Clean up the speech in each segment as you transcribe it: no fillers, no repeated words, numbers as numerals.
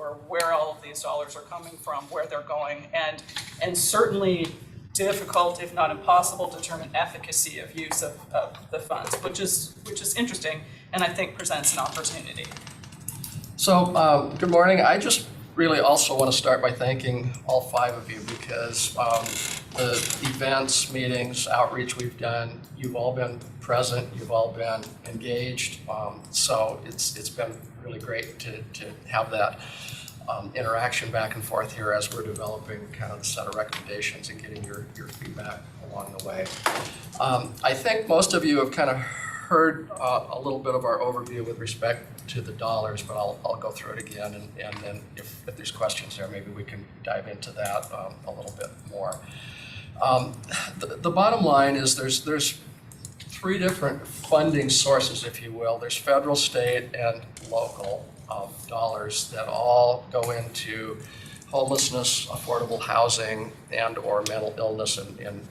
over where all of these dollars are coming from, where they're going, and certainly difficult, if not impossible, to determine efficacy of use of the funds, which is interesting, and I think presents an opportunity. So, good morning. I just really also want to start by thanking all five of you because the events, meetings, outreach we've done, you've all been present, you've all been engaged. So it's been really great to have that interaction back and forth here as we're developing kind of the set of recommendations and getting your feedback along the way. I think most of you have kind of heard a little bit of our overview with respect to the dollars, but I'll go through it again, and then if there's questions there, maybe we can dive into that a little bit more. The bottom line is there's three different funding sources, if you will. There's federal, state, and local dollars that all go into homelessness, affordable housing, and or mental illness in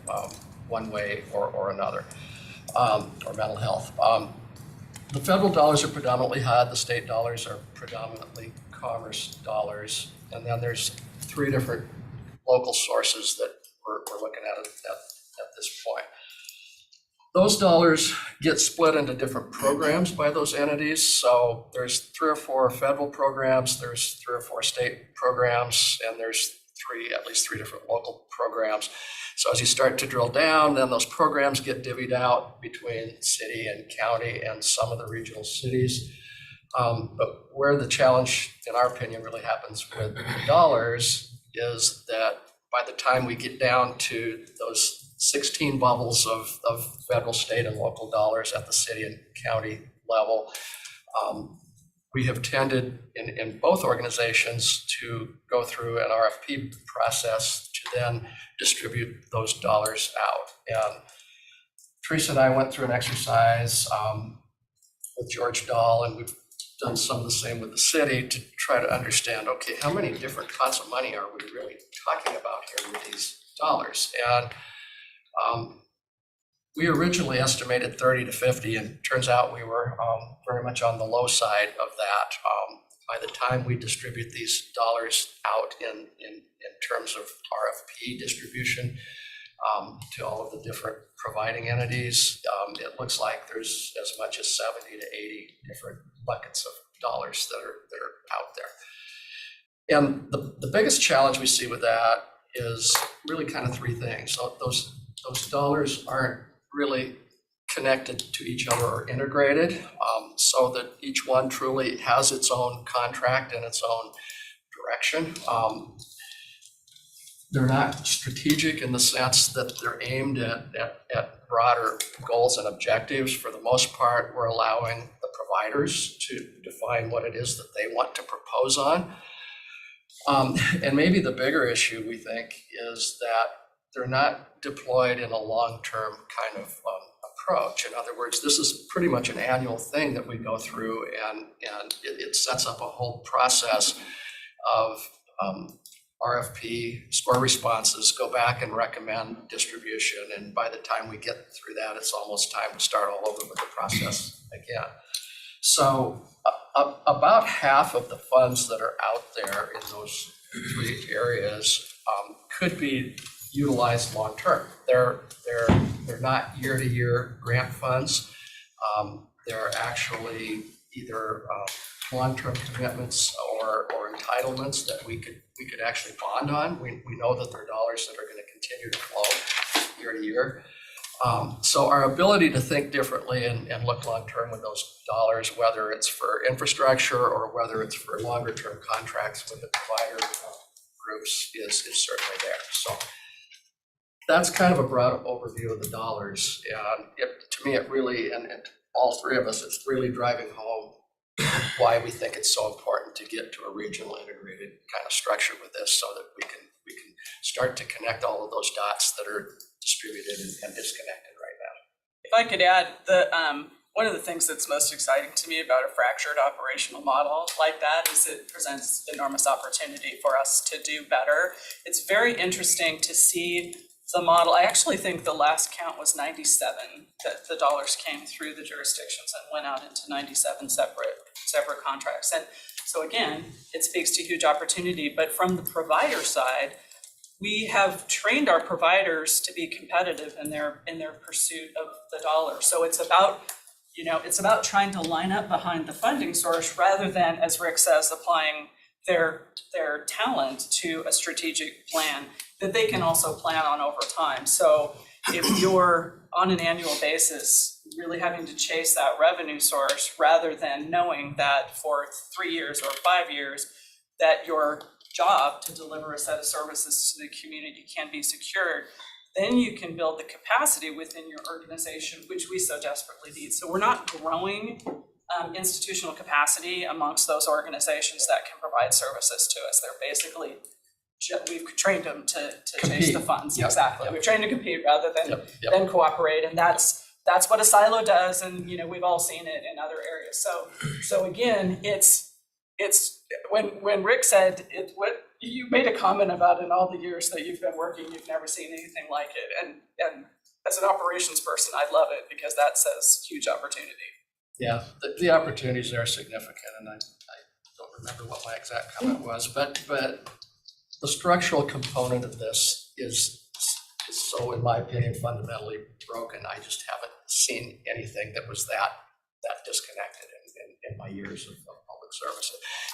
one way or another, or mental health. The federal dollars are predominantly HUD, the state dollars are predominantly Commerce dollars, and then there's three different local sources that we're looking at this point. Those dollars get split into different programs by those entities. So there's 3 or 4 federal programs, there's 3 or 4 state programs, and there's at least three different local programs. So as you start to drill down, then those programs get divvied out between city and county and some of the regional cities. But where the challenge, in our opinion, really happens with the dollars is that by the time we get down to those 16 bubbles of federal, state, and local dollars at the city and county level, we have tended in both organizations to go through an RFP process to then distribute those dollars out. And Teresa and I went through an exercise with George Dahl, and we've done some of the same with the city to try to understand, okay, how many different pots of money are we really talking about here with these dollars? And we originally estimated 30 to 50, and turns out we were very much on the low side of that. By the time we distribute these dollars out in terms of RFP distribution to all of the different providing entities, it looks like there's as much as 70 to 80 different buckets of dollars that are out there. And the biggest challenge we see with that is really kind of three things. So those dollars aren't really connected to each other or integrated, so that each one truly has its own contract and its own direction. They're not strategic in the sense that they're aimed at broader goals and objectives. For the most part, we're allowing the providers to define what it is that they want to propose on. And maybe the bigger issue, we think, is that they're not deployed in a long-term kind of approach. In other words, this is pretty much an annual thing that we go through, and it sets up a whole process of RFP, score responses, go back and recommend distribution. And by the time we get through that, it's almost time to start all over with the process again. So about half of the funds that are out there in those three areas could be utilized long-term. They're not year-to-year grant funds. They're actually either long-term commitments or entitlements that we could actually bond on. We know that they're dollars that are going to continue to flow year to year. So our ability to think differently and look long-term with those dollars, whether it's for infrastructure or whether it's for longer-term contracts with the provider groups, is certainly there. So that's kind of a broad overview of the dollars. And to me, it really, and all three of us, it's really driving home why we think it's so important to get to a regional integrated kind of structure with this, so that we can start to connect all of those dots that are distributed and disconnected right now. If I could add, one of the things that's most exciting to me about a fractured operational model like that is it presents enormous opportunity for us to do better. It's very interesting to see the model, I actually think the last count was 97, that the dollars came through the jurisdictions and went out into 97 separate contracts. And so again, it speaks to huge opportunity, but from the provider side, we have trained our providers to be competitive in their pursuit of the dollar. So it's about, it's about trying to line up behind the funding source rather than, as Rick says, applying their talent to a strategic plan that they can also plan on over time. So if you're on an annual basis really having to chase that revenue source rather than knowing that for 3 years or 5 years that your job to deliver a set of services to the community can be secured, then you can build the capacity within your organization, which we so desperately need. So we're not growing institutional capacity amongst those organizations that can provide services to us. They're basically, we've trained them to chase the funds. Yep. Exactly. Yep. We've trained to compete rather than Yep. than cooperate, and that's what a silo does. And we've all seen it in other areas. So again, it's when Rick said it, what you made a comment about in all the years that you've been working, you've never seen anything like it. And as an operations person, I love it because that says huge opportunity. Yeah, the opportunities are significant, and I don't remember what my exact comment was, but the structural component of this is so, in my opinion, fundamentally broken. I just haven't seen anything that was that disconnected in my years of public service.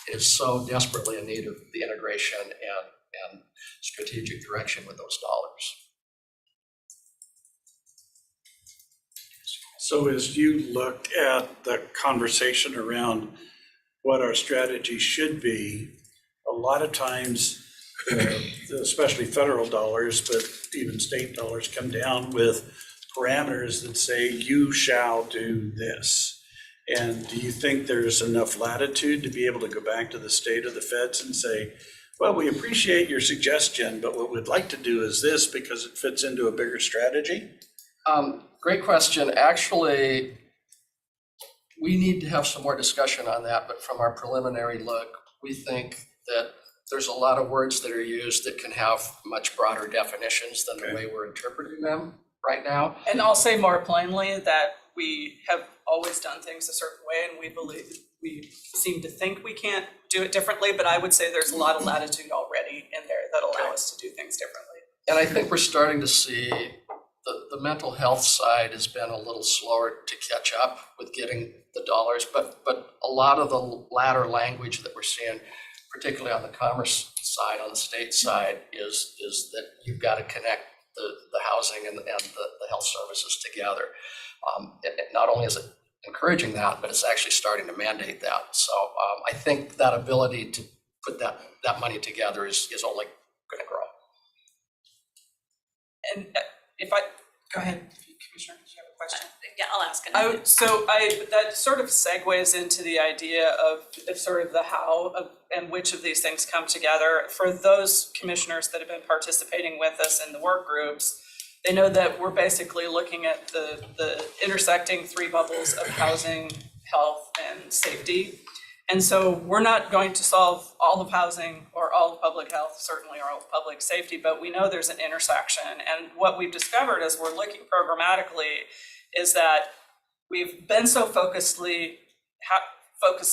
It is so desperately in need of the integration and strategic direction with those dollars. So as you look at the conversation around what our strategy should be, a lot of times, especially federal dollars, but even state dollars, come down with parameters that say you shall do this. And do you think there's enough latitude to be able to go back to the state or the feds and say, well, we appreciate your suggestion, but what we'd like to do is this because it fits into a bigger strategy? Great question. Actually, we need to have some more discussion on that, but from our preliminary look, we think that there's a lot of words that are used that can have much broader definitions than the way we're interpreting them right now. And I'll say more plainly that we have always done things a certain way, and we seem to think we can't do it differently, but I would say there's a lot of latitude already in there that allow us to do things differently. And I think we're starting to see the mental health side has been a little slower to catch up with getting the dollars, but a lot of the latter language that we're seeing, particularly on the commerce side, on the state side, is that you've got to connect the housing and the health services together. Not only is it encouraging that, but it's actually starting to mandate that. So I think that ability to put that money together is only going to grow. And go ahead, Commissioner, do you have a question? Yeah, I'll ask it. That sort of segues into the idea of sort of the how and which of these things come together. For those commissioners that have been participating with us in the work groups, they know that we're basically looking at the intersecting three bubbles of housing, health, and safety. And so we're not going to solve all of housing or all of public health, certainly, or all of public safety, but we know there's an intersection. And what we've discovered as we're looking programmatically is that we've been so focused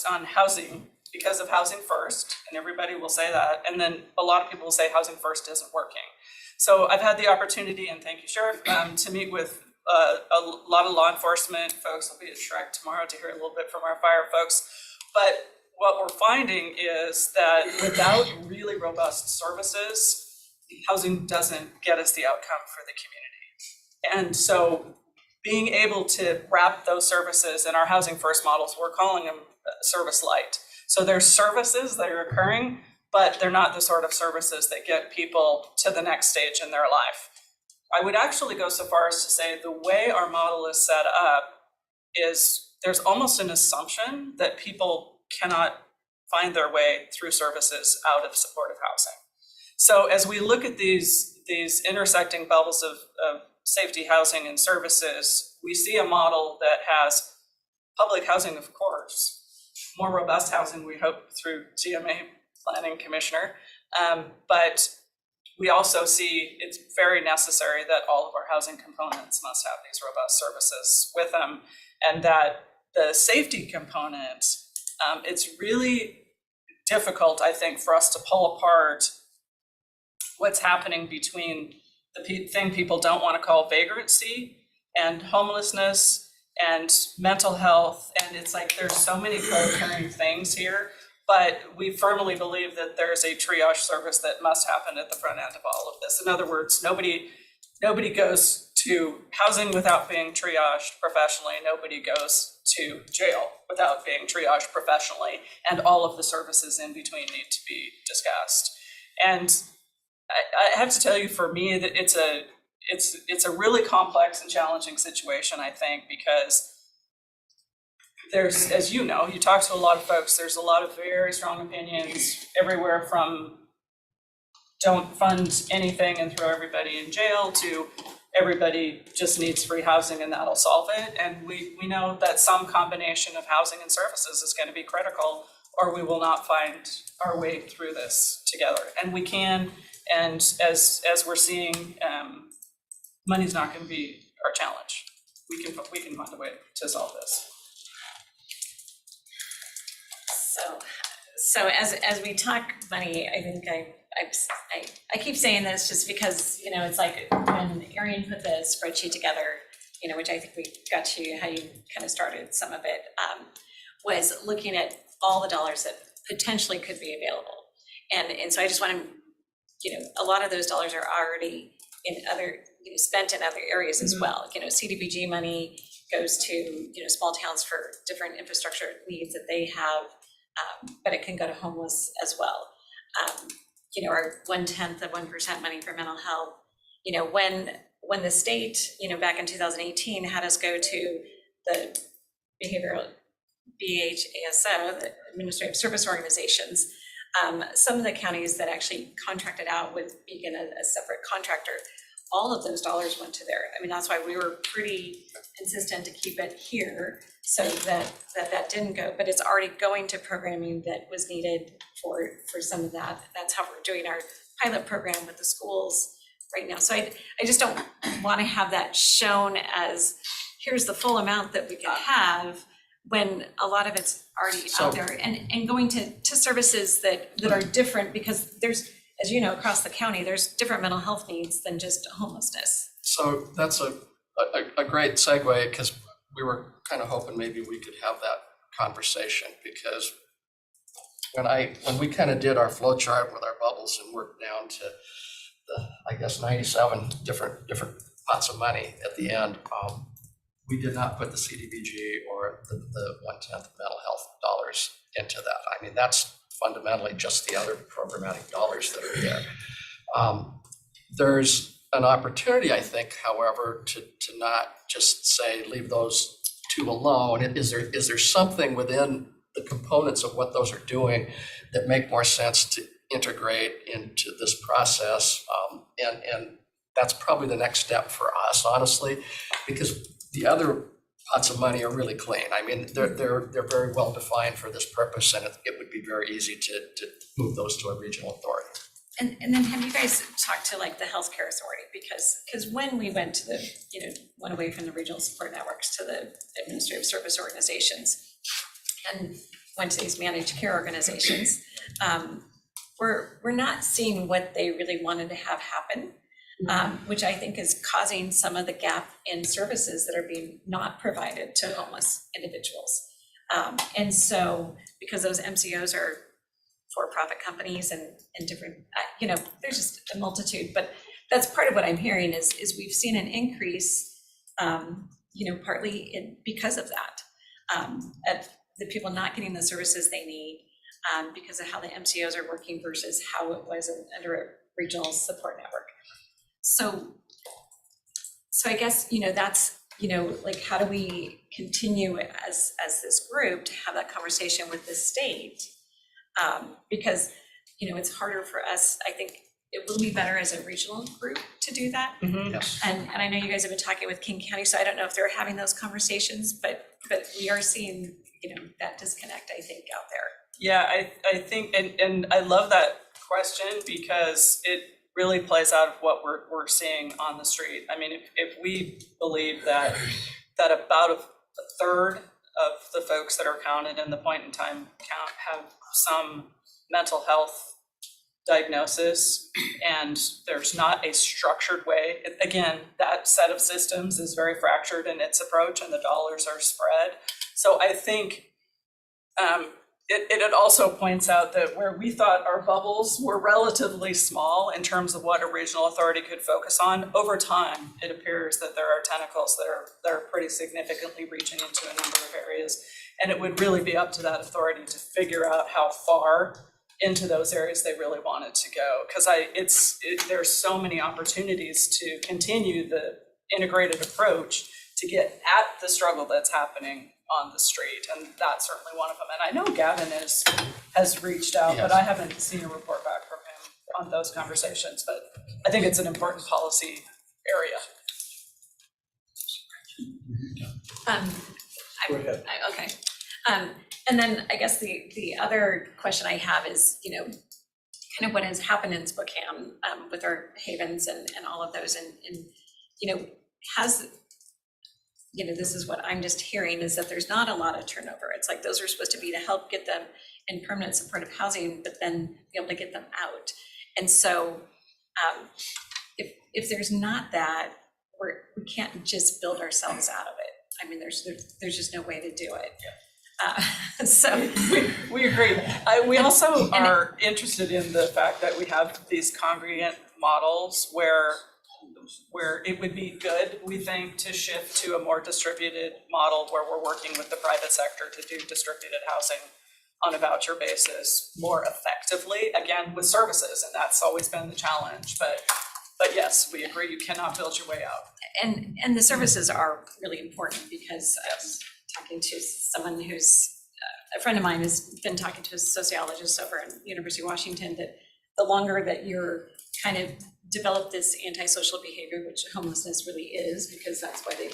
on housing because of Housing First, and everybody will say that. And then a lot of people will say Housing First isn't working. So I've had the opportunity, and thank you, Sheriff, to meet with a lot of law enforcement folks. I'll be at Shrek tomorrow to hear a little bit from our fire folks. But what we're finding is that without really robust services, housing doesn't get us the outcome for the community. And so being able to wrap those services in our Housing First models, we're calling them service light. So there's services that are occurring, but they're not the sort of services that get people to the next stage in their life. I would actually go so far as to say the way our model is set up is there's almost an assumption that people cannot find their way through services out of supportive housing. So as we look at these intersecting bubbles of safety, housing, and services, we see a model that has public housing, of course, more robust housing, we hope, through GMA planning, Commissioner, but we also see it's very necessary that all of our housing components must have these robust services with them, and that the safety component, it's really difficult, I think, for us to pull apart what's happening between the thing people don't want to call vagrancy and homelessness and mental health. And it's like there's so many co-occurring things here, but we firmly believe that there's a triage service that must happen at the front end of all of this. In other words, nobody goes to housing without being triaged professionally. Nobody goes to jail without being triaged professionally, and all of the services in between need to be discussed. And I have to tell you, for me, that it's a really complex and challenging situation, I think, because there's, as you know, you talk to a lot of folks, there's a lot of very strong opinions everywhere from don't fund anything and throw everybody in jail to everybody just needs free housing and that'll solve it. And we know that some combination of housing and services is going to be critical, or we will not find our way through this together. And we can, and as we're seeing, money's not going to be our challenge. We can find a way to solve this. So as we talk money, I think I keep saying this just because, you know, it's like when Arian put the spreadsheet together, you know, which I think we got to how you kind of started some of it, was looking at all the dollars that potentially could be available. And so I just want to, you know, a lot of those dollars are already in other, you know, spent in other areas as well. You know, CDBG money goes to, you know, small towns for different infrastructure needs that they have, but it can go to homeless as well. You know, our 1/10 of 1% money for mental health. You know, when the state, you know, back in 2018 had us go to the behavioral BHASO, the administrative service organizations, some of the counties that actually contracted out with Beacon, a separate contractor, all of those dollars went to there. I mean, that's why we were pretty insistent to keep it here so that didn't go, but it's already going to programming that was needed for some of that. That's how we're doing our pilot program with the schools right now. So I just don't want to have that shown as here's the full amount that we can have when a lot of it's already out there, and going to services that are different, because there's, as you know, across the county, there's different mental health needs than just homelessness. So that's a great segue, because we were kind of hoping maybe we could have that conversation, because when we kind of did our flow chart with our bubbles and worked down to the, I guess, 97 different pots of money at the end, we did not put the CDBG or the 1/10 mental health dollars into that. I mean, that's fundamentally just the other programmatic dollars that are there. There's an opportunity, I think, however, to not just say, leave those two alone. Is there something within the components of what those are doing that make more sense to integrate into this process? And that's probably the next step for us, honestly, because the other pots of money are really clean. I mean, they're very well defined for this purpose, and it would be very easy to move those to a regional authority. And then have you guys talked to like the healthcare authority? Because when we went to the, you know, went away from the regional support networks to the administrative service organizations and went to these managed care organizations, we're not seeing what they really wanted to have happen. Which I think is causing some of the gap in services that are being not provided to homeless individuals. And so, because those MCOs are for-profit companies and different, you know, there's just a multitude, but that's part of what I'm hearing is we've seen an increase, you know, partly because of that, at the people not getting the services they need because of how the MCOs are working versus how it was under a regional support network. So I guess, you know, that's, you know, like, how do we continue as this group to have that conversation with the state? Because, you know, it's harder for us. I think it will be better as a regional group to do that. Mm-hmm. Yes. And I know you guys have been talking with King County, so I don't know if they're having those conversations, but we are seeing, you know, that disconnect, I think, out there. Yeah, I think, and I love that question, because really plays out of what we're seeing on the street. I mean, if we believe that about a third of the folks that are counted in the point in time count have some mental health diagnosis, and there's not a structured way. Again, that set of systems is very fractured in its approach, and the dollars are spread. So I think it also points out that where we thought our bubbles were relatively small in terms of what a regional authority could focus on, over time, it appears that there are tentacles that are pretty significantly reaching into a number of areas. And it would really be up to that authority to figure out how far into those areas they really wanted to go. Because there's so many opportunities to continue the integrated approach to get at the struggle that's happening on the street, and that's certainly one of them. And I know Gavin has reached out, but I haven't seen a report back from him on those conversations. But I think it's an important policy area. Go ahead. Okay. And then I guess the other question I have is, kind of what has happened in Spokane with our havens and all of those, and this is what I'm just hearing, is that there's not a lot of turnover. It's like those are supposed to be to help get them in permanent supportive housing, but then be able to get them out. And so if there's not that, we can't just build ourselves out of it. I mean, there's just no way to do it. So we agree. We also are interested in the fact that we have these congregate models where it would be good, we think, to shift to a more distributed model where we're working with the private sector to do distributed housing on a voucher basis more effectively, again, with services, and that's always been the challenge. But yes, we agree, you cannot build your way out. And the services are really important, because talking to someone who's a friend of mine has been talking to a sociologist over at University of Washington, that the longer that you're kind of develop this antisocial behavior, which homelessness really is, because that's why they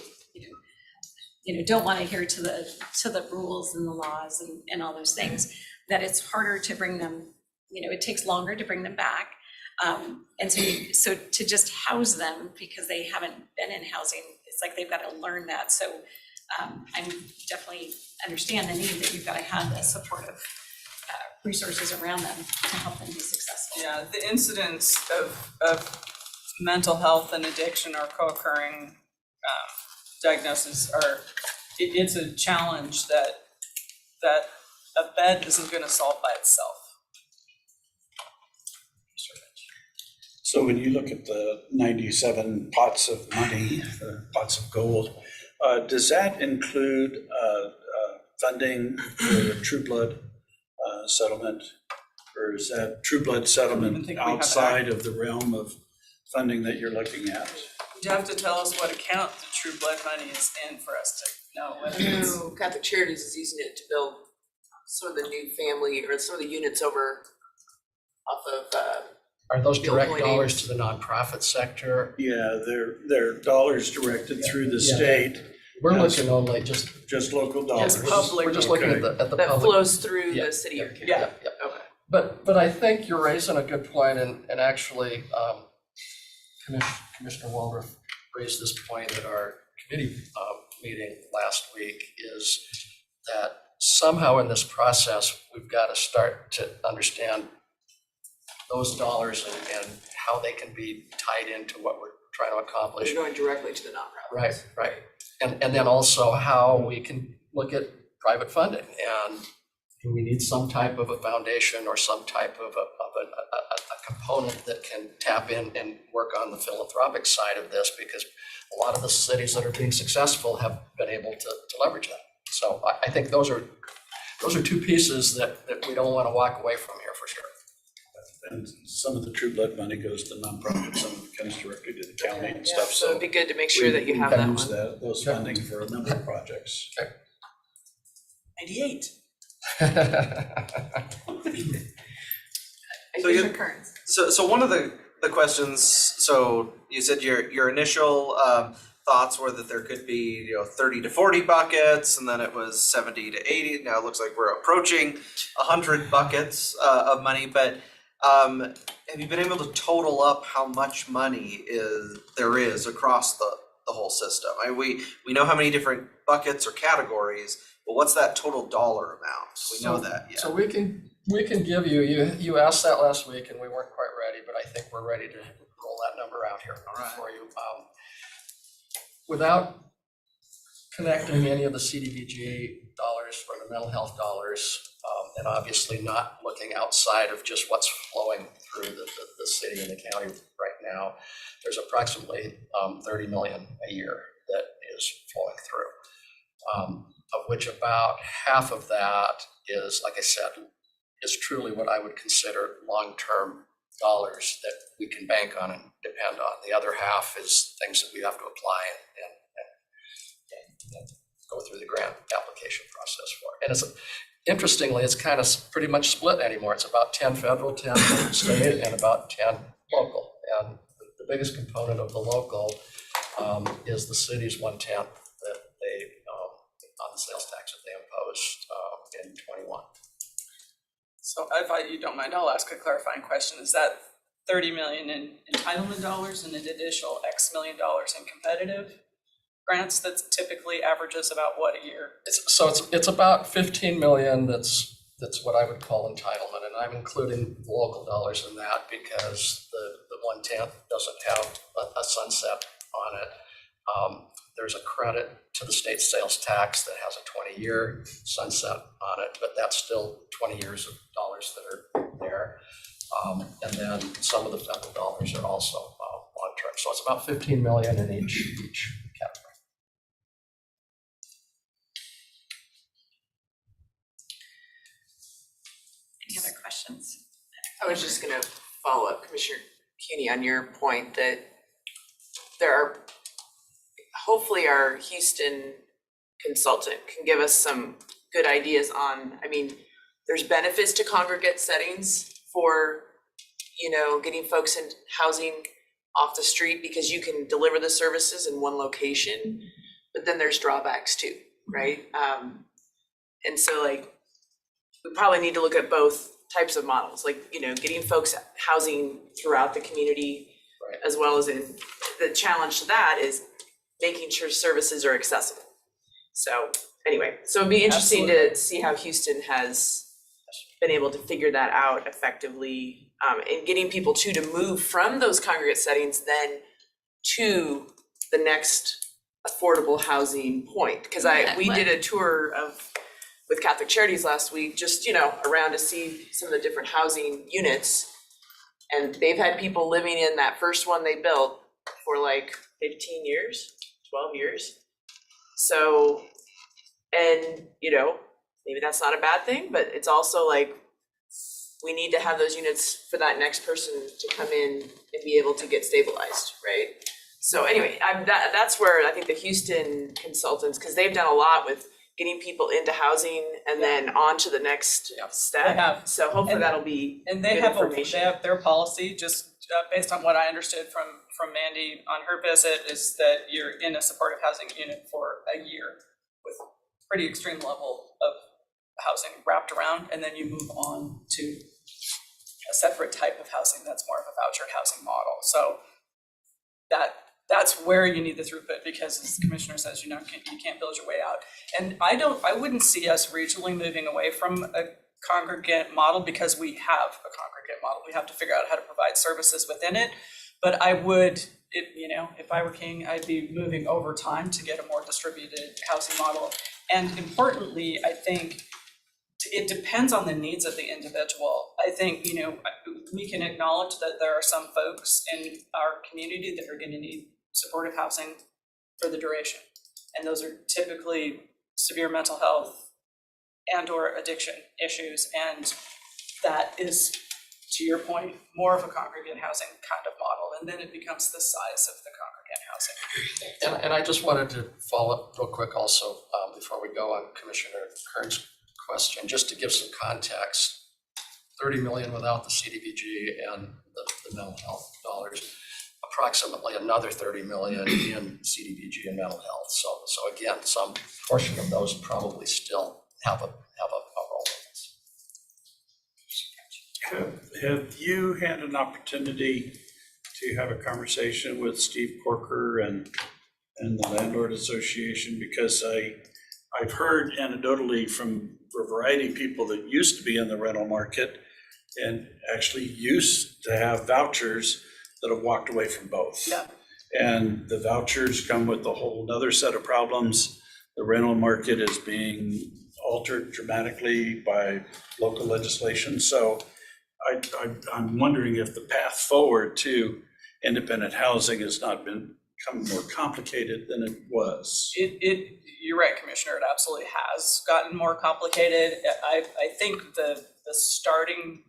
don't want to adhere to the rules and the laws and all those things, that it's harder to bring them, it takes longer to bring them back. And so to just house them because they haven't been in housing, it's like they've got to learn that. So I definitely understand the need that you've got to have the supportive resources around them to help them be successful. Yeah, the incidence of mental health and addiction or co-occurring diagnoses it's a challenge that a bed isn't going to solve by itself. So when you look at the 97 pots of money, pots of gold, does that include funding for the True Blood settlement? Or is that True Blood settlement outside of the realm of funding that you're looking at? You have to tell us what account the True Blood money is in for us to know whether it's... No, Catholic Charities is using it to build some of the new family, or some of the units over off of, Are those direct Bill dollars to the nonprofit sector? Yeah, they're dollars directed through the state, We're looking only just just local dollars. public. we're just looking at the that public. flows through Yeah. the city or county. Yeah. Okay. But I think you're raising a good point, and actually, Commissioner Waldrop raised this point at our committee meeting last week, is that somehow in this process, we've got to start to understand those dollars and how they can be tied into what we're trying to accomplish. They're going directly to the nonprofits. Right. And then also how we can look at private funding, and do we need some type of a foundation or some type of a component that can tap in and work on the philanthropic side of this, because a lot of the cities that are being successful have been able to leverage that. So I think those are two pieces that we don't want to walk away from here, for sure. And some of the True Blood money goes to nonprofits, some of it comes directly to the county and stuff, So it'd be good to make sure we- that you we have that use one. those funding for a number of projects. 98. So you- Commissioner Kearns. So one of the questions, so you said your initial thoughts were that there could be 30 to 40 buckets, and then it was 70 to 80. Now it looks like we're approaching 100 buckets of money. But Have you been able to total up how much money there is across the whole system? We know how many different buckets or categories, but what's that total dollar amount? We know that yet. So we can give you asked that last week and we weren't quite ready, but I think we're ready to roll that number out here for you. Without connecting any of the CDBG dollars or the mental health dollars, and obviously not looking outside of just what's flowing through the city and the county right now, there's approximately 30 million a year that is flowing through, of which about half of that is, like I said, is truly what I would consider long-term dollars that we can bank on and depend on. The other half is things that we have to apply and go through the grant application process for. And interestingly, it's kind of pretty much split anymore. It's about 10 federal, 10 state, and about 10 local. And the biggest component of the local is the city's 1/10 that they, on the sales tax that they imposed in 21. So if you don't mind, I'll ask a clarifying question. Is that 30 million in entitlement dollars and an additional X million dollars in competitive grants that typically averages about what a year? It's about 15 million. That's what I would call entitlement, and I'm including local dollars in that because the 1/10 doesn't have a sunset on it. There's a credit to the state sales tax that has a 20-year sunset on it, but that's still 20 years of dollars that are there. And then some of the federal dollars are also long-term. So it's about 15 million in each category. Any other questions? I was just gonna follow up, Commissioner Cuny, on your point that there are, hopefully our Houston consultant can give us some good ideas on, I mean, there's benefits to congregate settings for, getting folks in housing off the street because you can deliver the services in one location, but then there's drawbacks too, right? And so we probably need to look at both types of models, getting folks housing throughout the community, Right. as well as the challenge to that is making sure services are accessible. So anyway, so it'd be interesting Absolutely. to see how Houston has been able to figure that out effectively, and getting people to move from those congregate settings then to the next affordable housing point. Because we did a tour with Catholic Charities last week, just, around to see some of the different housing units. And they've had people living in that first one they built for 15 years, 12 years. So, and, maybe that's not a bad thing, but it's also we need to have those units for that next person to come in and be able to get stabilized, right? So anyway, that's where I think the Houston consultants, because they've done a lot with getting people into housing and then on to the next step. They have. So hopefully And- that'll be And they good have information. their policy, just based on what I understood from Mandy on her visit, is that you're in a supportive housing unit for a year with pretty extreme level of housing wrapped around, and then you move on to a separate type of housing that's more of a vouchered housing model. So that's where you need the throughput, because as the commissioner says, you can't build your way out. And I wouldn't see us regionally moving away from a congregate model because we have a congregate model. We have to figure out how to provide services within it. But I would, if I were king, I'd be moving over time to get a more distributed housing model. And importantly, I think it depends on the needs of the individual. I think, we can acknowledge that there are some folks in our community that are going to need supportive housing for the duration. And those are typically severe mental health and or addiction issues. And that is, to your point, more of a congregate housing kind of model. And then it becomes the size of the congregate housing. And I just wanted to follow up real quick also before we go on Commissioner Kern's question, just to give some context. 30 million without the CDBG and the mental health dollars, approximately another 30 million in CDBG and mental health. So again, some portion of those probably still have a role in this. Have you had an opportunity to have a conversation with Steve Corker and the Landlord Association? Because I've heard anecdotally from a variety of people that used to be in the rental market and actually used to have vouchers that have walked away from both. Yeah. And the vouchers come with a whole nother set of problems. The rental market is being altered dramatically by local legislation. So I'm wondering if the path forward to independent housing has not become more complicated than it was. You're right, Commissioner, it absolutely has gotten more complicated. I think the starting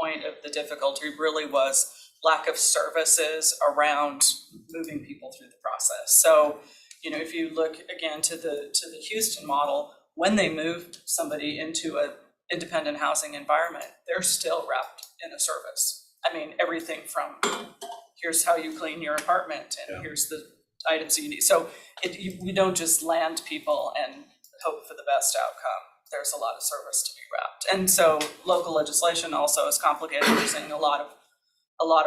point of the difficulty really was lack of services around moving people through the process. So, you know, if you look again to the Houston model, when they moved somebody into an independent housing environment, they're still wrapped in a service. I mean, everything from here's how you clean your apartment and here's the items you need. So we don't just land people and hope for the best outcome. There's a lot of service to be wrapped. And so local legislation also is complicated. We're seeing a lot of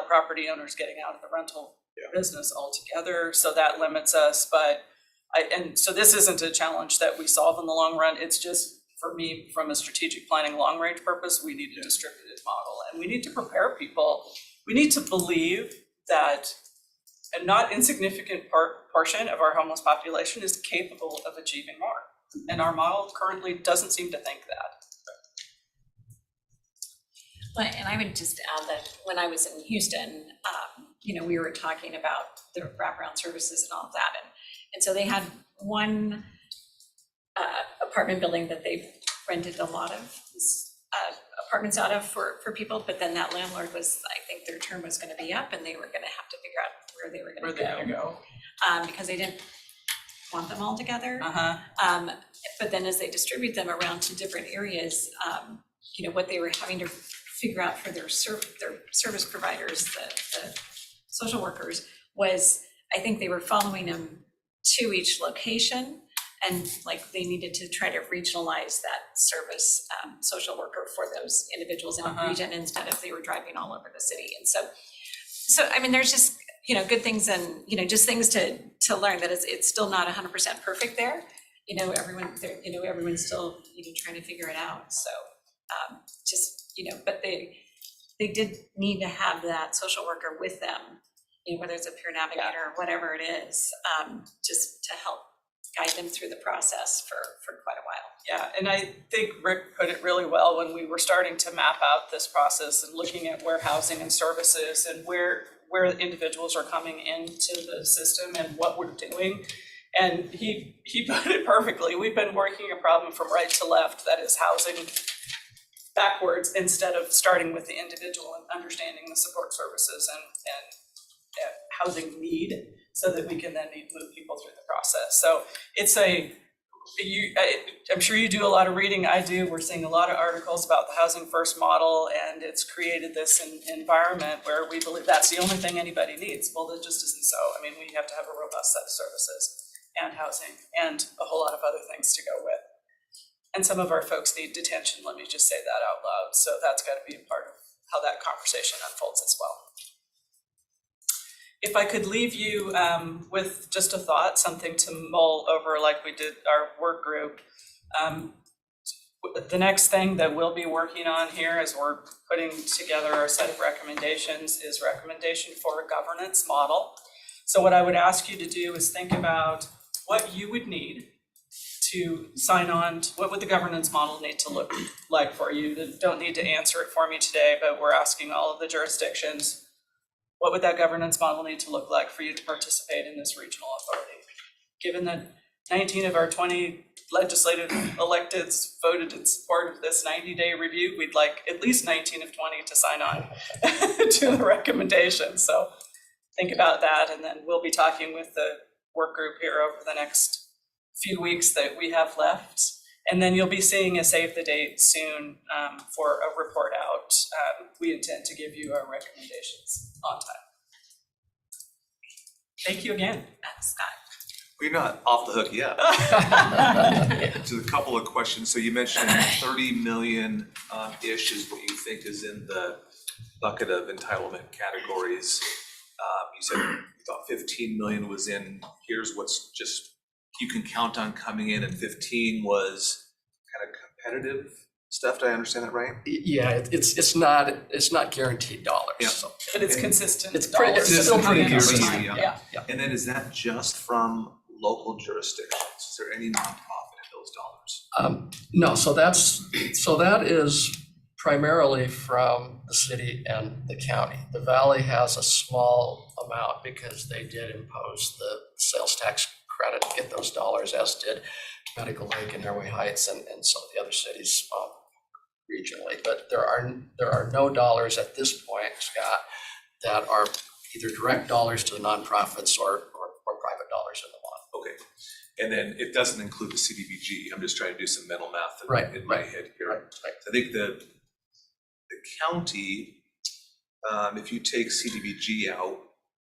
property owners getting out of the rental business altogether. So that limits us. But so this isn't a challenge that we solve in the long run. It's just, for me, from a strategic planning long range purpose, we need a distributed model and we need to prepare people. We need to believe that a not insignificant portion of our homeless population is capable of achieving more. And our model currently doesn't seem to think that. Well, and I would just add that when I was in Houston, you know, we were talking about the wraparound services and all of that. And so they had one apartment building that they rented a lot of apartments out of for people, but then that landlord was, I think their term was going to be up and they were going to have to figure out where they were going to go. Because they didn't want them all together. But then as they distribute them around to different areas, you know, what they were having to figure out for their service providers, the social workers, was I think they were following them to each location, and like they needed to try to regionalize that service social worker for those individuals in a region instead of they were driving all over the city. And so I mean, there's just, you know, good things and, you know, just things to learn that it's still not 100% perfect there. You know, everyone's still, you know, trying to figure it out. So just, you know, but they did need to have that social worker with them, you know, whether it's a peer navigator or whatever it is, just to help guide them through the process for quite a while. Yeah, and I think Rick put it really well when we were starting to map out this process and looking at where housing and services and where individuals are coming into the system and what we're doing. And he put it perfectly. We've been working a problem from right to left, that is housing backwards, instead of starting with the individual and understanding the support services and housing need, so that we can then move people through the process. So it's I'm sure you do a lot of reading, I do. We're seeing a lot of articles about the Housing First model, and it's created this environment where we believe that's the only thing anybody needs. Well, that just isn't so. I mean, we have to have a robust set of services and housing and a whole lot of other things to go with. And some of our folks need detention, let me just say that out loud. So that's got to be a part of how that conversation unfolds as well. If I could leave you with just a thought, something to mull over like we did our work group. The next thing that we'll be working on here as we're putting together our set of recommendations is recommendation for a governance model. So what I would ask you to do is think about what you would need to sign on to, what would the governance model need to look like for you? You don't need to answer it for me today, but we're asking all of the jurisdictions, what would that governance model need to look like for you to participate in this regional authority? Given that 19 of our 20 legislative electeds voted in support of this 90-day review, we'd like at least 19 of 20 to sign on to the recommendation. So think about that, and then we'll be talking with the work group here over the next few weeks that we have left. And then you'll be seeing a save the date soon for a report out. We intend to give you our recommendations on time. Thank you again. Scott. We're not off the hook yet. Just a couple of questions. So you mentioned 30 million ish is what you think is in the bucket of entitlement categories. You said you thought 15 million was in, here's what's just you can count on coming in, and 15 was kind of competitive stuff. Did I understand that right? Yeah, it's not guaranteed dollars, Yeah. so. But it's consistent. It's pretty- dollars it's still coming pretty in over consistent, time. yeah. Yeah. And then is that just from local jurisdictions? Is there any nonprofit in those dollars? No, so that is primarily from the city and the county. The valley has a small amount because they did impose the sales tax credit to get those dollars, as did Medical Lake and Airway Heights and some of the other cities regionally. But there are no dollars at this point, Scott, that are either direct dollars to the nonprofits or private dollars in the law. Okay. And then it doesn't include the CDBG. I'm just trying to do some mental math in my head here. Right. I think the county, if you take CDBG out,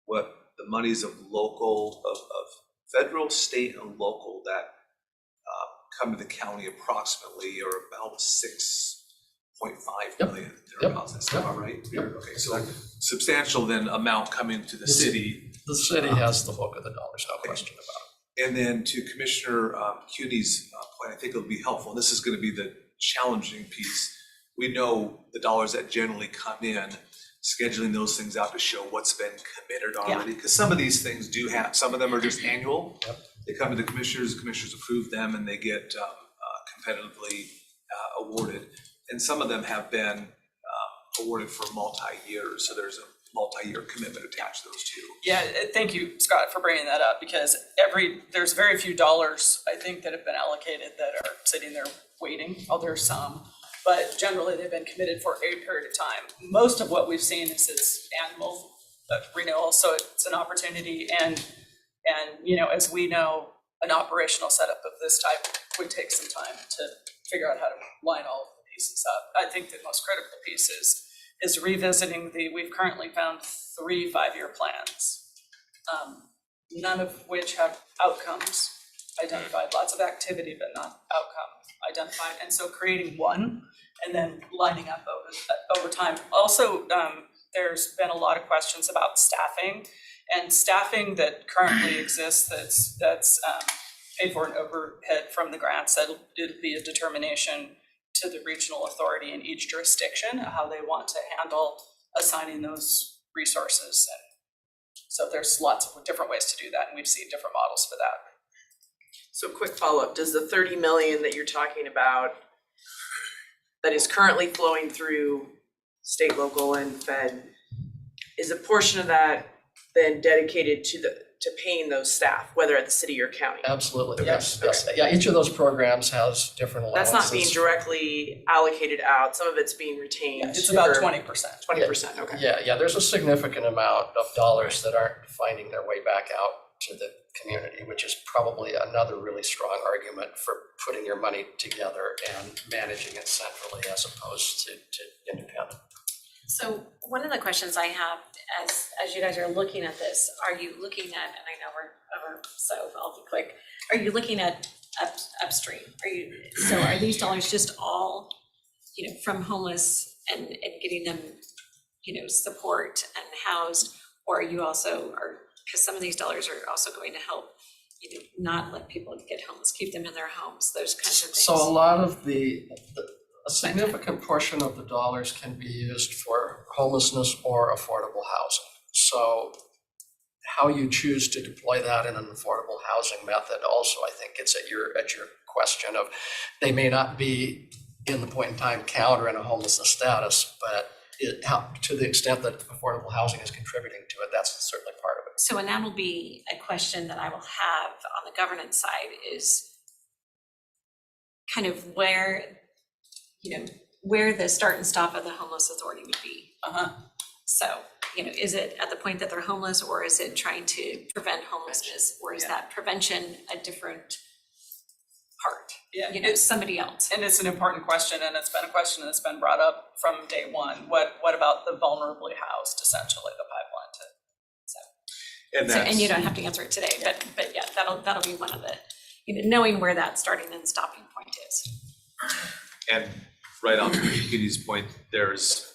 what the monies of local, of federal, state, and local that come to the county approximately are about 6.5 million. Thereabouts. That's about right? Yep. Okay, so substantial then amount coming to the city. The city has the bulk of the dollars, no question about it. And then to Commissioner Cuny's point, I think it'll be helpful, and this is gonna be the challenging piece. We know the dollars that generally come in, scheduling those things out to show what's been committed already. Because some of these things do have, some of them are just annual. Yep. They come to the commissioners approve them, and they get competitively awarded. And some of them have been awarded for multi-years, so there's a multi-year commitment attached to those too. Yeah, thank you, Scott, for bringing that up, because there's very few dollars, I think, that have been allocated that are sitting there waiting. Oh, there's some, but generally they've been committed for a period of time. Most of what we've seen is it's annual renewal, so it's an opportunity, and as we know, an operational setup of this type would take some time to figure out how to line all of the pieces up. I think the most critical piece is revisiting we've currently found 3 5-year plans, none of which have outcomes identified, lots of activity, but not outcome identified. And so creating one and then lining up over time. Also, there's been a lot of questions about staffing, and staffing that currently exists that's paid for an overhead from the grants. It'll be a determination to the regional authority in each jurisdiction, how they want to handle assigning those resources. And so there's lots of different ways to do that, and we've seen different models for that. So quick follow-up, does the 30 million that you're talking about that is currently flowing through state, local, and fed, is a portion of that then dedicated to paying those staff, whether at the city or county? Absolutely, Yes. yes. Yeah, each of those programs has different allowances. That's not being directly allocated out, some of it's being retained. It's about for 20%. 20%, okay. Yeah, there's a significant amount of dollars that aren't finding their way back out to the community, which is probably another really strong argument for putting your money together and managing it centrally as opposed to independent. So one of the questions I have as you guys are looking at this, are you looking at, and I know we're over, so I'll be quick, are you looking at upstream? Are these dollars just all, from homeless and getting them, support and housed, or are you also, because some of these dollars are also going to help, not let people get homeless, keep them in their homes, those kinds of things? So a lot of a significant portion of the dollars can be used for homelessness or affordable housing. So how you choose to deploy that in an affordable housing method also, I think, gets at your question of, they may not be in the point in time count or in a homelessness status, but to the extent that affordable housing is contributing to it, that's certainly part of it. So, and that will be a question that I will have on the governance side, is kind of where the start and stop of the homeless authority would be. So, is it at the point that they're homeless, or is it trying to prevent homelessness, or is that prevention a different part? Yeah, Somebody else. and it's an important question, and it's been a question that's been brought up from day one. What about the vulnerably housed, essentially, the pipeline to? And So, that's. and you don't have to answer it today, but yeah, that'll be one of the, knowing where that starting and stopping point is. And right on Katie's point, there's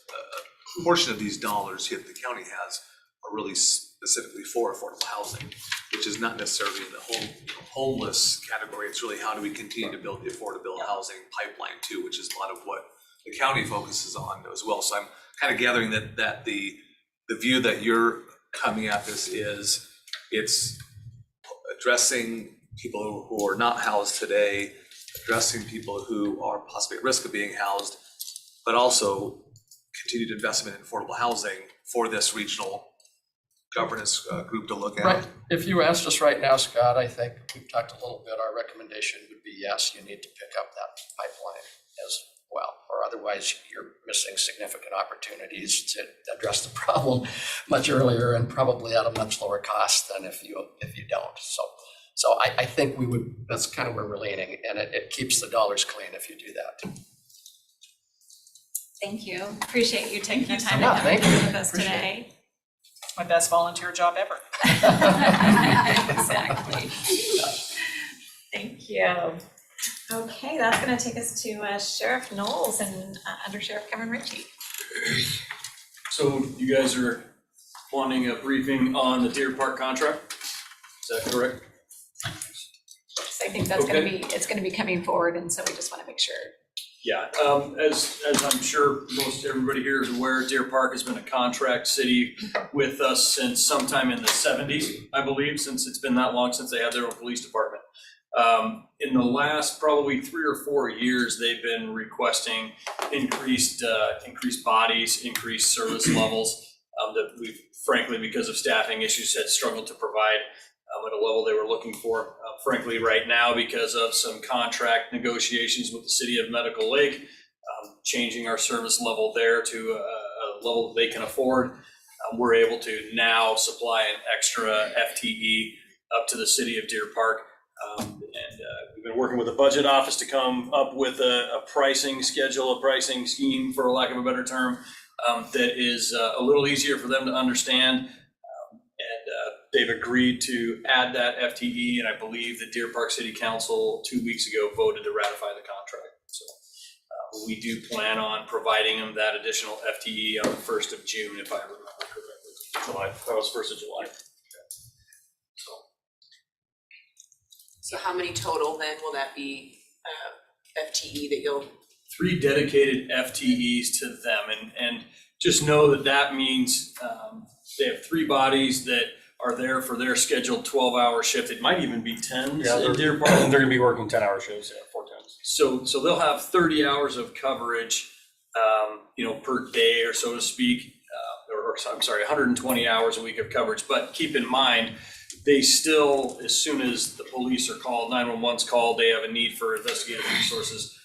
a portion of these dollars here that the county has are really specifically for affordable housing, which is not necessarily in the homeless category. It's really how do we continue to build the affordable housing pipeline too, which is a lot of what the county focuses on as well. So I'm kind of gathering that the view that you're coming at this is it's addressing people who are not housed today, addressing people who are possibly at risk of being housed, but also continued investment in affordable housing for this regional governance group to look at. Right, if you asked us right now, Scott, I think we've talked a little bit, our recommendation would be yes, you need to pick up that pipeline as well, or otherwise you're missing significant opportunities to address the problem much earlier and probably at a much lower cost than if you don't. So I think that's kind of where we're leaning, and it keeps the dollars clean if you do that. Thank you. Appreciate you taking the time Yeah, to thank come you. with us Appreciate it. today. It's my best volunteer job ever. Exactly. Thank you. Okay, that's gonna take us to Sheriff Knowles and Under Sheriff Kevin Ritchie. So you guys are wanting a briefing on the Deer Park contract? Is that correct? So I think that's gonna Okay. it's gonna be coming forward, and so we just wanna make sure. Yeah, as I'm sure most everybody here is aware, Deer Park has been a contract city with us since sometime in the 70s, I believe, since it's been that long since they had their own police department. In the last probably 3 or 4 years, they've been requesting increased bodies, increased service levels that we've frankly, because of staffing issues, had struggled to provide at a level they were looking for. Frankly, right now, because of some contract negotiations with the city of Medical Lake, changing our service level there to a level that they can afford, we're able to now supply an extra FTE up to the city of Deer Park. We've been working with the budget office to come up with a pricing schedule, a pricing scheme, for lack of a better term, that is a little easier for them to understand. They've agreed to add that FTE, and I believe the Deer Park City Council 2 weeks ago voted to ratify the contract. So we do plan on providing them that additional FTE on the 1st of June, if I remember correctly. That was 1st of July. So how many total then will that be, FTE that you'll? 3 dedicated FTEs to them, and just know that means they have 3 bodies that are there for their scheduled 12-hour shift. It might even be 10s in Deer Park. They're gonna be working 10-hour shifts, 4 times. So they'll have 30 hours of coverage, per day, or so to speak, or I'm sorry, 120 hours a week of coverage. But keep in mind, they still, as soon as the police are called, 911's called, they have a need for investigative resources,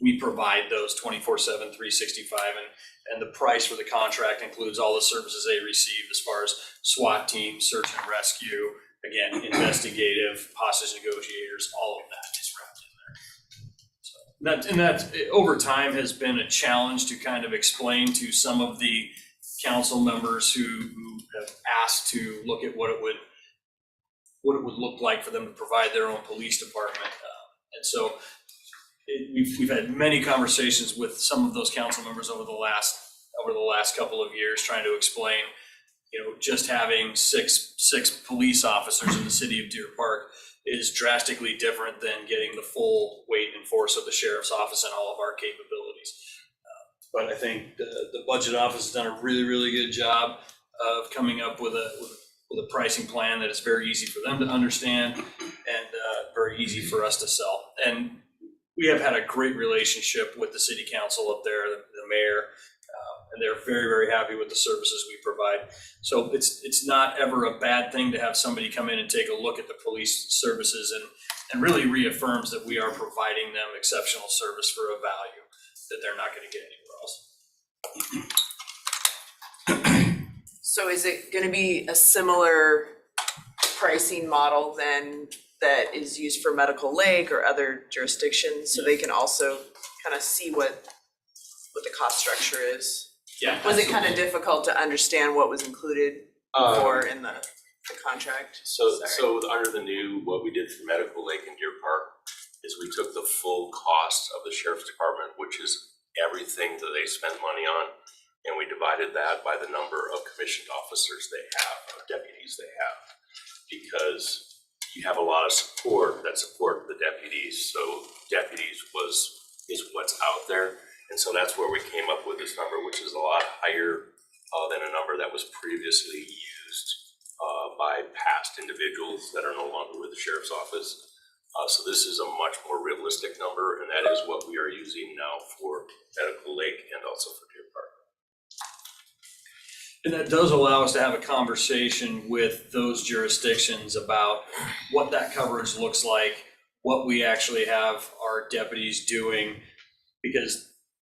we provide those 24/7, 365, and the price for the contract includes all the services they receive as far as SWAT team, search and rescue, again, investigative, hostage negotiators, all of that is wrapped in there. So that over time has been a challenge to kind of explain to some of the council members who have asked to look at what it would look like for them to provide their own police department. And so we've had many conversations with some of those council members over the last couple of years, trying to explain, just having six police officers in the city of Deer Park is drastically different than getting the full weight and force of the sheriff's office and all of our capabilities. But I think the budget office has done a really, really good job of coming up with a pricing plan that is very easy for them to understand and very easy for us to sell. And we have had a great relationship with the city council up there, the mayor, and they're very, very happy with the services we provide. So it's not ever a bad thing to have somebody come in and take a look at the police services and really reaffirms that we are providing them exceptional service for a value that they're not going to get anywhere else. So is it gonna be a similar pricing model then that is used for Medical Lake or other jurisdictions, so they can also kind of see what the cost structure is? Yeah. Was it kind of difficult to understand what was included in the the contract? So, Sorry. under the new, what we did for Medical Lake and Deer Park is we took the full cost of the sheriff's department, which is everything that they spend money on, and we divided that by the number of commissioned officers they have, or deputies they have. Because you have a lot of support that support the deputies, so deputies is what's out there. And so that's where we came up with this number, which is a lot higher than a number that was previously used by past individuals that are no longer with the sheriff's office. So this is a much more realistic number, and that is what we are using now for Medical Lake and also for Deer Park. And that does allow us to have a conversation with those jurisdictions about what that coverage looks like, what we actually have our deputies doing, because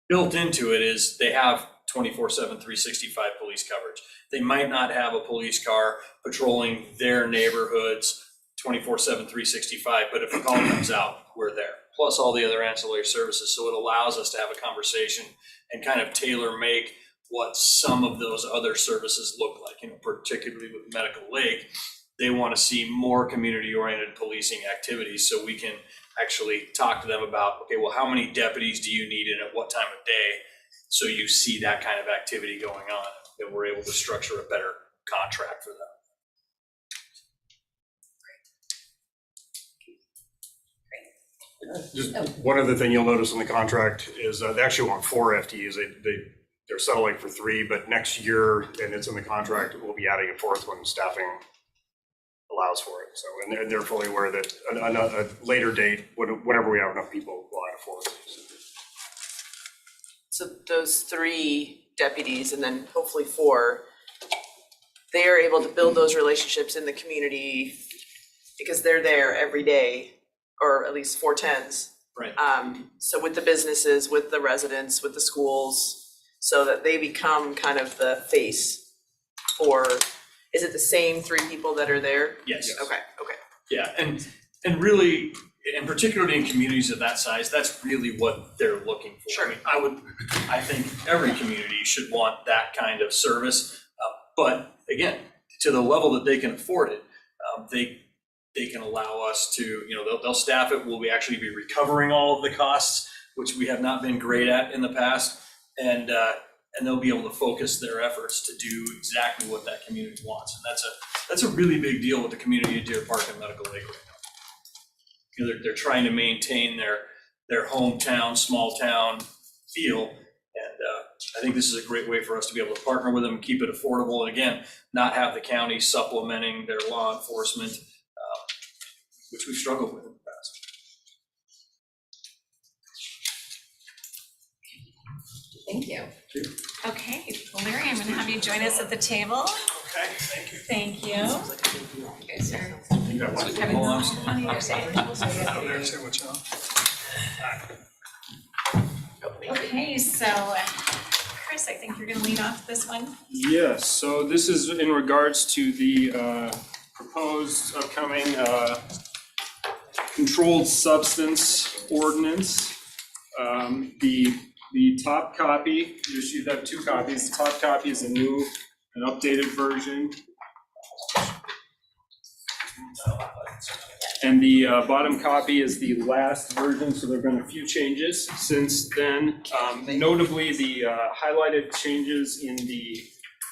built into it is they have 24/7, 365 police coverage. They might not have a police car patrolling their neighborhoods 24/7, 365, but if a call comes out, we're there, plus all the other ancillary services. So it allows us to have a conversation and kind of tailor make what some of those other services look like. You know, particularly with Medical Lake, they want to see more community-oriented policing activities, so we can actually talk to them about, okay, well, how many deputies do you need and at what time of day? So you see that kind of activity going on, and we're able to structure a better contract for them. Just one other thing you'll notice in the contract is they actually want 4 FTEs. They're settling for 3, but next year, and it's in the contract, we'll be adding a 4th when staffing allows for it. So, and they're fully aware that a later date, whenever we have enough people, we'll add a 4th. So those 3 deputies and then hopefully 4, they are able to build those relationships in the community because they're there every day, or at least 410s. Right. So with the businesses, with the residents, with the schools, so that they become kind of the face. Or is it the same 3 people that are there? Yes. Okay. Yeah, and really, and particularly in communities of that size, that's really what they're looking for. Sure. I mean, I think every community should want that kind of service, but again, to the level that they can afford it, they can allow us to, you know, they'll staff it. We'll actually be recovering all of the costs, which we have not been great at in the past, and they'll be able to focus their efforts to do exactly what that community wants, and that's a really big deal with the community of Deer Park and Medical Lake right now. You know, they're trying to maintain their hometown, small town feel, and I think this is a great way for us to be able to partner with them, keep it affordable, and again, not have the county supplementing their law enforcement, which we've struggled with in the past. Thank you. Okay, well, Larry, I'm gonna have you join us at the table. Okay, thank you. Thank you. You guys are You got one. having on either side. Okay, so Chris, I think you're gonna lead off this one. Yes, so this is in regards to the proposed upcoming controlled substance ordinance. The top copy, you have 2 copies. The top copy is an updated version. And the bottom copy is the last version, so there have been a few changes since then. Notably, the highlighted changes in the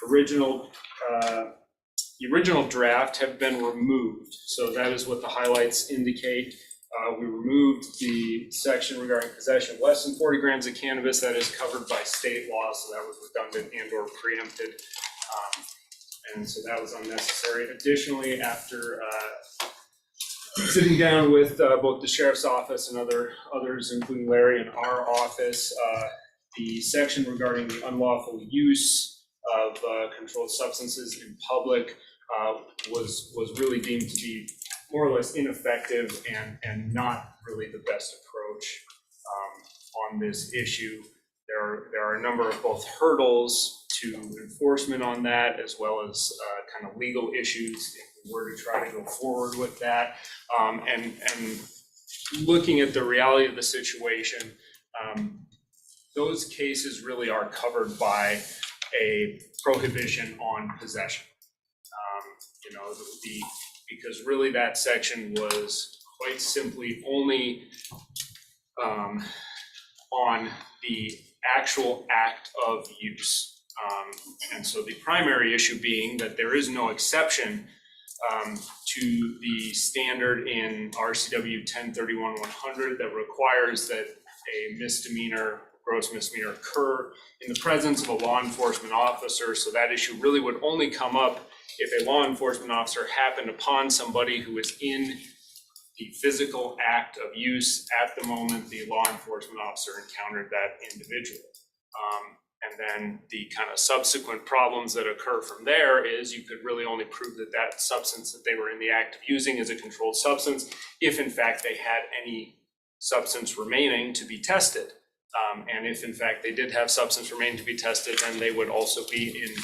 original draft have been removed. So that is what the highlights indicate. We removed the section regarding possession of less than 40 grams of cannabis that is covered by state law, so that was redundant and or preempted. And so that was unnecessary. Additionally, after sitting down with both the sheriff's office and others, including Larry and our office, the section regarding the unlawful use of controlled substances in public was really deemed to be more or less ineffective and not really the best approach on this issue. There are a number of both hurdles to enforcement on that, as well as kind of legal issues if we were to try to go forward with that. And looking at the reality of the situation, those cases really are covered by a prohibition on possession. because really that section was quite simply only on the actual act of use. And so the primary issue being that there is no exception to the standard in RCW 1031-100 that requires that a misdemeanor, gross misdemeanor occur in the presence of a law enforcement officer. So that issue really would only come up if a law enforcement officer happened upon somebody who was in the physical act of use at the moment the law enforcement officer encountered that individual. And then the kind of subsequent problems that occur from there is you could really only prove that that substance that they were in the act of using is a controlled substance if in fact they had any substance remaining to be tested. And if in fact they did have substance remaining to be tested, then they would also be in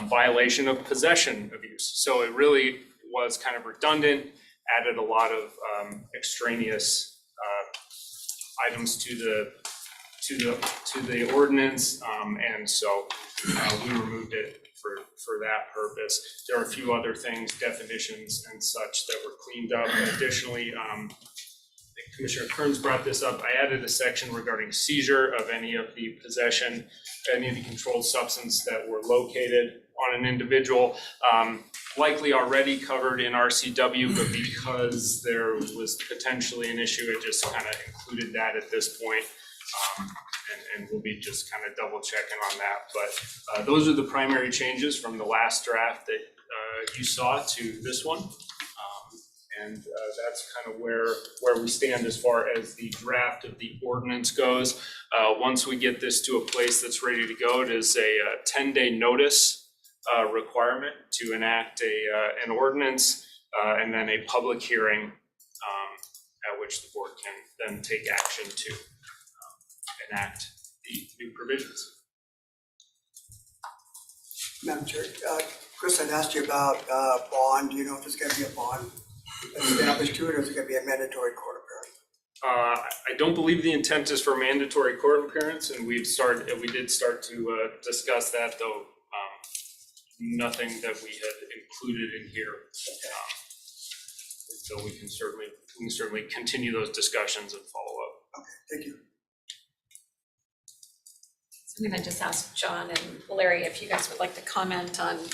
violation of possession of use. So it really was kind of redundant, added a lot of extraneous items to the ordinance, and so we removed it for that purpose. There are a few other things, definitions and such, that were cleaned up. Additionally, Commissioner Kearns brought this up. I added a section regarding seizure of any of the possession, any of the controlled substance that were located on an individual. Likely already covered in RCW, but because there was potentially an issue, it just kind of included that at this point. And we'll be just kind of double checking on that. But those are the primary changes from the last draft that you saw to this one. And that's kind of where we stand as far as the draft of the ordinance goes. Once we get this to a place that's ready to go, it is a 10-day notice requirement to enact an ordinance and then a public hearing at which the board can then take action to enact the new provisions. Madam Chair, Chris had asked you about bond. Do you know if there's going to be a bond established to it, or is it going to be a mandatory court appearance? I don't believe the intent is for mandatory court appearance, and we did start to discuss that, though nothing that we had included in here. So we can certainly continue those discussions and follow up. Okay, thank you. So I'm gonna just ask John and Larry if you guys would like to comment on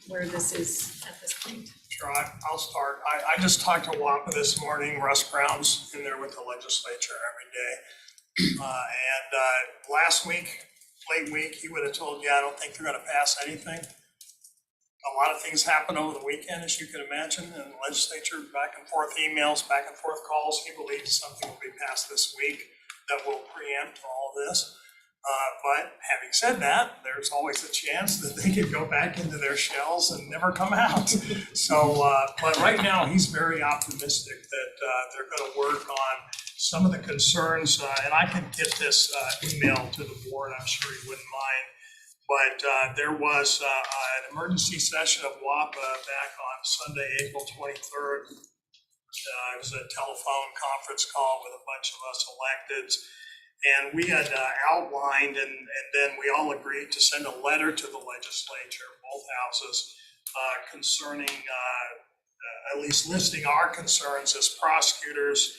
where this is at this point. Sure, I'll start. I just talked to WAPA this morning. Russ Brown's in there with the legislature every day. And last week, late week, he would have told you, I don't think they're gonna pass anything. A lot of things happened over the weekend, as you can imagine, in the legislature, back and forth emails, back and forth calls. He believes something will be passed this week that will preempt all of this. But having said that, there's always a chance that they could go back into their shells and never come out. So, but right now, he's very optimistic that they're going to work on some of the concerns, and I can get this email to the board, I'm sure you wouldn't mind. But there was an emergency session of WAPA back on Sunday, April 23rd. It was a telephone conference call with a bunch of us electeds. And we had outlined, and then we all agreed to send a letter to the legislature, both houses, concerning, at least listing our concerns as prosecutors.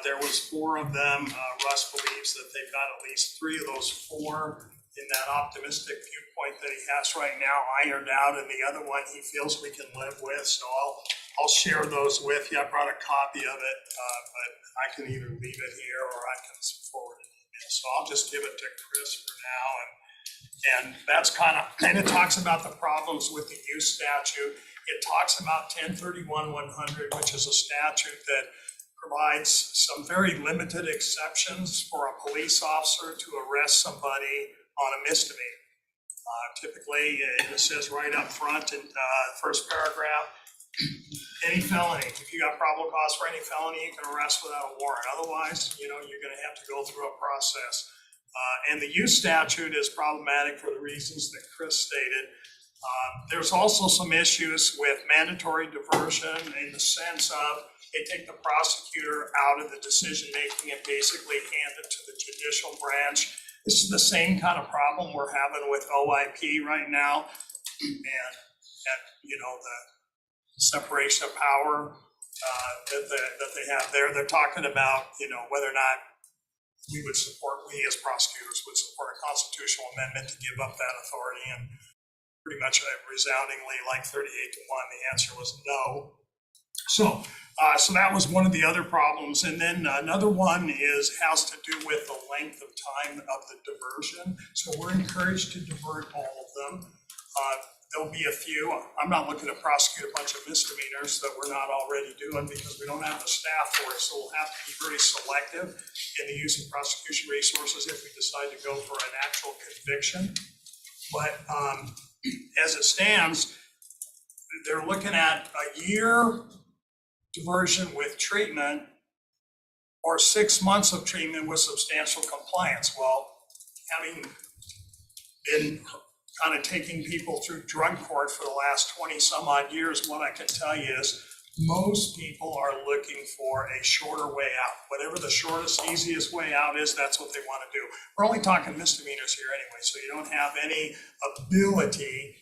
There was 4 of them. Russ believes that they've got at least 3 of those 4 in that optimistic viewpoint that he has right now ironed out, and the other one he feels we can live with. So I'll share those with you. I brought a copy of it, but I can either leave it here or I can forward it. So I'll just give it to Chris for now, and that's kind of, and it talks about the problems with the use statute. It talks about 1031-100, which is a statute that provides some very limited exceptions for a police officer to arrest somebody on a misdemeanor. Typically, it says right up front in the first paragraph, any felony, if you got probable cause for any felony, you can arrest without a warrant. Otherwise, you're going to have to go through a process. And the use statute is problematic for the reasons that Chris stated. There's also some issues with mandatory diversion in the sense of they take the prosecutor out of the decision-making and basically hand it to the judicial branch. This is the same kind of problem we're having with OIP right now. And separation of power that they have there. They're talking about, whether or not we as prosecutors would support a constitutional amendment to give up that authority, and pretty much resoundingly, like 38-1, the answer was no. So that was one of the other problems. And then another one has to do with the length of time of the diversion. So we're encouraged to divert all of them. There'll be a few. I'm not looking to prosecute a bunch of misdemeanors that we're not already doing because we don't have the staff for it. So we'll have to be very selective in the use of prosecution resources if we decide to go for an actual conviction. But as it stands, they're looking at a year diversion with treatment or 6 months of treatment with substantial compliance. Well, having been kind of taking people through drug court for the last 20 some odd years, what I can tell you is most people are looking for a shorter way out. Whatever the shortest, easiest way out is, that's what they want to do. We're only talking misdemeanors here anyway, so you don't have any ability,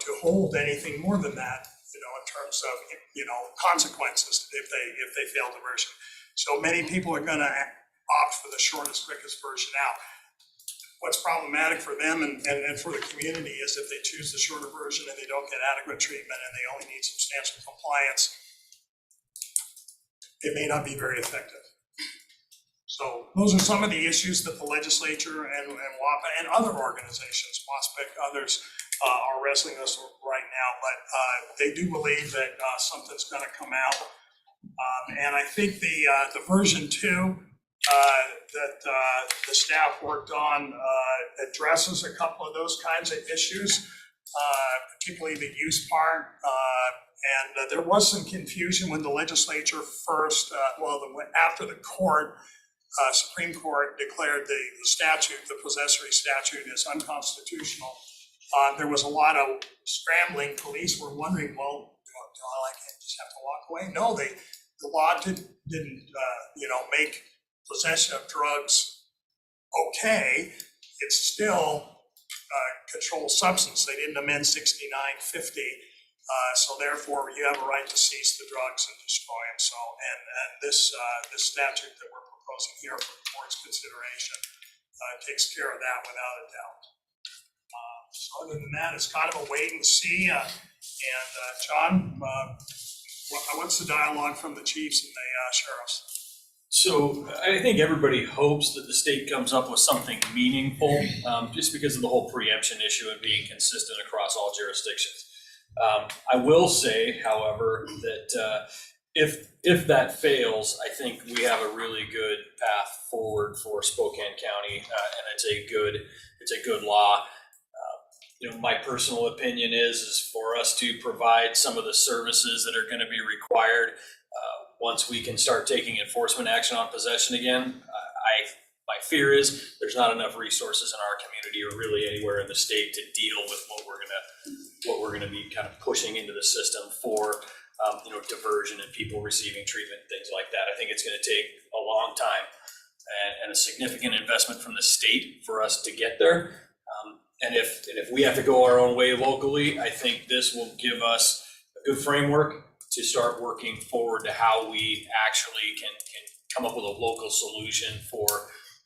to hold anything more than that, in terms of, consequences if they fail diversion. So many people are going to opt for the shortest, quickest version out. What's problematic for them and for the community is if they choose the shorter version and they don't get adequate treatment and they only need substantial compliance, it may not be very effective. So those are some of the issues that the legislature and WAPA and other organizations, WASPIC, others, are wrestling us right now. But they do believe that something's going to come out. And I think the version 2 that the staff worked on addresses a couple of those kinds of issues, particularly the use part. And there was some confusion when the legislature first, after the court, Supreme Court declared the statute, the possessory statute, as unconstitutional. There was a lot of scrambling. Police were wondering, well, do I just have to walk away? No, the law didn't make possession of drugs okay. It's still a controlled substance. They didn't amend 6950. So therefore, you have a right to seize the drugs and destroy them. So, and this statute that we're proposing here for the court's consideration takes care of that without a doubt. So other than that, it's kind of a wait and see. And John, what's the dialogue from the chiefs and the sheriffs? So I think everybody hopes that the state comes up with something meaningful, just because of the whole preemption issue and being consistent across all jurisdictions. I will say, however, that if that fails, I think we have a really good path forward for Spokane County, and it's a good law. My personal opinion is for us to provide some of the services that are going to be required once we can start taking enforcement action on possession again. My fear is there's not enough resources in our community or really anywhere in the state to deal with what we're gonna be kind of pushing into the system for diversion and people receiving treatment, things like that. I think it's gonna take a long time and a significant investment from the state for us to get there. And if we have to go our own way locally, I think this will give us a good framework to start working forward to how we actually can come up with a local solution for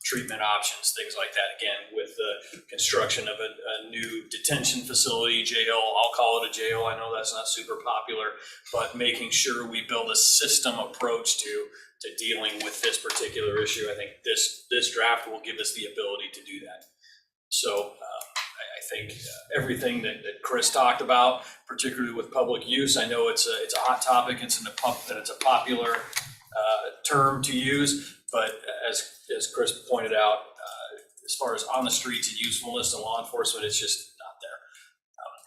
treatment options, things like that. Again, with the construction of a new detention facility, jail, I'll call it a jail. I know that's not super popular, but making sure we build a system approach to dealing with this particular issue. I think this draft will give us the ability to do that. So I think everything that Chris talked about, particularly with public use, I know it's a hot topic. It's a popular term to use, but as Chris pointed out, as far as on the streets and usefulness and law enforcement, it's just not there.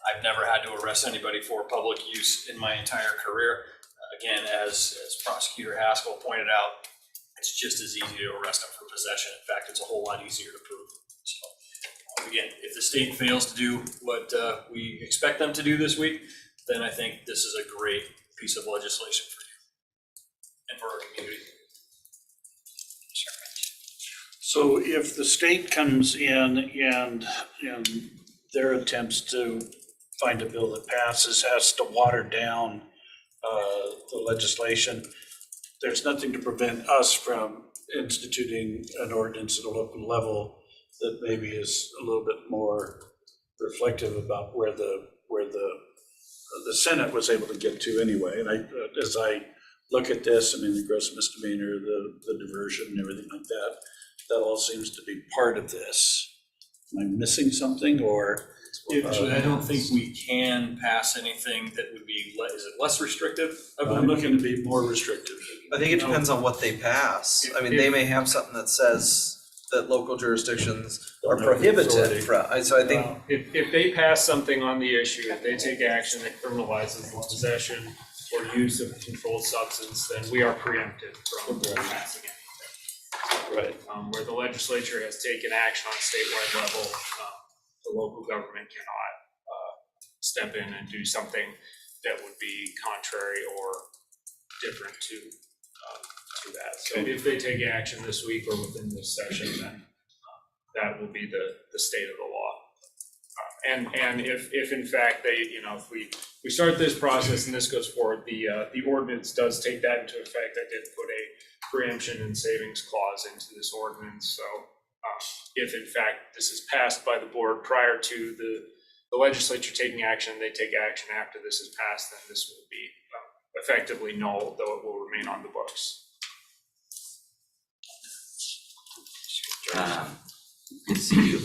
I've never had to arrest anybody for public use in my entire career. Again, as Prosecutor Haskell pointed out, it's just as easy to arrest them for possession. In fact, it's a whole lot easier to prove. So again, if the state fails to do what we expect them to do this week, then I think this is a great piece of legislation for you and for our community. So if the state comes in and their attempts to find a bill that passes has to water down the legislation, there's nothing to prevent us from instituting an ordinance at a local level that maybe is a little bit more reflective about where the Senate was able to get to anyway. And as I look at this, I mean, the gross misdemeanor, the diversion and everything like that, that all seems to be part of this. Am I missing something, or? Actually, I don't think we can pass anything that would be, is it less restrictive? I'm looking to be more restrictive. I think it depends on what they pass. I mean, they may have something that says that local jurisdictions are Don't have the authority. prohibited from, so I think, If they pass something on the issue, if they take action that criminalizes the possession or use of a controlled substance, then we are preempted from passing anything. Right. Where the legislature has taken action on a statewide level, the local government cannot step in and do something that would be contrary or different to that. So if they take action this week or within this session, then that will be the state of the law. And if in fact they, if we start this process and this goes forward, the ordinance does take that into effect. I did put a preemption and savings clause into this ordinance. So if in fact this is passed by the board prior to the legislature taking action, they take action after this is passed, then this will be effectively null, though it will remain on the books. Good to see you.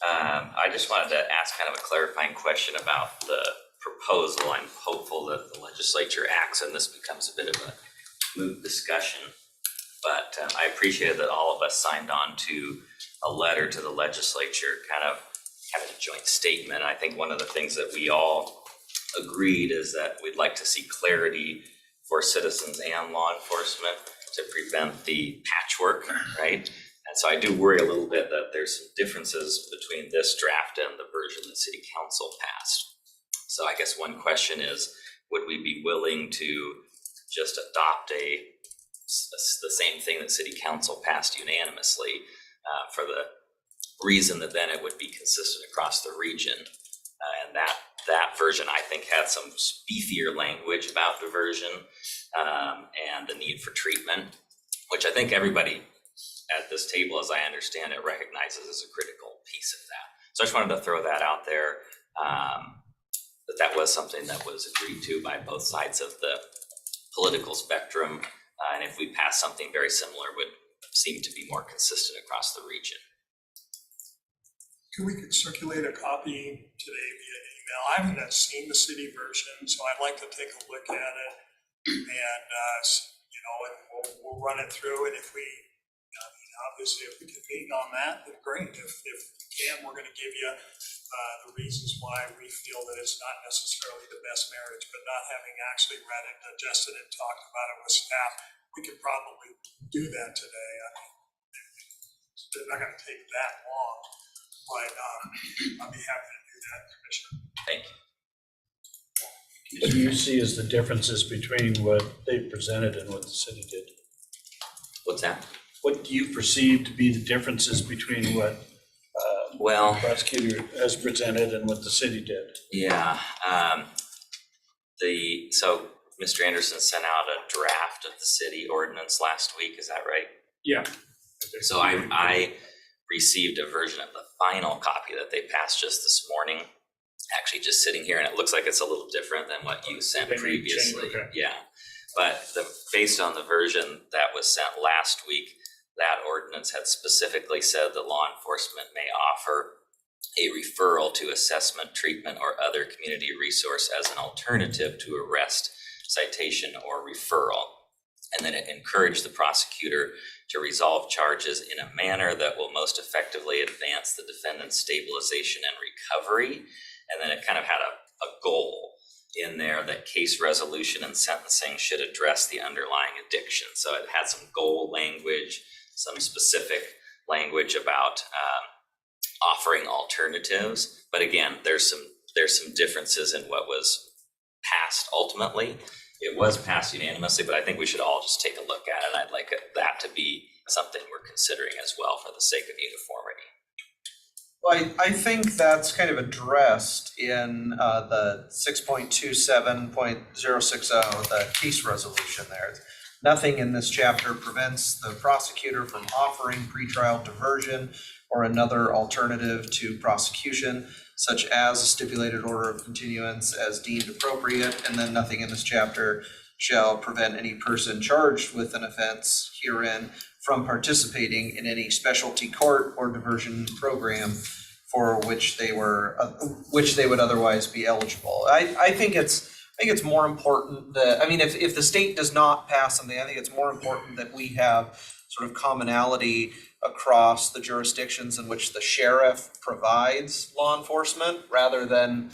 I just wanted to ask kind of a clarifying question about the proposal. I'm hopeful that the legislature acts and this becomes a bit of a moot discussion. But I appreciated that all of us signed on to a letter to the legislature, kind of a joint statement. I think one of the things that we all agreed is that we'd like to see clarity for citizens and law enforcement to prevent the patchwork, right? And so I do worry a little bit that there's some differences between this draft and the version that City Council passed. So I guess one question is, would we be willing to just adopt the same thing that City Council passed unanimously for the reason that then it would be consistent across the region? And that version, I think, had some beefier language about diversion and the need for treatment, which I think everybody at this table, as I understand it, recognizes as a critical piece of that. So I just wanted to throw that out there, that was something that was agreed to by both sides of the political spectrum. And if we pass something very similar, would seem to be more consistent across the region. We could circulate a copy today via email. I haven't seen the city version, so I'd like to take a look at it. And, and we'll run it through. And if we, obviously, if we can meet on that, then great. If we can, we're going to give you the reasons why we feel that it's not necessarily the best marriage, but not having actually read it, digested it, talked about it with staff, we could probably do that today. I mean, it's not going to take that long, but I'd be happy to do that, Commissioner. Thank you. What do you see as the differences between what they presented and what the city did? What's that? What do you perceive to be the differences between what Well, the prosecutor has presented and what the city did? yeah. So Mr. Anderson sent out a draft of the city ordinance last week, is that right? Yeah. So I received a version of the final copy that they passed just this morning, actually just sitting here, and it looks like it's a little different than what you sent They made previously. change, okay. Yeah, but based on the version that was sent last week, that ordinance had specifically said that law enforcement may offer a referral to assessment, treatment, or other community resource as an alternative to arrest, citation, or referral. And then it encouraged the prosecutor to resolve charges in a manner that will most effectively advance the defendant's stabilization and recovery. And then it kind of had a goal in there that case resolution and sentencing should address the underlying addiction. So it had some goal language, some specific language about offering alternatives. But again, there's some differences in what was passed ultimately. It was passed unanimously, but I think we should all just take a look at it. I'd like that to be something we're considering as well for the sake of uniformity. Well, I think that's kind of addressed in the 6.27.060, the case resolution there. Nothing in this chapter prevents the prosecutor from offering pretrial diversion or another alternative to prosecution, such as a stipulated order of continuance as deemed appropriate, and then nothing in this chapter shall prevent any person charged with an offense herein from participating in any specialty court or diversion program for which they would otherwise be eligible. I think it's more important that, I mean, if the state does not pass something, I think it's more important that we have sort of commonality across the jurisdictions in which the sheriff provides law enforcement, rather than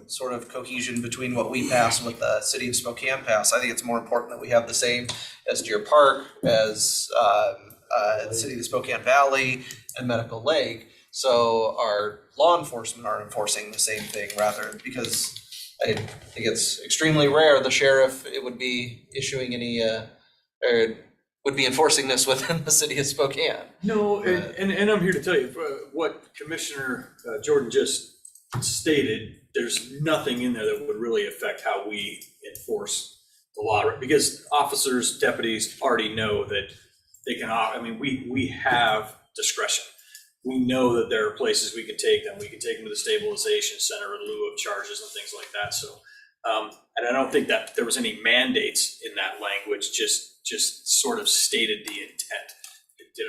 sort of cohesion between what we pass and what the city of Spokane pass. I think it's more important that we have the same as Deer Park, as the city of the Spokane Valley, and Medical Lake. So our law enforcement are enforcing the same thing, rather, because I think it's extremely rare the sheriff would be issuing any or would be enforcing this within the city of Spokane. No, and I'm here to tell you, what Commissioner Jordan just stated, there's nothing in there that would really affect how we enforce the law, because officers, deputies already know that they can, I mean, we have discretion. We know that there are places we can take them. We can take them to the stabilization center in lieu of charges and things like that. So, and I don't think that there was any mandates in that language, just sort of stated the intent. Did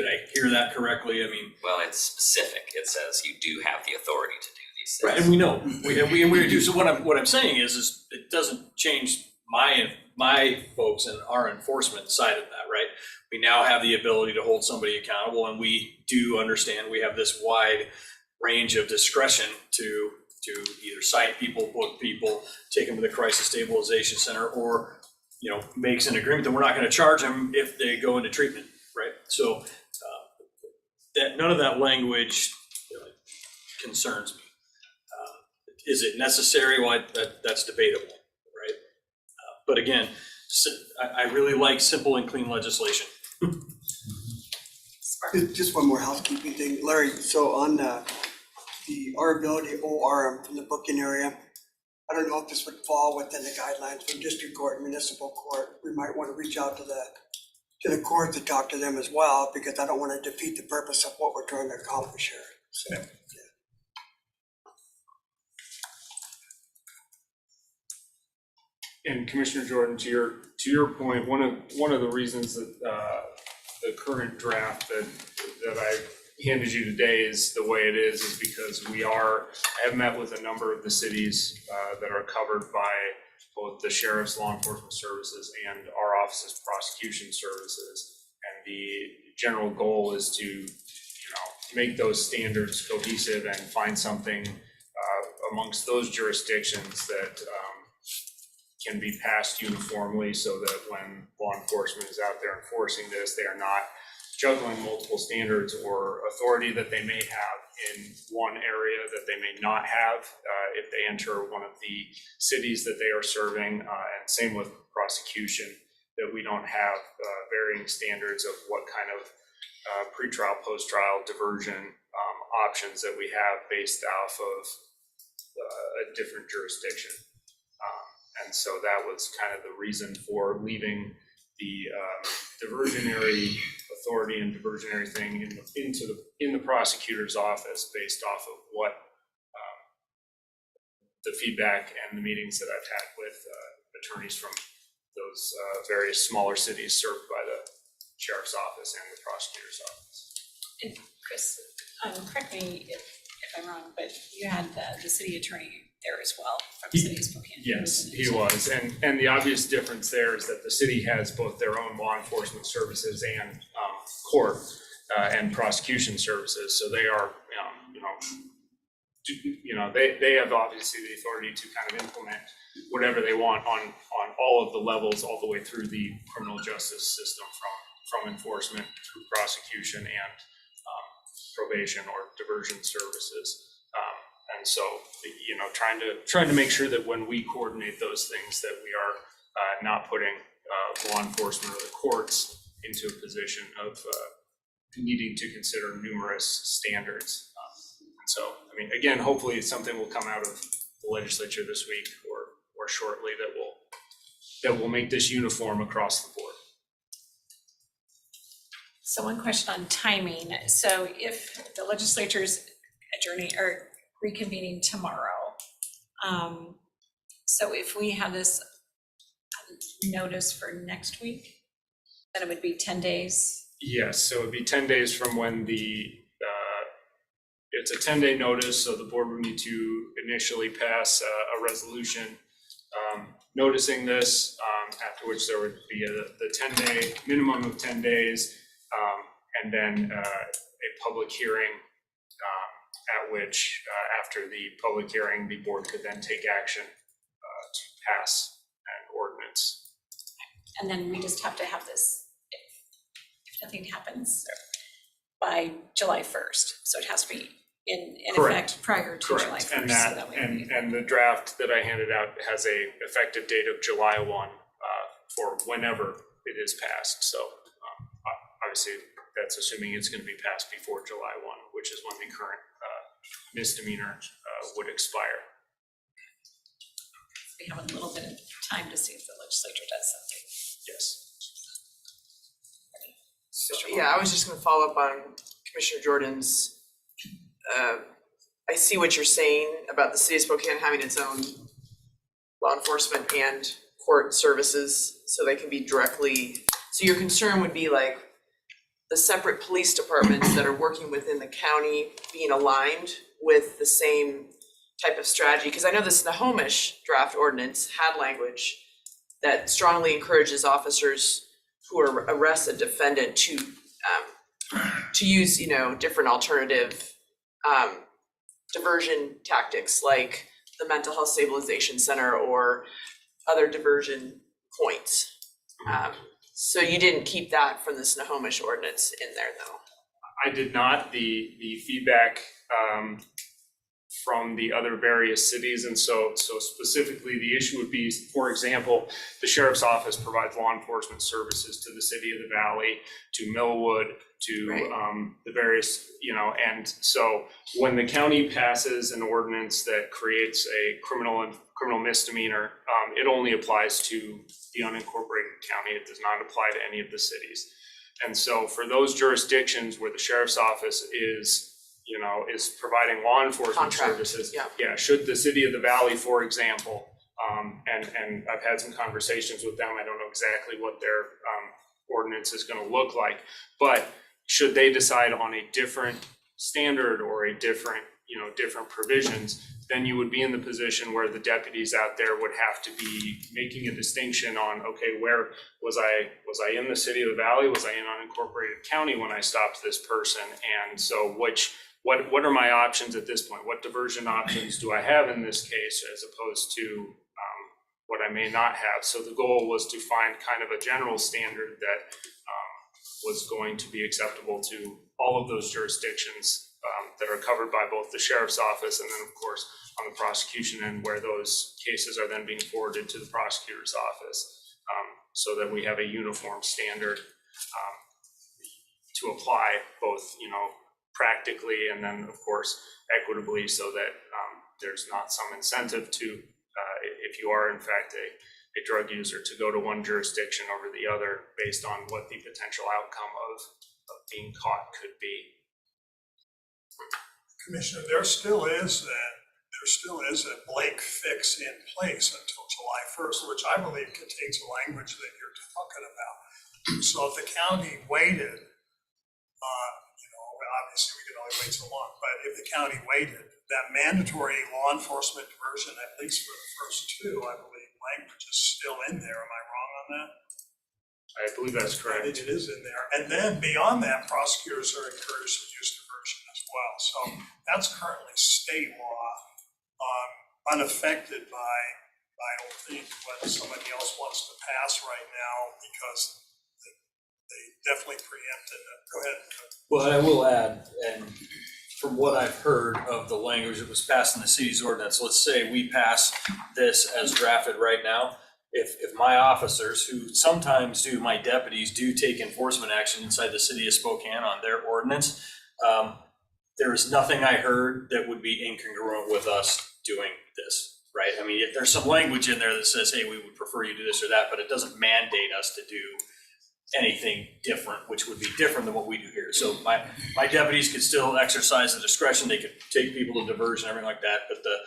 I hear that correctly? I mean, Well, it's specific. It says you do have the authority to do these things. right, and we know, we do. So what I'm saying is it doesn't change my folks and our enforcement side of that, right? We now have the ability to hold somebody accountable, and we do understand we have this wide range of discretion to either cite people, book people, take them to the crisis stabilization center, or, you know, makes an agreement that we're not going to charge them if they go into treatment, right? So that none of that language concerns me. Is it necessary? Well, that's debatable, right? But again, I really like simple and clean legislation. Just one more housekeeping thing, Larry, so on the our ability OR from the booking area, I don't know if this would fall within the guidelines from district court and municipal court. We might want to reach out to the court to talk to them as well, because I don't want to defeat the purpose of what we're trying to accomplish here. So, yeah. And Commissioner Jordan, to your point, one of the reasons that the current draft that I handed you today is the way it is because I have met with a number of the cities that are covered by both the sheriff's law enforcement services and our office's prosecution services. And the general goal is to, make those standards cohesive and find something amongst those jurisdictions that can be passed uniformly, so that when law enforcement is out there enforcing this, they are not juggling multiple standards or authority that they may have in one area that they may not have if they enter one of the cities that they are serving. And same with prosecution, that we don't have varying standards of what kind of pretrial, post-trial diversion options that we have based off of a different jurisdiction. And so that was kind of the reason for leaving the diversionary authority and diversionary thing in the prosecutor's office, based off of what the feedback and the meetings that I've had with attorneys from those various smaller cities served by the sheriff's office and the prosecutor's office. And Chris, correct me if I'm wrong, but you had the city attorney there as well from the city of Spokane. Yes, he was, and the obvious difference there is that the city has both their own law enforcement services and court and prosecution services. So they are, they have obviously the authority to kind of implement whatever they want on all of the levels, all the way through the criminal justice system, from enforcement through prosecution and probation or diversion services. And so, trying to make sure that when we coordinate those things, that we are not putting law enforcement or the courts into a position of needing to consider numerous standards. And so, I mean, again, hopefully something will come out of the legislature this week or shortly that will make this uniform across the board. So one question on timing. So if the legislature's adjourning or reconvening tomorrow, so if we have this notice for next week, then it would be 10 days? Yes, so it'd be 10 days from when it's a 10-day notice, so the board would need to initially pass a resolution noticing this, after which there would be the 10-day, minimum of 10 days, and then a public hearing, at which, after the public hearing, the board could then take action to pass an ordinance. And then we just have to have this, if nothing happens, by July 1st. So it has to be in Correct. effect prior to July 1st. Correct, and so that, way and the draft that I handed out has a effective date of July 1 for whenever it is passed. So obviously, that's assuming it's going to be passed before July 1, which is when the current misdemeanor would expire. we have a little bit of time to see if the legislature does something. Yes. Yeah, I was just gonna follow up on Commissioner Jordan's, I see what you're saying about the city of Spokane having its own law enforcement and court services, so they can be directly, so your concern would be like the separate police departments that are working within the county being aligned with the same type of strategy, because I know the Snohomish draft ordinance had language that strongly encourages officers who arrest a defendant to use, different alternative diversion tactics like the mental health stabilization center or other diversion points. So you didn't keep that from the Snohomish ordinance in there, though? I did not. The feedback from the other various cities, and so specifically the issue would be, for example, the sheriff's office provides law enforcement services to the city of the Valley, to Millwood, to the various, and so when the county passes an ordinance that creates a criminal misdemeanor, it only applies to the unincorporated county. It does not apply to any of the cities. And so for those jurisdictions where the sheriff's office is providing law enforcement services. Yeah, should the city of the Valley, for example, and I've had some conversations with them, I don't know exactly what their ordinance is gonna look like, but should they decide on a different standard or a different provisions, then you would be in the position where the deputies out there would have to be making a distinction on, okay, where was I in the city of the Valley? Was I in unincorporated county when I stopped this person? And so what are my options at this point? What diversion options do I have in this case as opposed to what I may not have? So the goal was to find kind of a general standard that was going to be acceptable to all of those jurisdictions that are covered by both the sheriff's office and then, of course, on the prosecution end where those cases are then being forwarded to the prosecutor's office, so that we have a uniform standard to apply both, practically and then, of course, equitably, so that there's not some incentive to, if you are in fact a drug user, to go to one jurisdiction over the other based on what the potential outcome of being caught could be. Commissioner, there still is a Blake fix in place until July 1st, which I believe contains the language that you're talking about. So if the county waited, obviously we can only wait so long, but if the county waited, that mandatory law enforcement diversion, at least for the first two, I believe language is still in there. Am I wrong on that? I believe that's correct. I think it is in there. And then beyond that, prosecutors are encouraged to use diversion as well. So that's currently state law, unaffected by, I don't think, what somebody else wants to pass right now, because they definitely preempted it. Go ahead. Well, I will add, and from what I've heard of the language that was passed in the city's ordinance, let's say we pass this as drafted right now, if my officers, who sometimes do, my deputies do take enforcement action inside the city of Spokane on their ordinance, there is nothing I heard that would be incongruent with us doing this, right? I mean, there's some language in there that says, hey, we would prefer you do this or that, but it doesn't mandate us to do anything different, which would be different than what we do here. So my deputies could still exercise the discretion, they could take people to diversion, everything like that, but the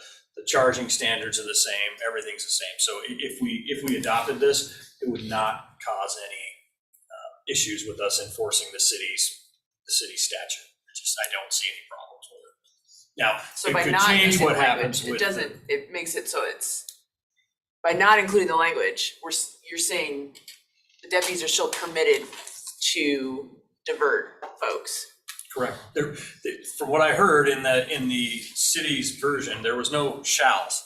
charging standards are the same, everything's the same. So if we adopted this, it would not cause any issues with us enforcing the city's statute. I don't see any problems with it. Now, So by it could not change using what the happens language, with. it doesn't, it makes it so it's, by not including the language, you're saying the deputies are still permitted to divert folks. Correct. From what I heard in the city's version, there was no shalls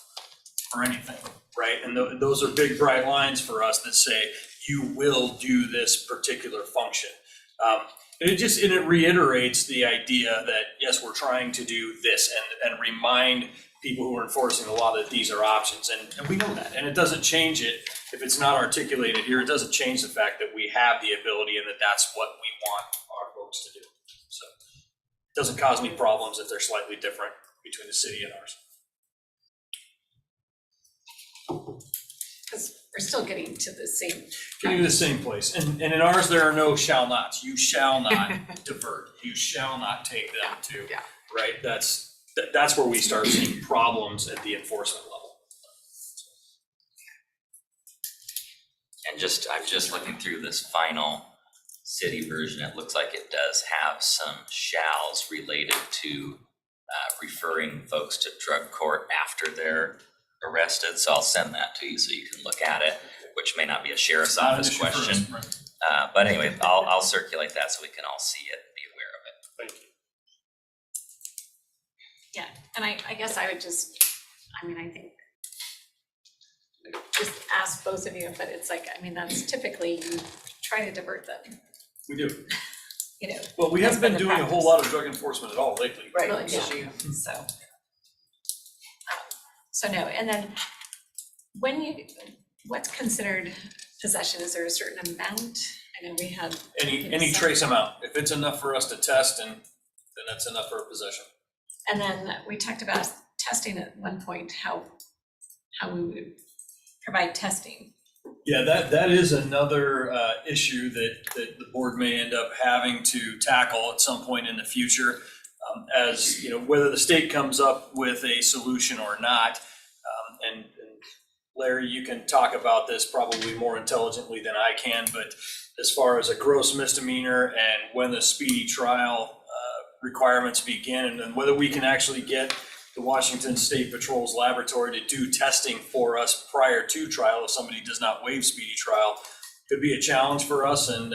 or anything, right? And those are big bright lines for us that say, you will do this particular function. It reiterates the idea that, yes, we're trying to do this and remind people who are enforcing the law that these are options. And we know that. And it doesn't change it if it's not articulated here. It doesn't change the fact that we have the ability and that that's what we want our folks to do. So it doesn't cause me problems if they're slightly different between the city and ours. Because we're still getting to the same. Getting to the same place. And in ours, there are no shall nots. You shall not divert. You shall not take them to, Yeah. right? That's where we start seeing problems at the enforcement level. And I'm just looking through this final city version, it looks like it does have some shalls related to referring folks to drug court after they're arrested, so I'll send that to you so you can look at it, which may not be a sheriff's Not an office issue for us, question. right? But anyway, I'll circulate that so we can all see it and be aware of it. Thank you. Yeah, and I guess I would just, I think, just ask both of you, but it's like, that's typically, you try to divert them, We do. you know. Well, we haven't That's been been the doing a whole practice. lot of drug enforcement at all lately. Right, Really, because yeah. you, So no, and then what's considered possession, is there a certain amount? I know we had. Any trace amount, if it's enough for us to test, then that's enough for a possession. And then we talked about testing at one point, how we would provide testing. Yeah, that is another issue that the board may end up having to tackle at some point in the future. As you know, whether the state comes up with a solution or not. And Larry, you can talk about this probably more intelligently than I can, but as far as a gross misdemeanor and when the speedy trial requirements begin, and then whether we can actually get the Washington State Patrol's laboratory to do testing for us prior to trial if somebody does not waive speedy trial, could be a challenge for us. And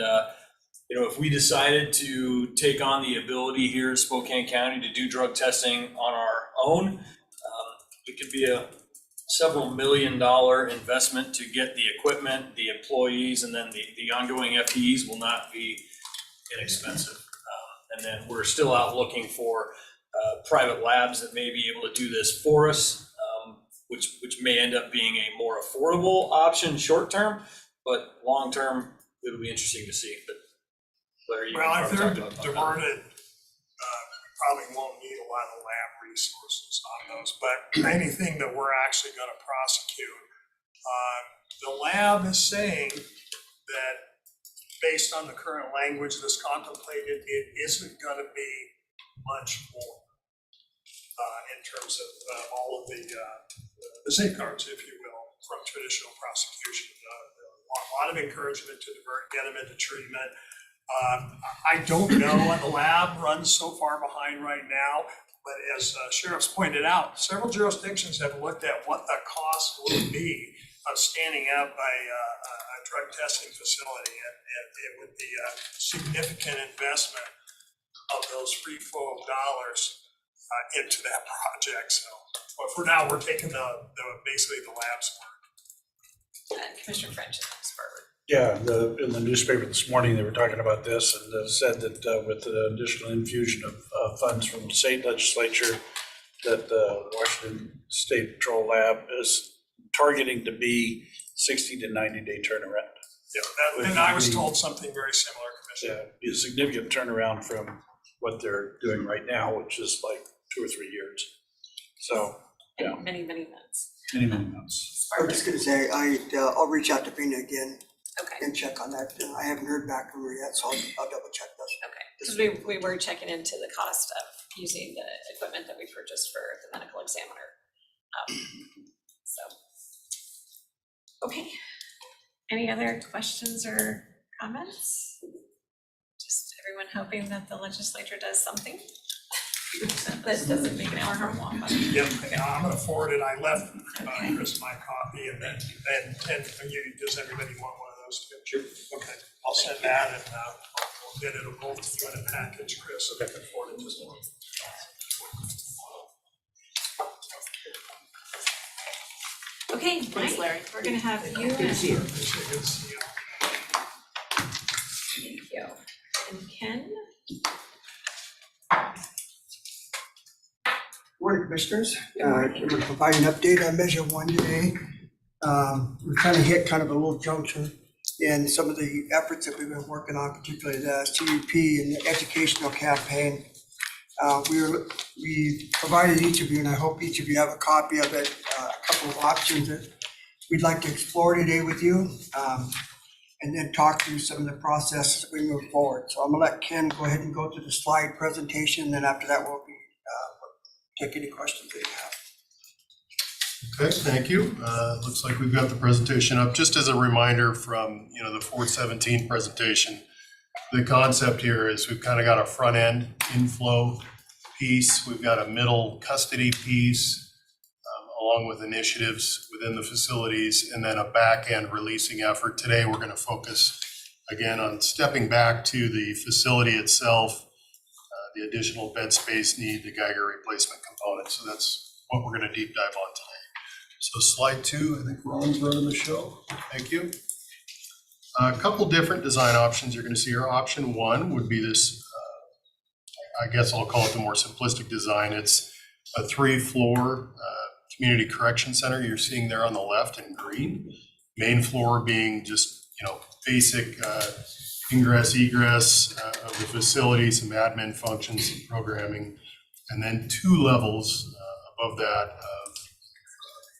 if we decided to take on the ability here in Spokane County to do drug testing on our own, it could be a several $1 million investment to get the equipment, the employees, and then the ongoing FTEs will not be inexpensive. And then we're still out looking for private labs that may be able to do this for us, which may end up being a more affordable option short term, but long term, it'll be interesting to see. But Larry, you Well, can if probably they're talk about that. diverted, we probably won't need a lot of lab resources on those, but anything that we're actually gonna prosecute, the lab is saying that based on the current language that's contemplated, it isn't gonna be much more in terms of all of the safeguards, if you will, from traditional prosecution. A lot of encouragement to divert, get them into treatment. I don't know what the lab runs so far behind right now, but as sheriffs pointed out, several jurisdictions have looked at what the cost would be of standing up a drug testing facility, and it would be a significant investment of those free flow of dollars into that project. So, but for now, we're taking basically the lab's work. Commissioner French and Ms. Barber. Yeah, in the newspaper this morning, they were talking about this and said that with the additional infusion of funds from the state legislature, that the Washington State Patrol Lab is targeting to be 60 to 90-day turnaround. Yeah, and I was told something very similar, Commissioner. Yeah, be a significant turnaround from what they're doing right now, which is like 2 or 3 years. So, yeah, Many, many months. many months. I was just gonna say, I'll reach out to Bina again Okay, and check on that. I haven't heard back from her yet, so I'll double check this. okay. Because we were checking into the cost of using the equipment that we purchased for the medical examiner. So, okay. Any other questions or comments? Just everyone hoping that the legislature does something that doesn't make an hour harm long. Yep, I'm gonna forward it. I left Chris my copy and then, does everybody want one of those too? Sure. Okay, I'll send that and then it'll go through in a package, Chris, so they can forward it to someone. Okay, Thanks, Larry. We're gonna have you. Good to see you. Good to see you. Thank you. And Ken? Morning, Commissioners. I'm going to provide an update on Measure 1 today. We're trying to hit kind of a little juncture in some of the efforts that we've been working on, particularly the CUP and the educational campaign. We provided each of you, and I hope each of you have a copy of it, a couple of options that we'd like to explore today with you, and then talk through some of the process as we move forward. So I'm going to let Ken go ahead and go through the slide presentation, and then after that, we'll be take any questions that you have. Okay, thank you. Looks like we've got the presentation up. Just as a reminder from, the 417 presentation, the concept here is we've kind of got a front end inflow piece. We've got a middle custody piece, along with initiatives within the facilities, and then a back end releasing effort. Today, we're going to focus again on stepping back to the facility itself, the additional bed space need, the Geiger replacement component. So that's what we're going to deep dive on today. So slide 2, I think Ron's running the show. Thank you. A couple different design options you're going to see here. Option 1 would be this, I guess I'll call it the more simplistic design. It's a 3-floor community correction center you're seeing there on the left in green. Main floor being just, basic ingress, egress of the facility, some admin functions, some programming, and then 2 levels above that of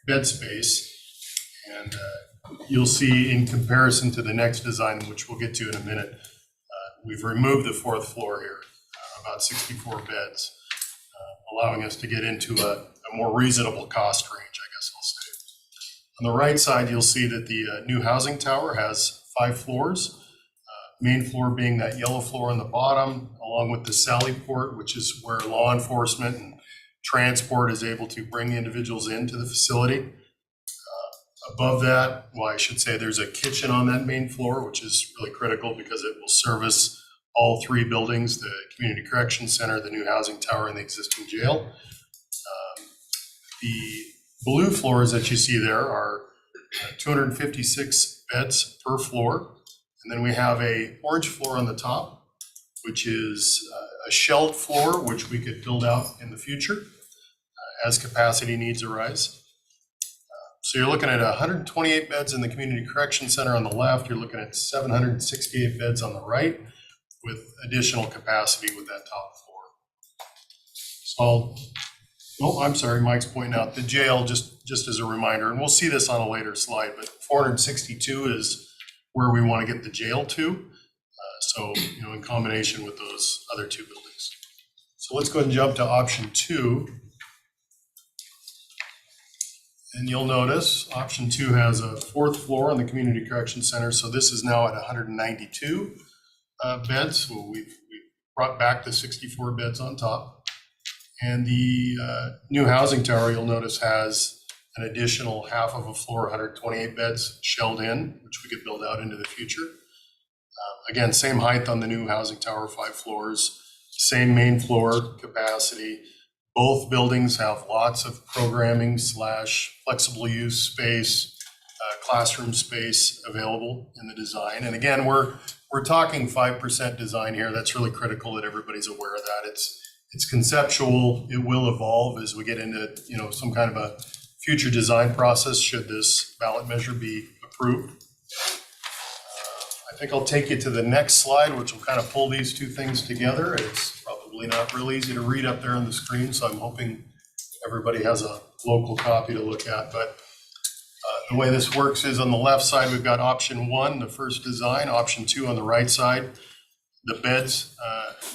bed space. And you'll see in comparison to the next design, which we'll get to in a minute, we've removed the 4th floor here, about 64 beds, allowing us to get into a more reasonable cost range, I guess I'll say. On the right side, you'll see that the new housing tower has 5 floors. Main floor being that yellow floor on the bottom, along with the Sally Port, which is where law enforcement and transport is able to bring individuals into the facility. Above that, well, I should say there's a kitchen on that main floor, which is really critical because it will service all 3 buildings, the Community Correction Center, the new housing tower, and the existing jail. The blue floors that you see there are 256 beds per floor. And then we have a orange floor on the top, which is a shelled floor, which we could build out in the future as capacity needs arise. So you're looking at 128 beds in the Community Correction Center on the left. You're looking at 768 beds on the right with additional capacity with that top floor. So, I'm sorry, Mike's pointing out the jail, just as a reminder, and we'll see this on a later slide, but 462 is where we want to get the jail to. So, in combination with those other 2 buildings. So let's go ahead and jump to option 2. And you'll notice option 2 has a 4th floor on the Community Correction Center. So this is now at 192 beds. So we've brought back the 64 beds on top. And the new housing tower, you'll notice, has an additional half of a floor, 128 beds shelled in, which we could build out into the future. Again, same height on the new housing tower, 5 floors, same main floor capacity. Both buildings have lots of programming / flexible use space, classroom space available in the design. And again, we're talking 5% design here. That's really critical that everybody's aware of that. It's conceptual. It will evolve as we get into some kind of a future design process should this ballot measure be approved. approved. I think I'll take you to the next slide, which will kind of pull these two things together. It's probably not real easy to read up there on the screen, so I'm hoping everybody has a local copy to look at. But the way this works is on the left side, we've got option 1, the first design, option 2 on the right side. The beds,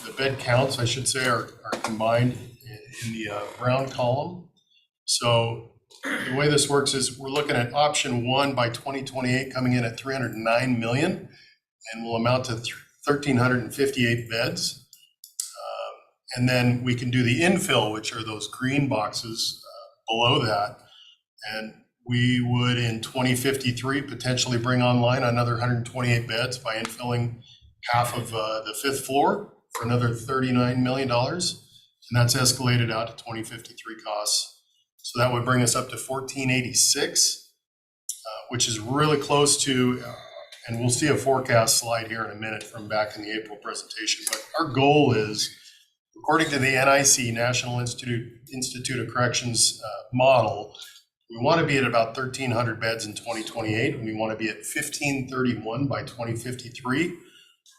the bed counts, I should say, are combined in the brown column. So the way this works is we're looking at option 1 by 2028 coming in at 309 million and will amount to 1,358 beds. And then we can do the infill, which are those green boxes below that. And we would in 2053 potentially bring online another 128 beds by infilling half of the 5th floor for another $39 million. And that's escalated out to 2053 costs. So that would bring us up to 1486, which is really close to, and we'll see a forecast slide here in a minute from back in the April presentation. But our goal is, according to the NIC, National Institute of Corrections model, we want to be at about 1,300 beds in 2028, and we want to be at 1,531 by 2053.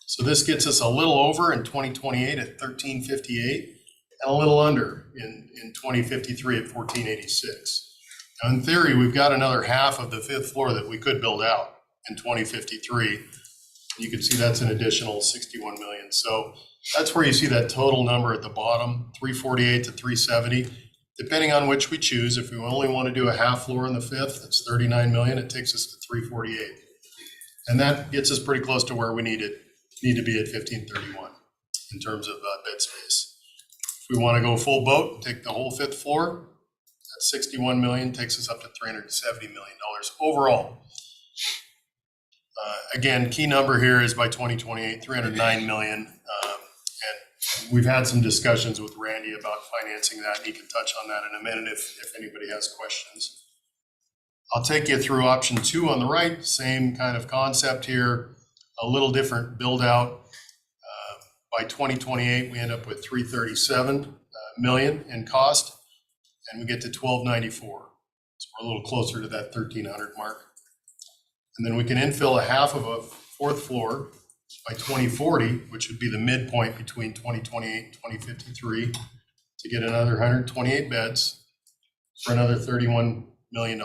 So this gets us a little over in 2028 at 1,358, and a little under in 2053 at 1,486. Now, in theory, we've got another half of the 5th floor that we could build out in 2053. You can see that's an additional 61 million. So that's where you see that total number at the bottom, 348 to 370, depending on which we choose. If we only want to do a half floor in the 5th, that's 39 million. It takes us to 348. And that gets us pretty close to where we need to be at 1531 in terms of bed space. If we want to go full boat, take the whole 5th floor, that's 61 million, takes us up to $370 million overall. Again, key number here is by 2028, 309 million. And we've had some discussions with Randy about financing that. He can touch on that in a minute if anybody has questions. I'll take you through option 2 on the right, same kind of concept here, a little different build out. By 2028, we end up with 337 million in cost, and we get to 1294. So we're a little closer to that 1,300 mark. And then we can infill a half of a 4th floor by 2040, which would be the midpoint between 2028 and 2053, to get another 128 beds for another $31 million,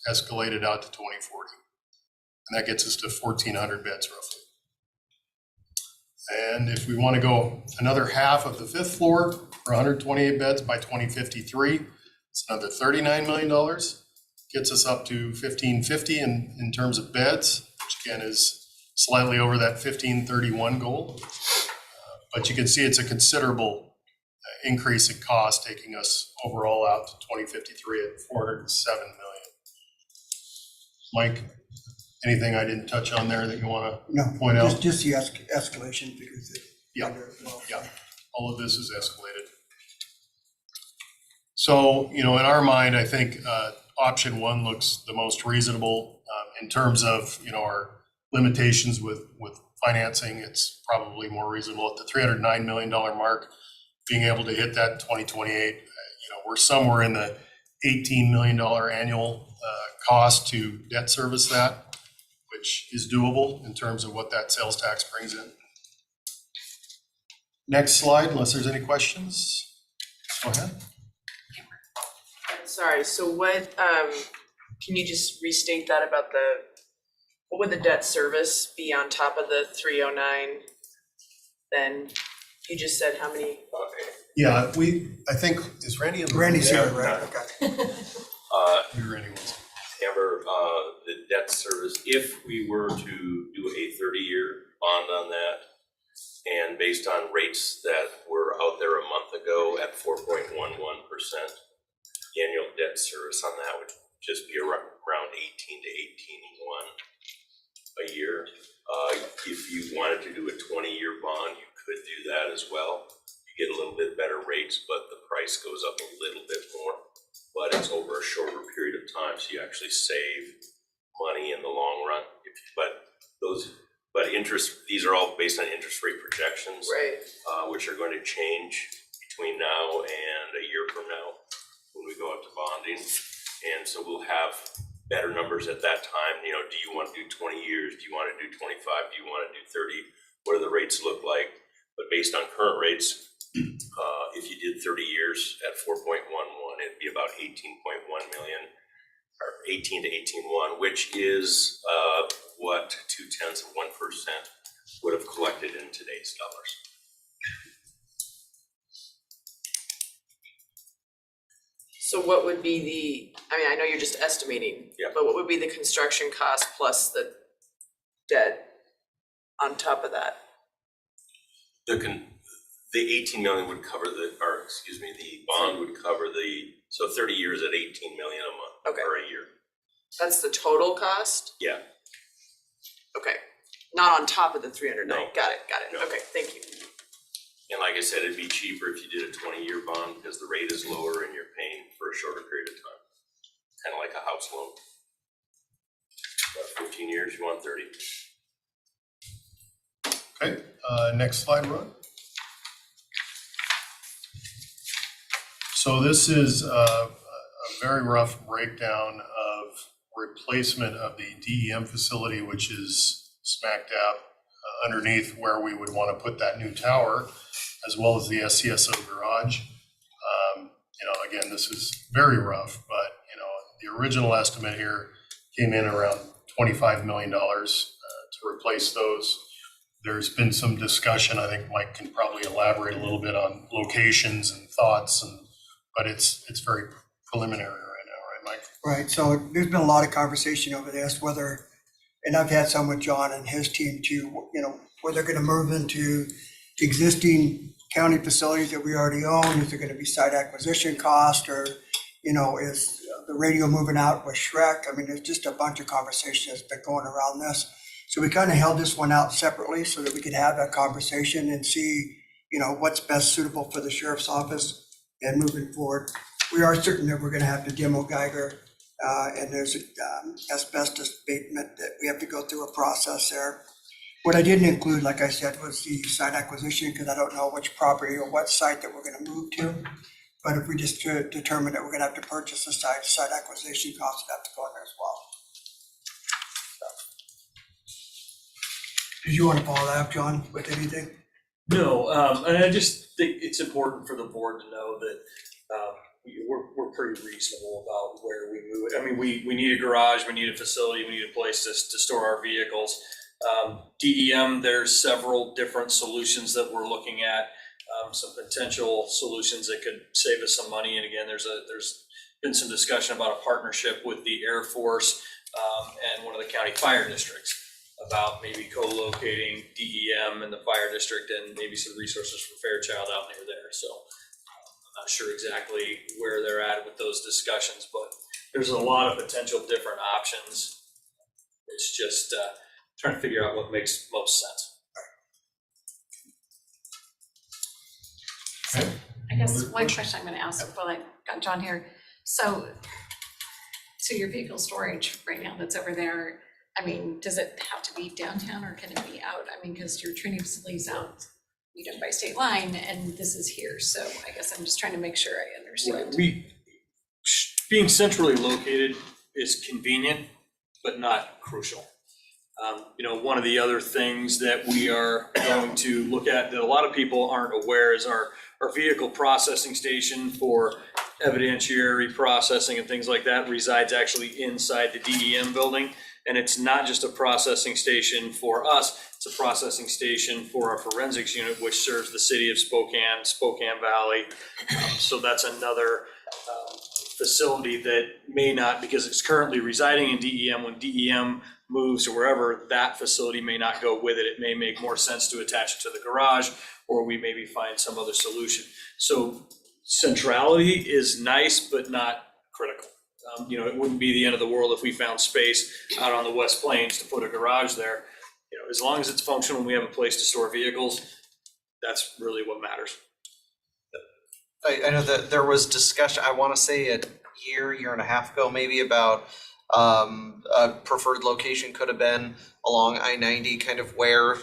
escalated out to 2040. And that gets us to 1,400 beds roughly. And if we want to go another half of the 5th floor for 128 beds by 2053, it's another $39 million. Gets us up to 1,550 in terms of beds, which again is slightly over that 1,531 goal. But you can see it's a considerable increase in cost, taking us overall out to 2053 at 407 million. Mike, anything I didn't touch on there that you want to point out? Just the escalation because Yeah, all of this is escalated. So, in our mind, I think option 1 looks the most reasonable in terms of, our limitations with financing. It's probably more reasonable at the $309 million mark, being able to hit that in 2028. We're somewhere in the $18 million annual cost to debt service that, which is doable in terms of what that sales tax brings in. Next slide, unless there's any questions. Go ahead. Sorry, so what, can you just restate that about what would the debt service be on top of the 309? Then you just said how many? Yeah, I think, is Randy in the room? Randy's here, right? Okay. Randy was. Amber, the debt service, if we were to do a 30-year bond on that, and based on rates that were out there a month ago at 4.11%, the annual debt service on that would just be around 18 to 18.1 a year. If you wanted to do a 20-year bond, you could do that as well. You get a little bit better rates, but the price goes up a little bit more. But it's over a shorter period of time, so you actually save money in the long run. These are all based on interest rate projections, right? Which are going to change between now and a year from now when we go up to bonding. And so we'll have better numbers at that time. You know, do you want to do 20 years? Do you want to do 25? Do you want to do 30? What do the rates look like? But based on current rates, if you did 30 years at 4.11, it'd be about 18.1 million, or 18 to 18.1, which is what 0.2% would have collected in today's dollars. So what would be I mean, I know you're just estimating. Yeah. But what would be the construction cost plus the debt on top of that? The 18 million would cover the bond would cover so 30 years at 18 million a month Okay. or a year. That's the total cost? Yeah. Okay, not on top of the 309. No. Got it. No. Okay, thank you. And like I said, it'd be cheaper if you did a 20-year bond because the rate is lower and you're paying for a shorter period of time. Kind of like a house loan. About 15 years, you want 30. Okay, next slide, Ron. So this is a very rough breakdown of replacement of the DEM facility, which is smack dab underneath where we would want to put that new tower, as well as the SCSO garage. You know, again, this is very rough, but you know, the original estimate here came in around $25 million to replace those. There's been some discussion. I think Mike can probably elaborate a little bit on locations and thoughts, but it's very preliminary right now, right, Mike? Right, so there's been a lot of conversation over this, whether, and I've had some with John and his team too, you know, whether they're gonna move into existing county facilities that we already own, is there gonna be site acquisition cost, or, you know, is the radio moving out with Shrek? I mean, there's just a bunch of conversations that's been going around this. So we kind of held this one out separately so that we could have that conversation and see, you know, what's best suitable for the sheriff's office and moving forward. We are certain that we're gonna have to demo Geiger, and there's asbestos abatement that we have to go through a process there. What I didn't include, like I said, was the site acquisition, because I don't know which property or what site that we're gonna move to. But if we just determine that we're gonna have to purchase the site acquisition costs have to go in there as well. Did you want to follow that up, John, with anything? No, and I just think it's important for the board to know that we're pretty reasonable about where we move it. I mean, we need a garage, we need a facility, we need a place to store our vehicles. DEM, there's several different solutions that we're looking at, some potential solutions that could save us some money. And again, there's been some discussion about a partnership with the Air Force and one of the county fire districts about maybe co-locating DEM and the fire district and maybe some resources for Fairchild out near there. So I'm not sure exactly where they're at with those discussions, but there's a lot of potential different options. It's just trying to figure out what makes most sense. I guess one question I'm gonna ask while I got John here. So your vehicle storage right now that's over there, I mean, does it have to be downtown or can it be out? I mean, because your training facility's out, you know, by state line, and this is here. So I guess I'm just trying to make sure I understand. Being centrally located is convenient, but not crucial. You know, one of the other things that we are going to look at that a lot of people aren't aware is our vehicle processing station for evidentiary processing and things like that resides actually inside the DEM building. And it's not just a processing station for us, it's a processing station for our forensics unit, which serves the city of Spokane Valley. So that's another facility that may not, because it's currently residing in DEM, when DEM moves or wherever, that facility may not go with it. It may make more sense to attach it to the garage, or we maybe find some other solution. So centrality is nice, but not critical. You know, it wouldn't be the end of the world if we found space out on the West Plains to put a garage there. You know, as long as it's functional and we have a place to store vehicles, that's really what matters. I know that there was discussion, I want to say a year and a half ago, maybe, about a preferred location could have been along I-90, kind of where,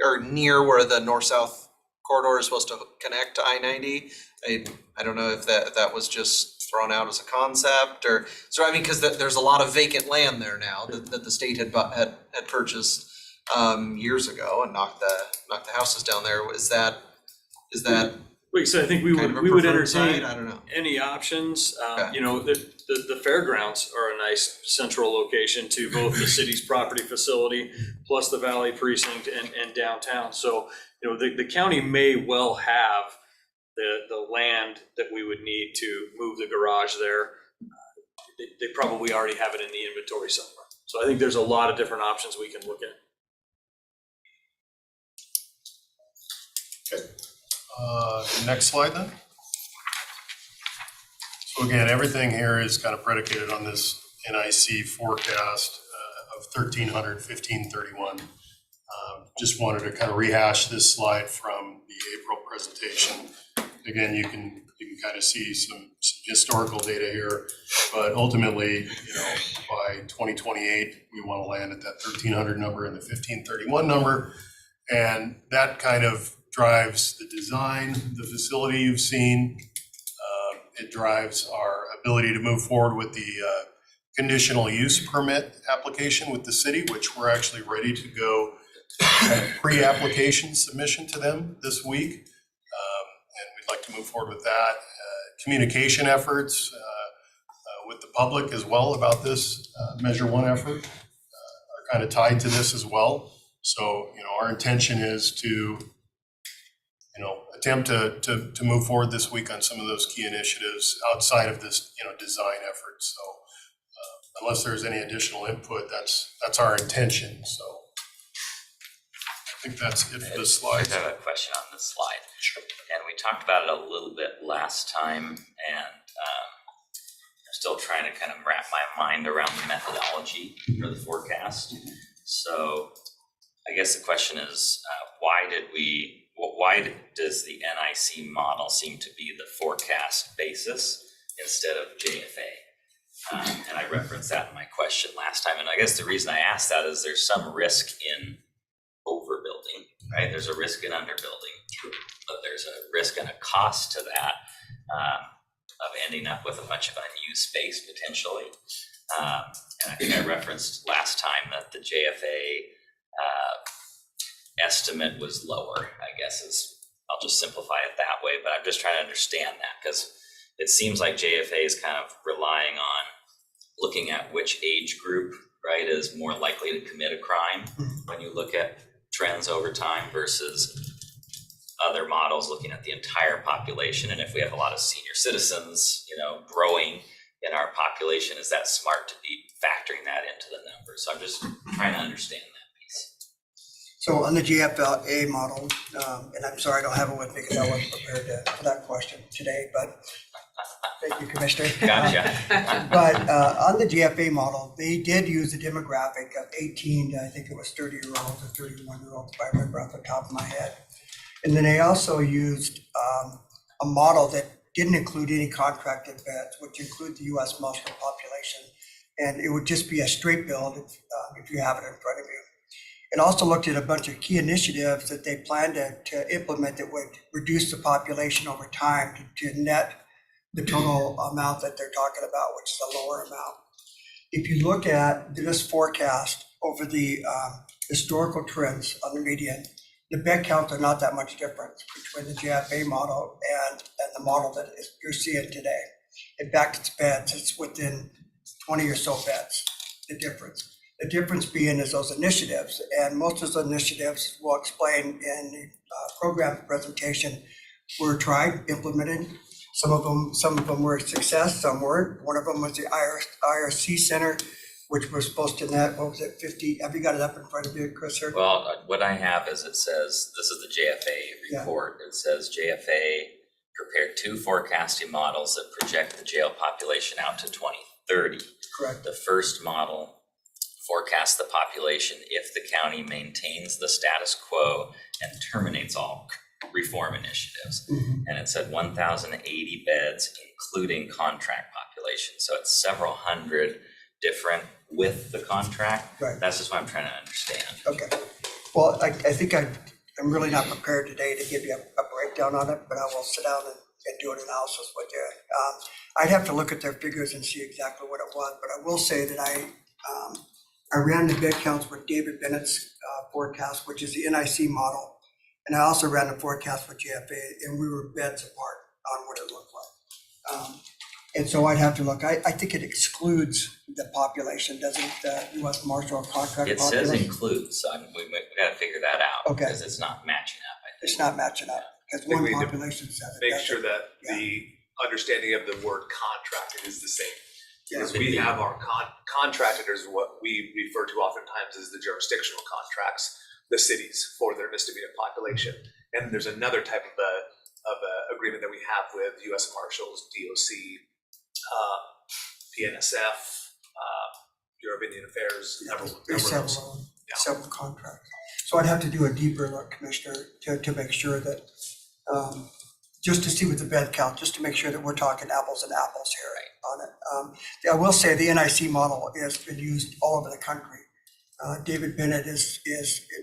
or near where the north-south corridor is supposed to connect to I-90. I don't know if that was just thrown out as a concept or, so I mean, because there's a lot of vacant land there now that the state had purchased years ago and knocked the houses down there. Is that Like I said, I think we kind of a would preferred site? entertain I don't know. any options. Okay. You know, the fairgrounds are a nice central location to both the city's property facility plus the Valley Precinct and downtown. So, you know, the county may well have the land that we would need to move the garage there. They probably already have it in the inventory somewhere. So I think there's a lot of different options we can look at. Next slide then. So again, everything here is kind of predicated on this NIC forecast of 1,300, 1,531. Just wanted to kind of rehash this slide from the April presentation. Again, you can kind of see some historical data here, but ultimately, you know, by 2028, we want to land at that 1,300 number and the 1,531 number. And that kind of drives the design, the facility you've seen. It drives our ability to move forward with the conditional use permit application with the city, which we're actually ready to go pre-application submission to them this week. And we'd like to move forward with that. Communication efforts with the public as well about this Measure 1 effort are kind of tied to this as well. So, you know, our intention is to, you know, attempt to move forward this week on some of those key initiatives outside of this, you know, design effort. So unless there's any additional input, that's our intention. So I think that's it for this slide. I have a question on this slide. Sure. And we talked about it a little bit last time, and I'm still trying to kind of wrap my mind around the methodology for the forecast. So I guess the question is, why does the NIC model seem to be the forecast basis instead of JFA? And I referenced that in my question last time. And I guess the reason I asked that is there's some risk in overbuilding, right? There's a risk in underbuilding, but there's a risk and a cost to that of ending up with a bunch of unused space potentially. And I think I referenced last time that the JFA estimate was lower, I guess I'll just simplify it that way, but I'm just trying to understand that because it seems like JFA is kind of relying on looking at which age group, right, is more likely to commit a crime when you look at trends over time versus other models looking at the entire population. And if we have a lot of senior citizens, you know, growing in our population, is that smart to be factoring that into the numbers? So I'm just trying to understand that piece. So on the GFLA model, and I'm sorry I don't have it with me because I wasn't prepared for that question today, but thank you, Commissioner. Gotcha. But on the GFA model, they did use a demographic of 18 to, I think it was 30-year-olds or 31-year-olds, if I remember off the top of my head. And then they also used a model that didn't include any contracted beds, which include the U.S. muster population. And it would just be a straight build if you have it in front of you. It also looked at a bunch of key initiatives that they planned to implement that would reduce the population over time to net the total amount that they're talking about, which is a lower amount. If you look at this forecast over the historical trends on the median, the bed counts are not that much different between the JFA model and the model that you're seeing today. In fact, it's beds, it's within 20 or so beds, the difference. The difference being is those initiatives, and most of those initiatives we'll explain in the program presentation were tried, implemented. Some of them were a success, some weren't. One of them was the IRC Center, which was supposed to net, what was it, 50, have you got it up in front of you, Chris? Here? Well, what I have is it says, this is the JFA report. Yeah. It says JFA prepared 2 forecasting models that project the jail population out to 2030. Correct. The first model forecasts the population if the county maintains the status quo and terminates all reform initiatives. Mm-hmm. And it said 1,080 beds, including contract population. So it's several hundred different with the contract. Right. That's just what I'm trying to understand. Okay. Well, I think I I'm really not prepared today to give you a breakdown on it, but I will sit down and do an analysis with you. I'd have to look at their figures and see exactly what it was, but I will say that I ran the bed counts with David Bennett's forecast, which is the NIC model. And I also ran the forecast with JFA, and we were beds apart on what it looked like. And so I'd have to look, I think it excludes the population, doesn't the US Marshal contract It population? says includes, so we gotta figure that out. Okay. Because it's not matching up, I think. It's not matching up, because I think one we need to population says it. Make doesn't. sure that Yeah. the understanding of the word contracted is the same. Yeah. Because we have our contracted is what we refer to oftentimes as the jurisdictional contracts, the cities for their misdemeanor population. And there's another type of agreement that we have with US Marshals, DOC, PNSF, Bureau of Indian Affairs, There's number of those. several contracts. So I'd have to do a deeper look, Commissioner, to make sure that, just to see with the bed count, just to make sure that we're talking apples and apples here on it. I will say the NIC model has been used all over the country. David Bennett is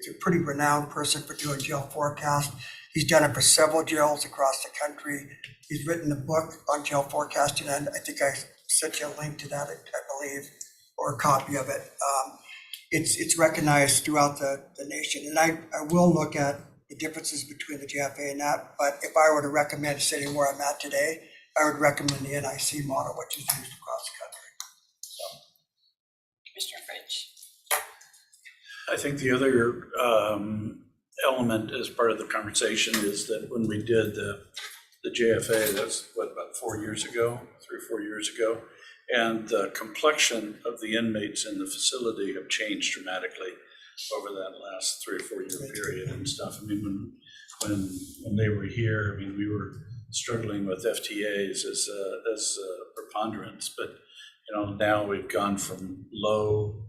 a pretty renowned person for doing jail forecast. He's done it for several jails across the country. He's written a book on jail forecasting, and I think I sent you a link to that, I believe, or a copy of it. It's recognized throughout the nation, and I will look at the differences between the JFA and that, but if I were to recommend sitting where I'm at today, I would recommend the NIC model, which is used across the country. Commissioner French. I think the other element as part of the conversation is that when we did the JFA, that's about 4 years ago, 3 or 4 years ago, and the complexion of the inmates in the facility have changed dramatically over that last 3 or 4 year period and stuff. I mean, when they were here, I mean, we were struggling with FTAs as a preponderance, but now we've gone from low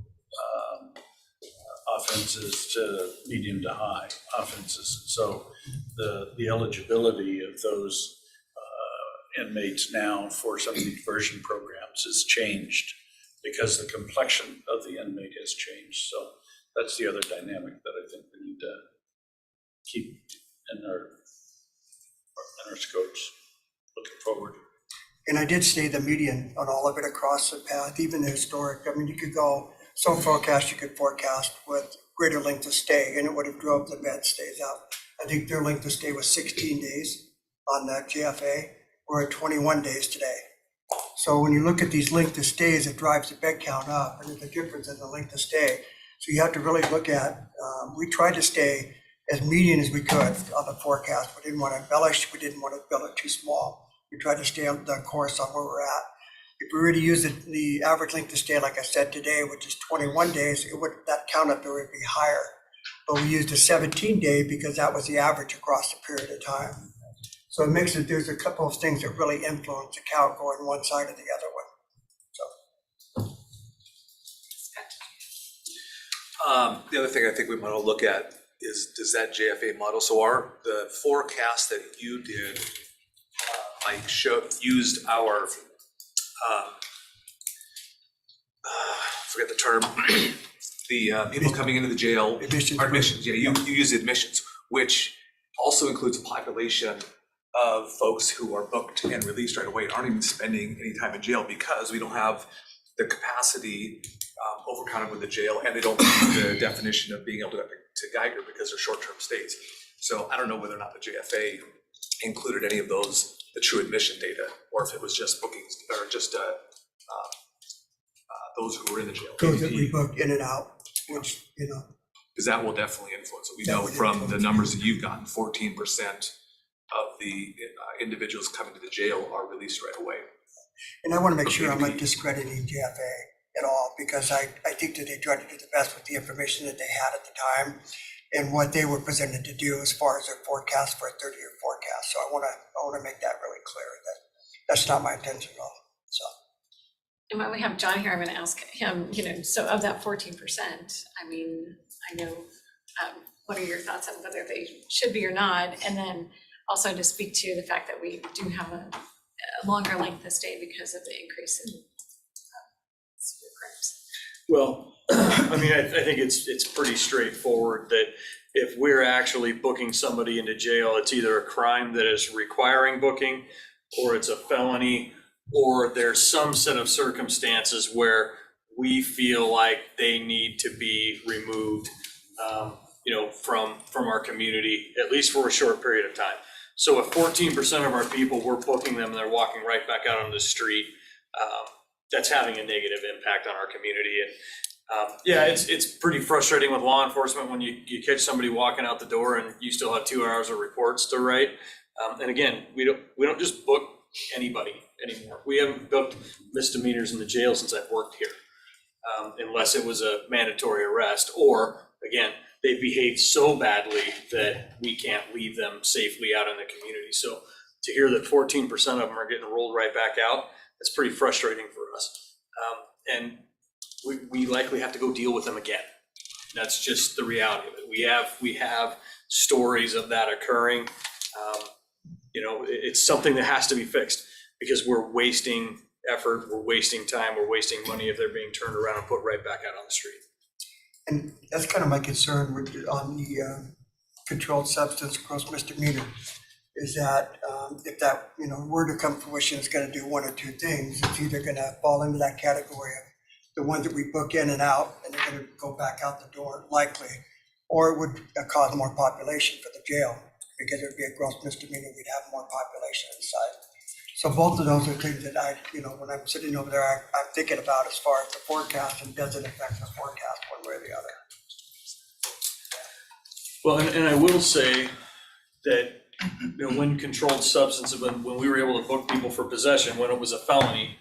offenses to medium to high offenses. So the eligibility of those inmates now for some of these diversion programs has changed because the complexion of the inmate has changed. So that's the other dynamic that I think we need to keep in our scopes looking forward. And I did say the median on all of it across the path, even the historic. I mean, you could go, some forecast you could forecast with greater length of stay, and it would have drove the bed stays up. I think their length of stay was 16 days on that JFA. We're at 21 days today. So when you look at these length of stays, it drives the bed count up, and there's a difference in the length of stay. So you have to really look at, we tried to stay as median as we could on the forecast. We didn't want to embellish, we didn't want to build it too small. We tried to stay on the course on where we're at. If we were to use the average length of stay, like I said today, which is 21 days, that count up there would be higher. But we used a 17-day because that was the average across the period of time. So it makes it, there's a couple of things that really influence the count going one side or the other one. So. The other thing I think we want to look at is, does that JFA model, so the forecast that you did, used our, forget the term, the people coming into the jail. Admissions, yeah, you use admissions, which also includes a population of folks who are booked and released right away and aren't even spending any time in jail because we don't have the capacity overcounted with the jail, and they don't meet the definition of being able to Geiger because they're short-term stays. So I don't know whether or not the JFA included any of those, the true admission data, or if it was just bookings or just those who were in the jail. Those that we booked in and out, which, Because that will definitely influence it. We know from the numbers that you've gotten, 14% of the individuals coming to the jail are released right away. And I want to make sure I'm not discrediting JFA at all, because I think that they tried to do the best with the information that they had at the time and what they were presented to do as far as their forecast for a 30-year forecast. So I want to make that really clear that that's not my intention at all. So. And when we have John here, I'm going to ask him, so of that 14%, I mean, I know, what are your thoughts on whether they should be or not? And then also to speak to the fact that we do have a longer length of stay because of the increase in severe crimes. Well, I mean, I think it's pretty straightforward that if we're actually booking somebody into jail, it's either a crime that is requiring booking, or it's a felony, or there's some set of circumstances where we feel like they need to be removed, from our community, at least for a short period of time. So if 14% of our people, we're booking them and they're walking right back out on the street, that's having a negative impact on our community. And it's pretty frustrating with law enforcement when you catch somebody walking out the door and you still have 2 hours of reports to write. And again, we don't just book anybody anymore. We haven't booked misdemeanors in the jail since I've worked here, unless it was a mandatory arrest, or again, they behave so badly that we can't leave them safely out in the community. So to hear that 14% of them are getting rolled right back out, that's pretty frustrating for us. And we likely have to go deal with them again. That's just the reality of it. We have stories of that occurring. It's something that has to be fixed, because we're wasting effort, we're wasting time, we're wasting money if they're being turned around and put right back out on the street. And that's kind of my concern on the controlled substance gross misdemeanor, is that if that, were to come to fruition, it's gonna do one or two things. It's either gonna fall into that category of the ones that we book in and out, and they're gonna go back out the door likely, or it would cause more population for the jail, because it would be a gross misdemeanor, we'd have more population inside. So both of those are things that I, when I'm sitting over there, I'm thinking about as far as the forecast, and does it affect the forecast one way or the other? Well, and I will say that, when controlled substance, when we were able to book people for possession, when it was a felony,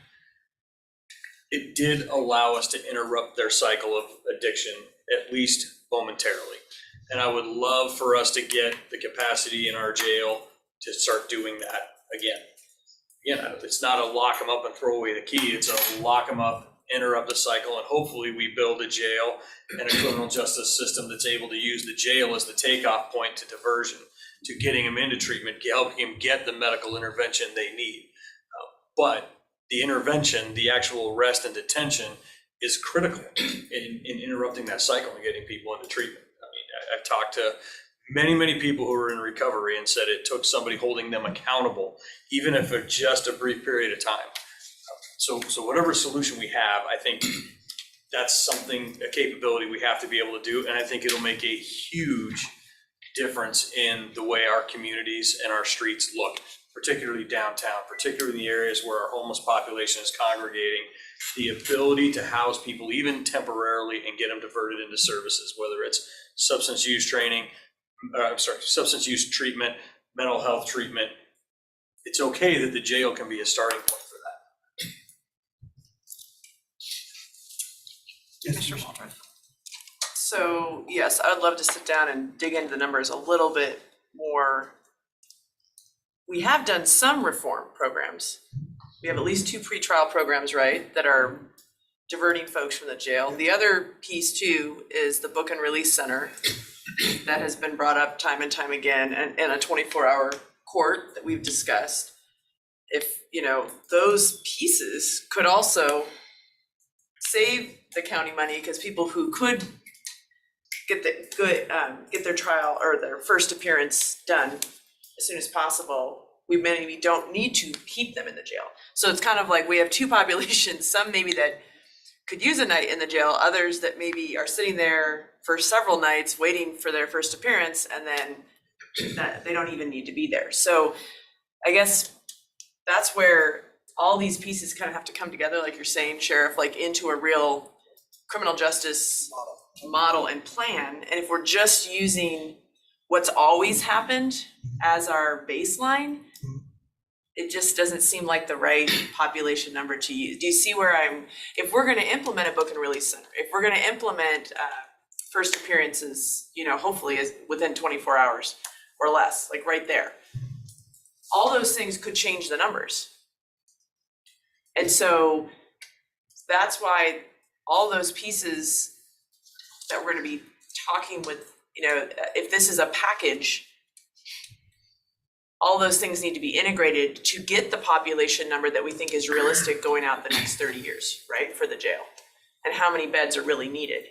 it did allow us to interrupt their cycle of addiction, at least momentarily. And I would love for us to get the capacity in our jail to start doing that again. It's not a lock them up and throw away the key. It's a lock them up, interrupt the cycle, and hopefully we build a jail and a criminal justice system that's able to use the jail as the takeoff point to diversion, to getting them into treatment, helping them get the medical intervention they need. But the intervention, the actual arrest and detention, is critical in interrupting that cycle and getting people into treatment. I've talked to many people who are in recovery and said it took somebody holding them accountable, even if it's just a brief period of time. So whatever solution we have, I think that's something, a capability we have to be able to do. And I think it'll make a huge difference in the way our communities and our streets look, particularly downtown, particularly in the areas where our homeless population is congregating. The ability to house people even temporarily and get them diverted into services, whether it's substance use treatment, mental health treatment. It's okay that the jail can be a starting point for that. Mr. Waldron. So yes, I would love to sit down and dig into the numbers a little bit more. We have done some reform programs. We have at least 2 pretrial programs, right, that are diverting folks from the jail. The other piece too is the Book and Release Center that has been brought up time and time again, and a 24-hour court that we've discussed. If, those pieces could also save the county money, because people who could get their trial or their first appearance done as soon as possible, we maybe don't need to keep them in the jail. So it's kind of like we have 2 populations, some maybe that could use a night in the jail, others that maybe are sitting there for several nights waiting for their first appearance, and then that they don't even need to be there. So I guess that's where all these pieces kind of have to come together, like you're saying, Sheriff, like into a real criminal justice model and plan. And if we're just using what's always happened as our baseline, it just doesn't seem like the right population number to use. Do you see where if we're gonna implement a Book and Release Center, if we're gonna implement first appearances, hopefully within 24 hours or less, like right there, all those things could change the numbers. And so that's why all those pieces that we're gonna be talking with, if this is a package, all those things need to be integrated to get the population number that we think is realistic going out the next 30 years, right, for the jail, and how many beds are really needed.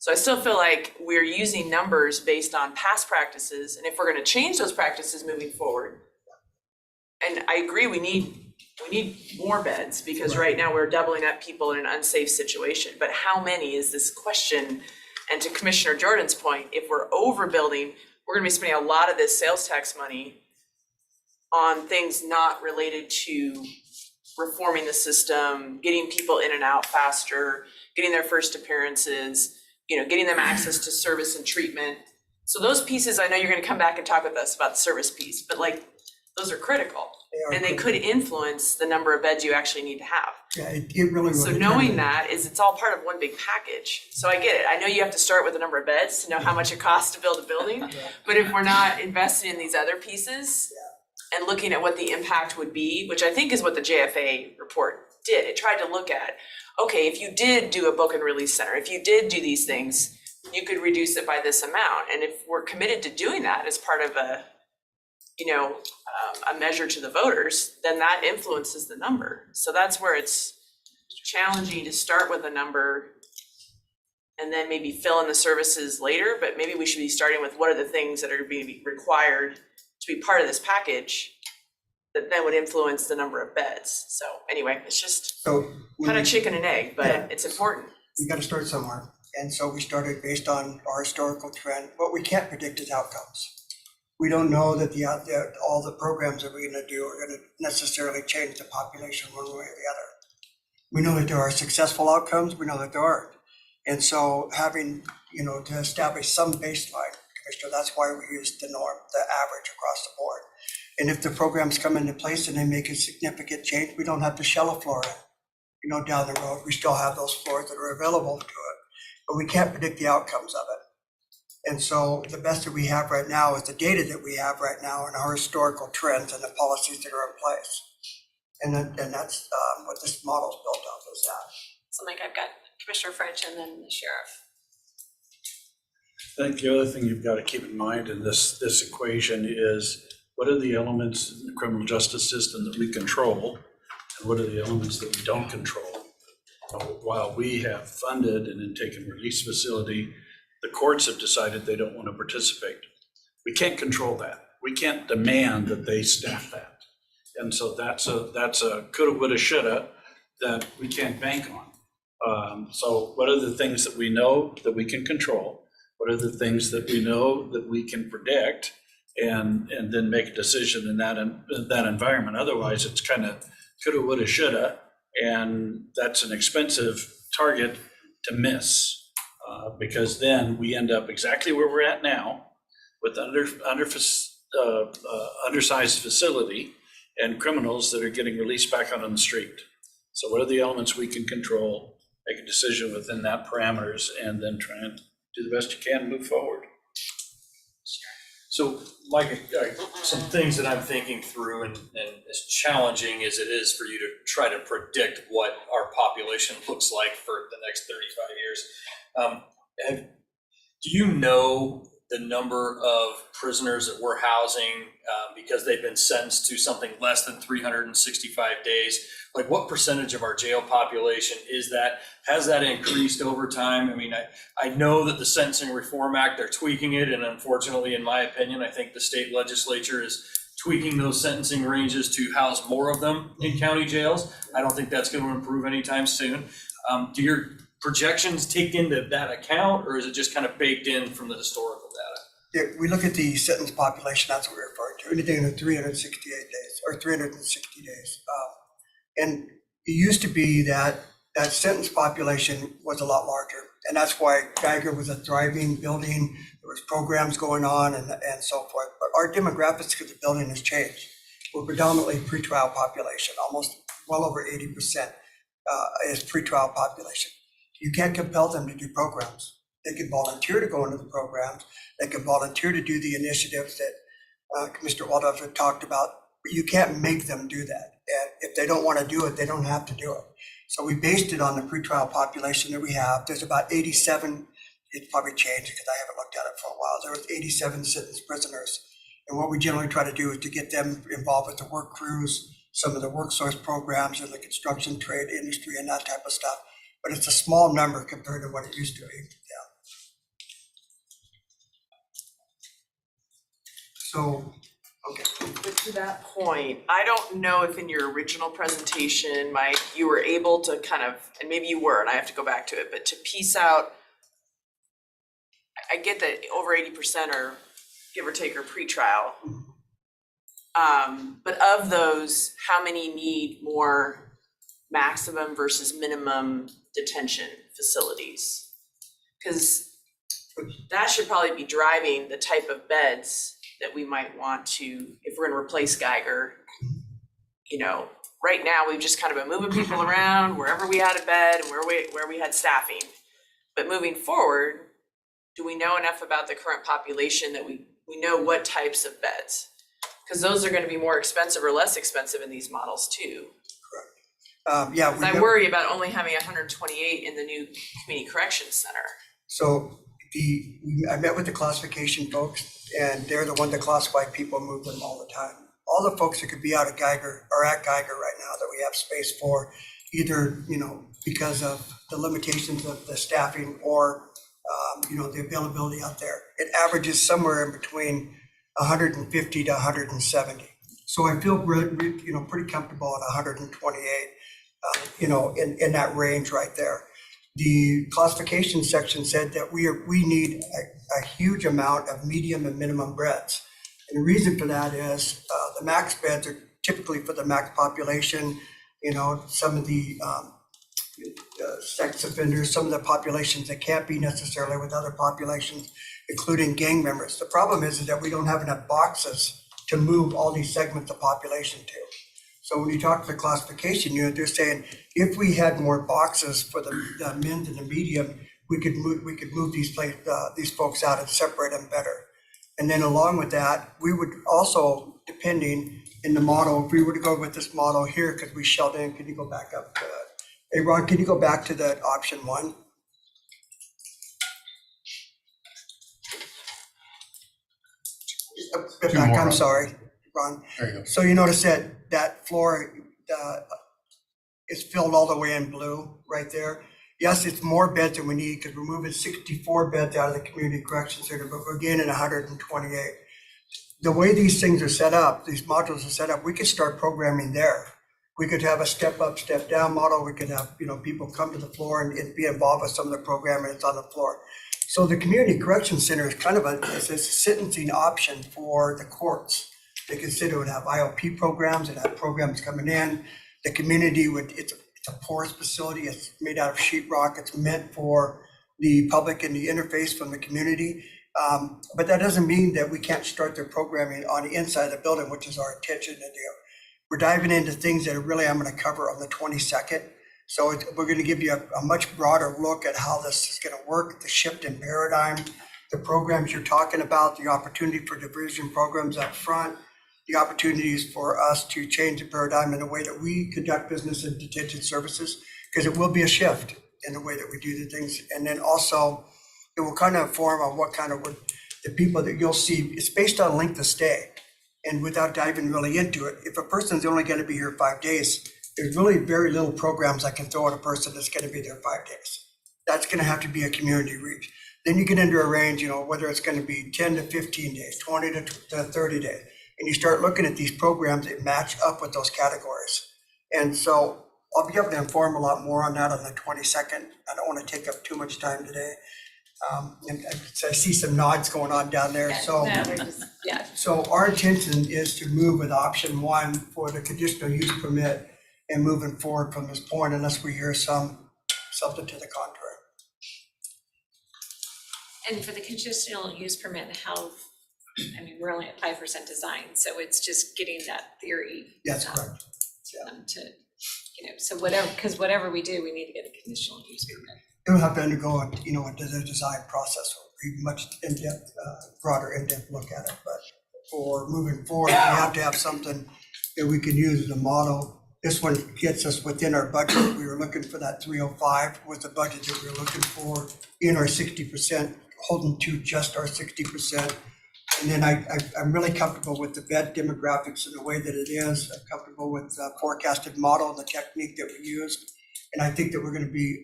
So I still feel like we're using numbers based on past practices, and if we're gonna change those practices moving forward. And I agree, we need more beds, because right now we're doubling up people in an unsafe situation, but how many is this question? And to Commissioner Jordan's point, if we're overbuilding, we're gonna be spending a lot of this sales tax money on things not related to reforming the system, getting people in and out faster, getting their first appearances, getting them access to service and treatment. So those pieces, I know you're gonna come back and talk with us about the service piece, but like, those are critical. And they could influence the number of beds you actually need to have. Yeah, it really will. So knowing that is, it's all part of one big package. So I get it. I know you have to start with the number of beds to know how much it costs to build a building. But if we're not investing in these other pieces and looking at what the impact would be, which I think is what the JFA report did. It tried to look at, okay, if you did do a book and release center, if you did do these things, you could reduce it by this amount. And if we're committed to doing that as part of a measure to the voters, then that influences the number. So that's where it's challenging to start with a number and then maybe fill in the services later, but maybe we should be starting with what are the things that are being required to be part of this package that then would influence the number of beds. So anyway, it's just So kind of chicken and egg, but Yeah. it's important. we got to start somewhere. And so we started based on our historical trend. What we can't predict is outcomes. We don't know that all the programs that we're going to do are going to necessarily change the population one way or the other. We know that there are successful outcomes. We know that there aren't. And so having, to establish some baseline, Commissioner, that's why we use the norm, the average across the board. And if the programs come into place and they make a significant change, we don't have to shell a floor in. Down the road, we still have those floors that are available to it, but we can't predict the outcomes of it. And so the best that we have right now is the data that we have right now and our historical trends and the policies that are in place. And that's what this model is built off, is that. So Mike, I've got Commissioner French and then the sheriff. I think the other thing you've got to keep in mind in this equation is what are the elements in the criminal justice system that we control and what are the elements that we don't control? While we have funded and then taken release facility, the courts have decided they don't want to participate. We can't control that. We can't demand that they staff that. And so that's a coulda, woulda, shoulda that we can't bank on. So what are the things that we know that we can control? What are the things that we know that we can predict and then make a decision in that environment? Otherwise, it's kind of coulda, woulda, shoulda, and that's an expensive target to miss. Because then we end up exactly where we're at now with undersized facility and criminals that are getting released back out on the street. So what are the elements we can control, make a decision within that parameters, and then try and do the best you can and move forward. So Mike, some things that I'm thinking through and as challenging as it is for you to try to predict what our population looks like for the next 35 years. Do you know the number of prisoners that we're housing because they've been sentenced to something less than 365 days? Like what percentage of our jail population is that? Has that increased over time? I mean, I know that the Sentencing Reform Act, they're tweaking it, and unfortunately, in my opinion, I think the state legislature is tweaking those sentencing ranges to house more of them in county jails. I don't think that's going to improve anytime soon. Do your projections take into that account, or is it just kind of baked in from the historical data? Yeah, we look at the sentence population, that's what we're referring to, anything in 368 days or 360 days. And it used to be that sentence population was a lot larger. And that's why Geiger was a thriving building. There was programs going on and so forth. But our demographics of the building has changed. We're predominantly pretrial population, almost well over 80% is pretrial population. You can't compel them to do programs. They can volunteer to go into the programs. They can volunteer to do the initiatives that Commissioner Waldorf had talked about, but you can't make them do that. And if they don't want to do it, they don't have to do it. So we based it on the pretrial population that we have. There's about 87, it's probably changed because I haven't looked at it for a while. There was 87 sentenced prisoners. And what we generally try to do is to get them involved with the work crews, some of the work source programs in the construction trade industry and that type of stuff. But it's a small number compared to what it used to be. Yeah. So, okay. But to that point, I don't know if in your original presentation, Mike, you were able to kind of, and maybe you were, and I have to go back to it, but to piece out, I get that over 80% are give or take are pretrial. But of those, how many need more maximum versus minimum detention facilities? Because that should probably be driving the type of beds that we might want to, if we're gonna replace Geiger. You know, right now, we've just kind of been moving people around wherever we had a bed and where we had staffing. But moving forward, do we know enough about the current population that we know what types of beds? Because those are gonna be more expensive or less expensive in these models too. Yeah. 'Cause I worry about only having 128 in the new community corrections center. So I met with the classification folks, and they're the one that classify people and move them all the time. All the folks that could be out of Geiger are at Geiger right now that we have space for, either, because of the limitations of the staffing or, the availability out there. It averages somewhere in between 150 to 170. So I feel pretty comfortable at 128, in that range right there. The classification section said that we need a huge amount of medium and minimum beds. And the reason for that is the max beds are typically for the max population, some of the sex offenders, some of the populations that can't be necessarily with other populations, including gang members. The problem is that we don't have enough boxes to move all these segments of population to. So when you talk to the classification unit, they're saying if we had more boxes for the men and the medium, we could move these folks out and separate them better. And then along with that, we would also, depending in the model, if we were to go with this model here, because we shelled in, can you go back up to it? Hey, Ron, can you go back to that option 1? Two more I'm up. sorry, Ron. There you go. So you notice that floor is filled all the way in blue right there. Yes, it's more beds than we need because we're moving 64 beds out of the community corrections center, but we're gaining 128. The way these things are set up, these modules are set up, we could start programming there. We could have a step up, step down model. We could have, people come to the floor and be involved with some of the programming that's on the floor. So the community corrections center is kind of a sentencing option for the courts. They consider it have IOP programs and have programs coming in. The community it's a porous facility. It's made out of sheetrock. It's meant for the public and the interface from the community. But that doesn't mean that we can't start their programming on the inside of the building, which is our intention to do. We're diving into things that really I'm going to cover on the 22nd. So we're going to give you a much broader look at how this is going to work, the shift in paradigm, the programs you're talking about, the opportunity for diversion programs up front, the opportunities for us to change the paradigm in the way that we conduct business in detention services, because it will be a shift in the way that we do the things. And then also, it will kind of inform on what kind of the people that you'll see. It's based on length of stay. And without diving really into it, if a person's only going to be here 5 days, there's really very little programs I can throw at a person that's going to be there 5 days. That's going to have to be a community reach. Then you get into a range, whether it's going to be 10 to 15 days, 20 to 30 days. And you start looking at these programs that match up with those categories. And so I'll be able to inform a lot more on that on the 22nd. I don't want to take up too much time today. And I see some nods going on down there. So, so our intention is to move with option 1 for the conditional use permit and moving forward from this point, unless we hear something to the contrary. And for the conditional use permit, we're only at 5% design, so it's just getting that theory. That's correct. So whatever we do, we need to get a conditional use permit. It'll have to undergo, into the design process, or pretty much in-depth, broader in-depth look at it. But for moving forward, we have to have something that we can use as a model. This one gets us within our budget. We were looking for that 305 was the budget that we were looking for in our 60%, holding to just our 60%. And then I'm really comfortable with the bed demographics and the way that it is. I'm comfortable with the forecasted model and the technique that we used. And I think that we're going to be,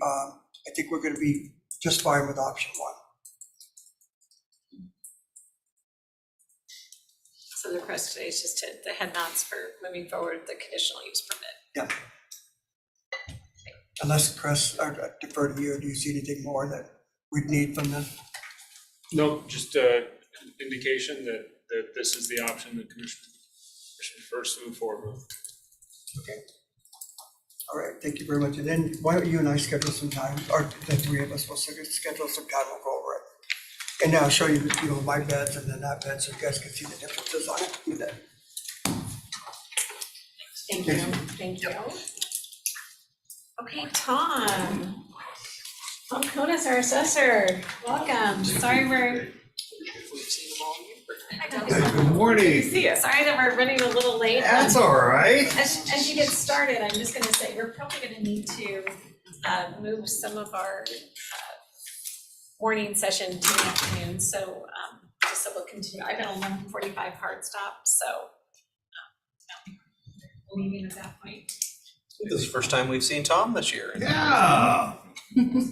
just fine with option 1. So the request today is just to the head nods for moving forward the conditional use permit. Unless, Chris, I defer to you, do you see anything more that we'd need from them? No, just indication that this is the option the commission first move forward with. Okay. All right, thank you very much. And then why don't you and I schedule some time, or the three of us will schedule some time, we'll go over it. And I'll show you, my beds and then that bed, so you guys can see the differences on it. Do that. Thank you, thank you. Okay, Tom. Tom Konis, our assessor, welcome. Sorry we're. Good morning. See you. Sorry that we're running a little late. That's all right. As you get started, I'm just gonna say, we're probably gonna need to move some of our morning session to the afternoon, so just so we'll continue. I've got a 1:45 hard stop, so we'll meeting at that point. This is the first time we've seen Tom this year. Yeah,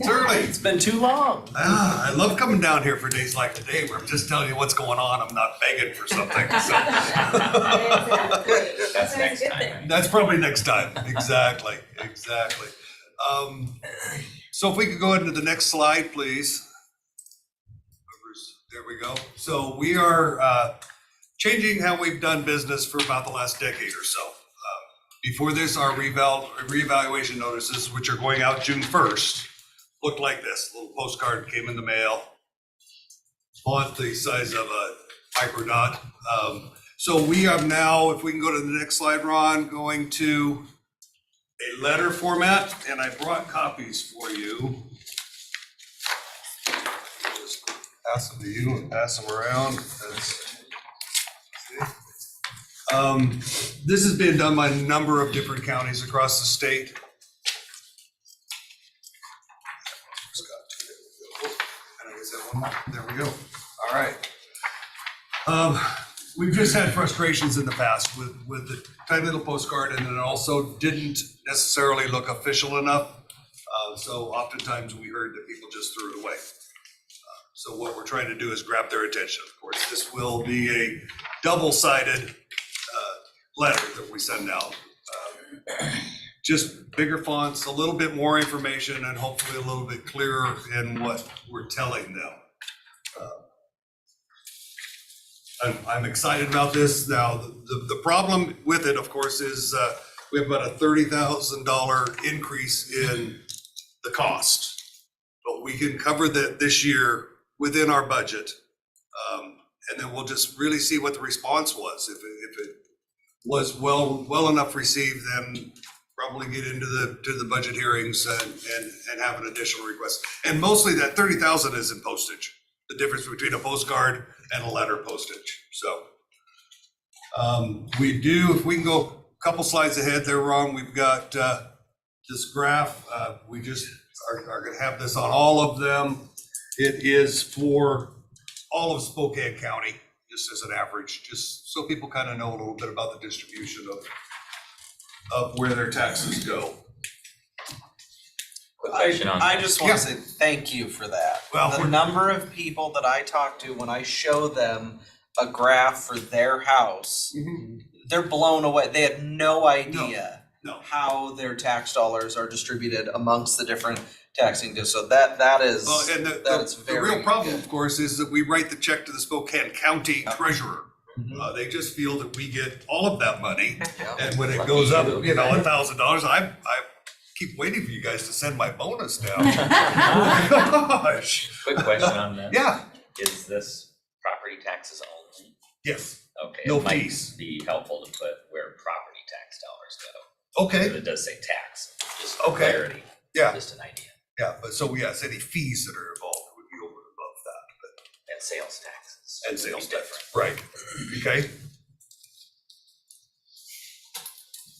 certainly. It's been too long. I love coming down here for days like today where I'm just telling you what's going on. I'm not begging for something. So. That's next time. That's probably next time. Exactly. So if we could go into the next slide, please. There we go. So we are changing how we've done business for about the last decade or so. Before this, our reevaluation notices, which are going out June 1st, looked like this. A little postcard came in the mail, font the size of a microdot. So we have now, if we can go to the next slide, Ron, going to a letter format, and I brought copies for you. Just pass them to you and pass them around. This has been done by a number of different counties across the state. There we go. All right. We've just had frustrations in the past with the tiny little postcard, and it also didn't necessarily look official enough. So oftentimes we heard that people just threw it away. So what we're trying to do is grab their attention. Of course, this will be a double-sided letter that we send out. Just bigger fonts, a little bit more information, and hopefully a little bit clearer in what we're telling them. I'm excited about this. Now, the problem with it, of course, is we have about a $30,000 increase in the cost. But we can cover that this year within our budget. And then we'll just really see what the response was. If it was well enough received, then probably get into the budget hearings and have an additional request. And mostly that 30,000 is in postage, the difference between a postcard and a letter postage. So we do, if we can go a couple slides ahead there, Ron, we've got this graph. We just are gonna have this on all of them. It is for all of Spokane County, just as an average, just so people kind of know a little bit about the distribution of where their taxes go. Quick question on I that. just want to say thank you for that. Well, The we're- number of people that I talk to when I show them a graph for their house, they're blown away. They had no idea No. how their tax dollars are distributed amongst the different taxing districts. So that is, Well, and that is the very real problem, good. of course, is that we write the check to the Spokane County treasurer. Mhm. They just feel that we get all of that money, Yeah. and when it goes up, $1,000, I keep waiting for you guys to send my bonus down. Gosh. Quick question on that. Yeah, Is this property taxes only? yes, Okay, No it might fees. be helpful to put where property tax dollars go. okay, But it does say tax, just for Okay. clarity, yeah, just an idea. yeah, but so yes, any fees that are involved would be over and above that, And sales taxes. and would be sales tax, different. right, okay? Put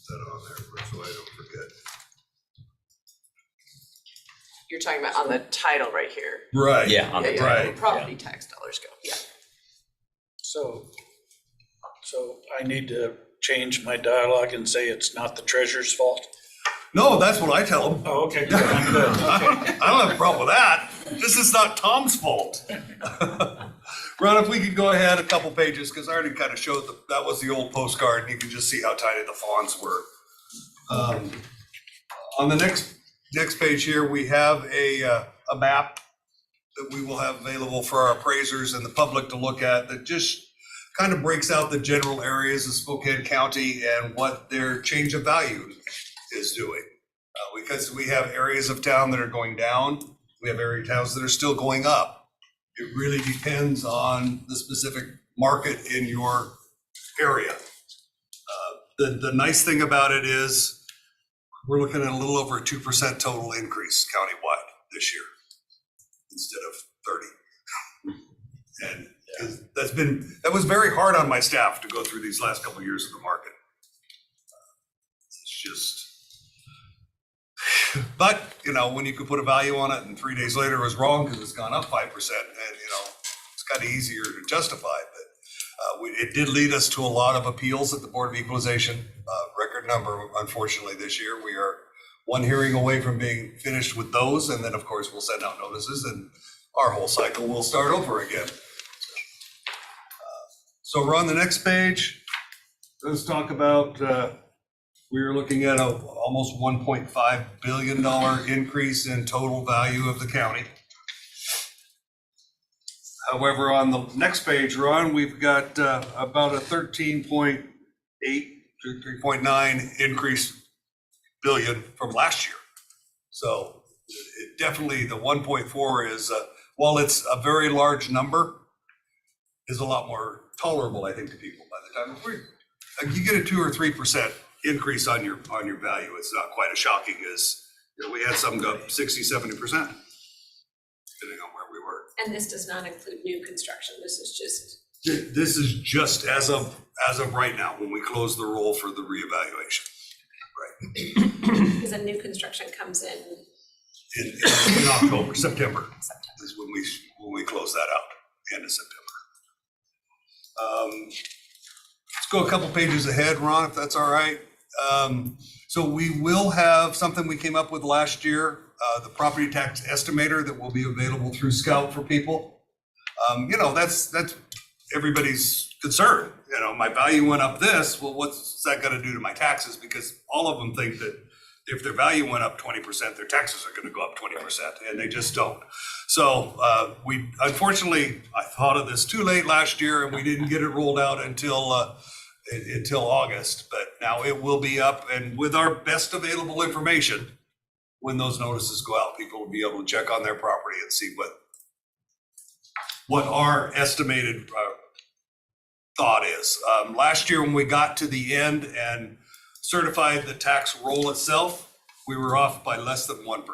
that on there, so I don't forget. You're talking about on the title right here. Right. Yeah, on the Yeah, right, where property tax dollars go, yeah. So I need to change my dialogue and say it's not the treasurer's fault? No, that's what I tell them. Oh, okay, good, I'm good, okay. I don't have a problem with that. This is not Tom's fault. Ron, if we could go ahead a couple pages, because I already kind of showed that was the old postcard, and you can just see how tiny the fonts were. On the next page here, we have a map that we will have available for our appraisers and the public to look at that just kind of breaks out the general areas of Spokane County and what their change of value is doing. Because we have areas of town that are going down, we have area towns that are still going up. It really depends on the specific market in your area. The nice thing about it is we're looking at a little over a 2% total increase countywide this year instead of 30. And that was very hard on my staff to go through these last couple of years of the market. It's just, but when you could put a value on it and 3 days later it was wrong because it's gone up 5%, and it's kind of easier to justify. But it did lead us to a lot of appeals at the Board of Equalization, record number, unfortunately, this year. We are one hearing away from being finished with those, and then of course we'll send out notices and our whole cycle will start over again. So we're on the next page. Let's talk about, we're looking at a almost $1.5 billion increase in total value of the county. However, on the next page, Ron, we've got about a 13.8 to 3.9 increase billion from last year. So it definitely, the 1.4 is, while it's a very large number, is a lot more tolerable, I think, to people by the time you get a 2 or 3% increase on your value. It's not quite as shocking as, we had some go 60, 70%, depending on where we were. And this does not include new construction, this is just. This is just as of right now, when we close the roll for the reevaluation. Right. Because a new construction comes in. In October, September is when we close that out, end of September. Let's go a couple pages ahead, Ron, if that's all right. So we will have something we came up with last year, the property tax estimator that will be available through Scout for people. That's everybody's concern. My value went up this, well, what's that gonna do to my taxes? Because all of them think that if their value went up 20%, their taxes are gonna go up 20%, and they just don't. So we, unfortunately, I thought of this too late last year, and we didn't get it rolled out until August, but now it will be up, and with our best available information, when those notices go out, people will be able to check on their property and see what our estimated thought is. Last year, when we got to the end and certified the tax roll itself, we were off by less than 1%.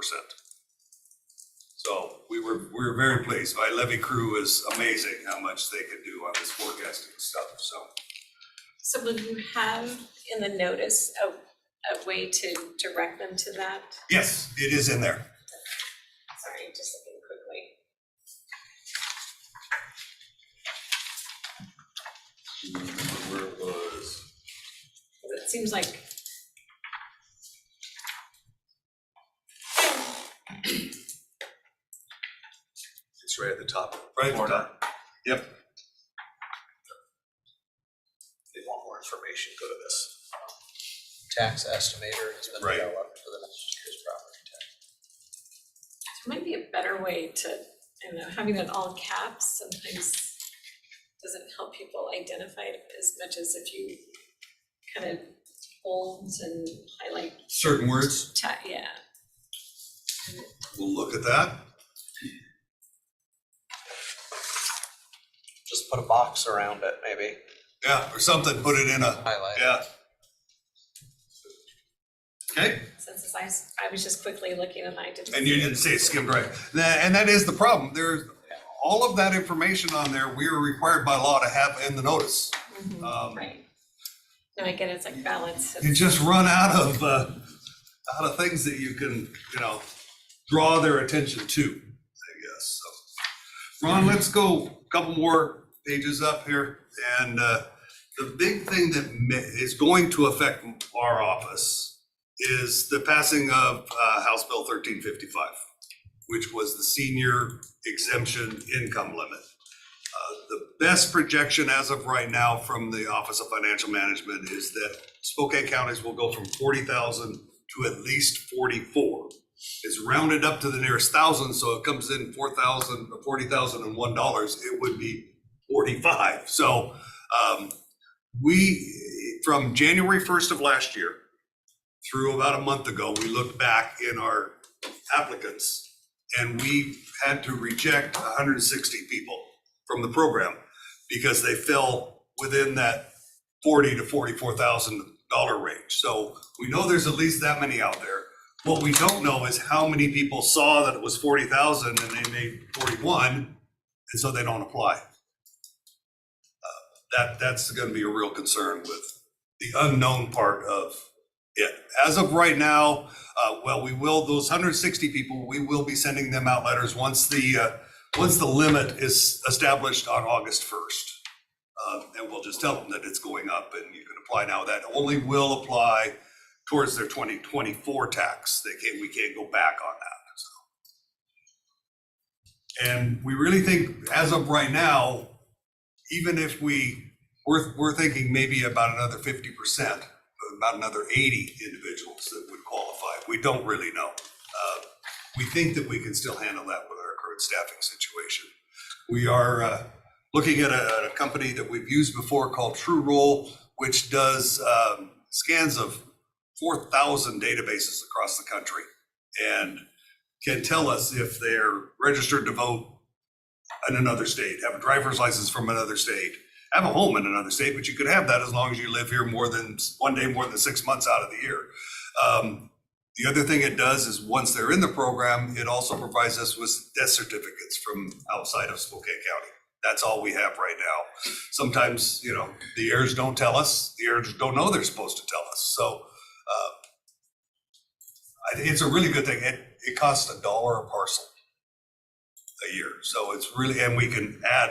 So we were very pleased. My levy crew is amazing how much they can do on this forecasting stuff. So will you have in the notice a way to direct them to that? Yes, it is in there. Sorry, just looking quickly. Where it was. It seems like. It's right at the top. Right at the corner. top. Yep. If you want more information, go to this. Tax estimator has been Right. developed for the next year's property tax. There might be a better way to, having it all caps sometimes doesn't help people identify it as much as if you kind of bold and highlight. Certain words. Yeah. We'll look at that. Just put a box around it, maybe. Yeah, or something, put it in a, Highlight. yeah. Okay, Since I was just quickly looking and I didn't. and you didn't say it skimmed right. And that is the problem. There's all of that information on there, we are required by law to have in the notice. Right. No, I get it, it's like balance. You just run out of things that you can, draw their attention to, I guess. So, Ron, let's go a couple more pages up here. And the big thing that is going to affect our office is the passing of House Bill 1355, which was the senior exemption income limit. The best projection as of right now from the Office of Financial Management is that Spokane counties will go from 40,000 to at least 44. It's rounded up to the nearest thousand, so it comes in $40,001. It would be 45. So we, from January 1st of last year through about a month ago, we looked back in our applicants and we had to reject 160 people from the program because they fell within that $40,000 to $44,000 range. So we know there's at least that many out there. What we don't know is how many people saw that it was 40,000 and they made 41, and so they don't apply. That's going to be a real concern with the unknown part of it. As of right now, we will, those 160 people, we will be sending them out letters once the limit is established on August 1st. And we'll just tell them that it's going up and you can apply now. That only will apply towards their 2024 tax. We can't go back on that. So. And we really think, as of right now, even if we're thinking maybe about another 50%, about another 80 individuals that would qualify. We don't really know. We think that we can still handle that with our current staffing situation. We are looking at a company that we've used before called TrueRoll, which does scans of 4,000 databases across the country and can tell us if they're registered to vote in another state, have a driver's license from another state, have a home in another state, but you could have that as long as you live here more than 6 months out of the year. The other thing it does is once they're in the program, it also provides us with death certificates from outside of Spokane County. That's all we have right now. Sometimes, the heirs don't tell us, the heirs don't know they're supposed to tell us. So I think it's a really good thing. It costs $1 a parcel a year. So it's really, and we can add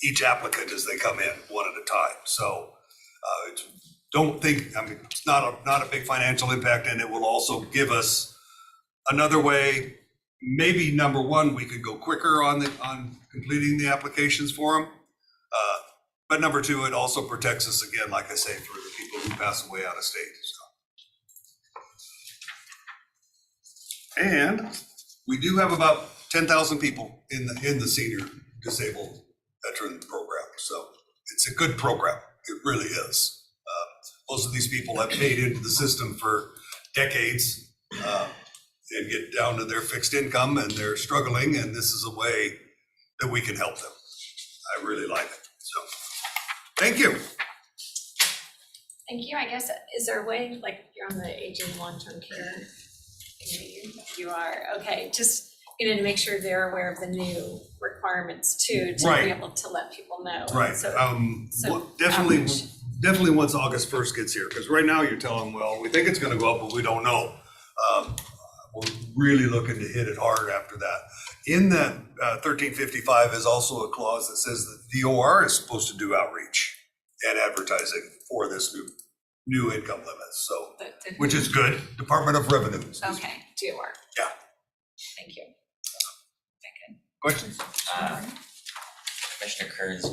each applicant as they come in one at a time. So it's not a big financial impact, and it will also give us another way. Maybe number one, we could go quicker on completing the applications for them. But number two, it also protects us again, like I say, for the people who pass away out of state. So. And we do have about 10,000 people in the senior disabled veteran program. So it's a good program. It really is. Most of these people have paid into the system for decades and get down to their fixed income and they're struggling, and this is a way that we can help them. I really like it. So thank you. Thank you. I guess, is there a way, like you're on the aging long-term care committee? You are, okay, just, to make sure they're aware of the new requirements too, to Right. be able to let people know. Right. So Definitely, outreach. definitely once August 1st gets here, because right now you're telling, well, we think it's going to go up, but we don't know. We're really looking to hit it hard after that. In that 1355 is also a clause that says that the OR is supposed to do outreach and advertising for this new income limits. So, which is good. Department of Revenue. Okay, DOR. Yeah. Thank you. Questions? Commissioner Kearns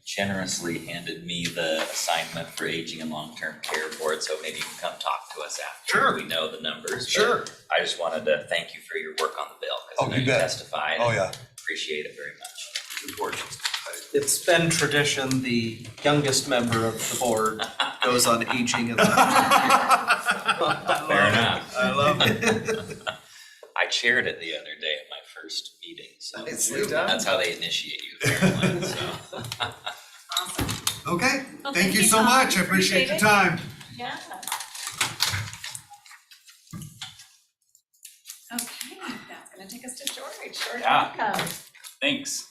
generously handed me the assignment for Aging and Long-Term Care Board, so maybe you can come talk to us after. Sure. We know the numbers. Sure. But I just wanted to thank you for your work on the bill, because I know you you bet. testified. Oh, and yeah. Appreciate it very much. It's important. It's been tradition, the youngest member of the board Goes on aging and. Fair enough. I love it. I chaired it the other day at my first meeting, so Nicely done. that's how they initiate you apparently, so. Awesome. Okay. Well, Thank you so Tom. much. I appreciate the it. time. Yeah. Okay, that's gonna take us to George. George, Yeah. welcome. Thanks.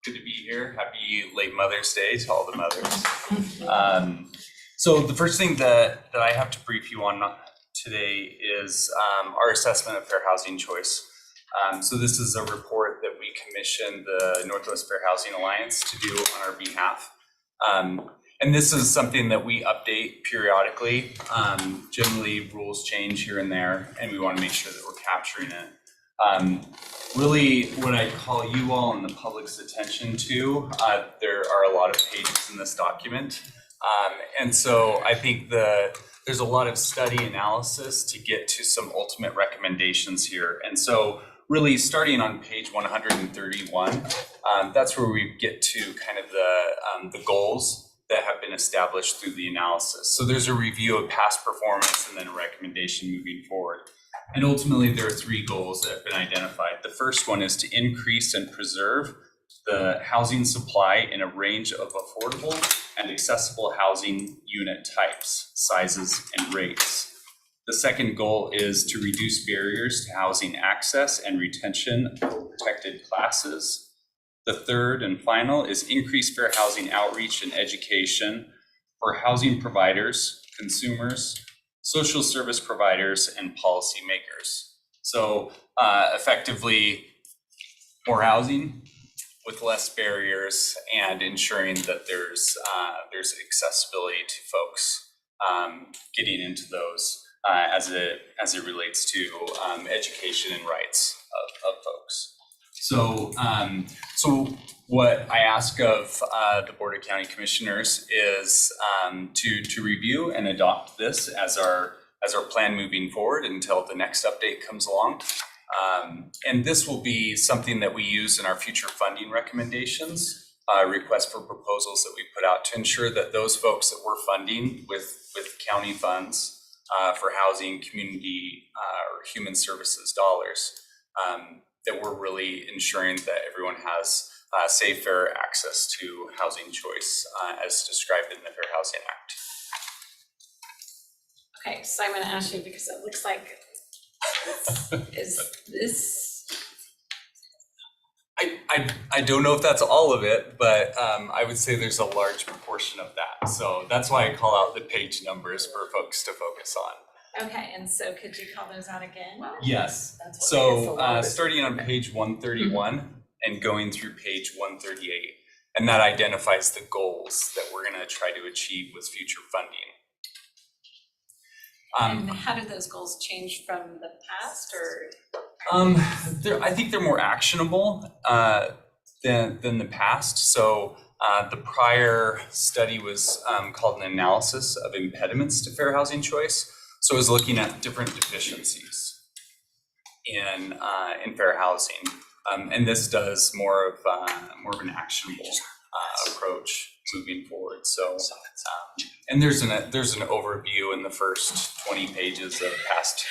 Good to be here. Happy late Mother's Day to all the mothers. So the first thing that I have to brief you on today is our assessment of fair housing choice. So this is a report that we commissioned the Northwest Fair Housing Alliance to do on our behalf. And this is something that we update periodically. Generally, rules change here and there, and we want to make sure that we're capturing it. really what I call you all and the public's attention to. There are a lot of pages in this document. And so I think there's a lot of study analysis to get to some ultimate recommendations here. And so really starting on page 131, that's where we get to kind of the goals that have been established through the analysis. So there's a review of past performance and then a recommendation moving forward. And ultimately, there are 3 goals that have been identified. The first one is to increase and preserve the housing supply in a range of affordable and accessible housing unit types, sizes, and rates. The second goal is to reduce barriers to housing access and retention for protected classes. The third and final is increase fair housing outreach and education for housing providers, consumers, social service providers, and policymakers. So effectively, more housing with less barriers and ensuring that there's accessibility to folks getting into those as it relates to education and rights of folks. So what I ask of the Board of County Commissioners is to review and adopt this as our plan moving forward until the next update comes along. And this will be something that we use in our future funding recommendations, requests for proposals that we put out to ensure that those folks that we're funding with county funds for housing, community, or human services dollars, that we're really ensuring that everyone has safe, fair access to housing choice as described in the Fair Housing Act. Okay, so I'm gonna ask you, because it looks like, is this, I don't know if that's all of it, but I would say there's a large proportion of that. So that's why I call out the page numbers for folks to focus on. okay, and so could you call those out again? Yes. That's what So makes it starting on page 131 and going through page 138, and that identifies the goals that we're going to try to achieve with future funding. And how do those goals change from the past, or? I think they're more actionable than the past. So the prior study was called an analysis of impediments to fair housing choice. So it was looking at different deficiencies in fair housing, and this does more of an actionable approach moving forward. So, and there's an overview in the first 20 pages of past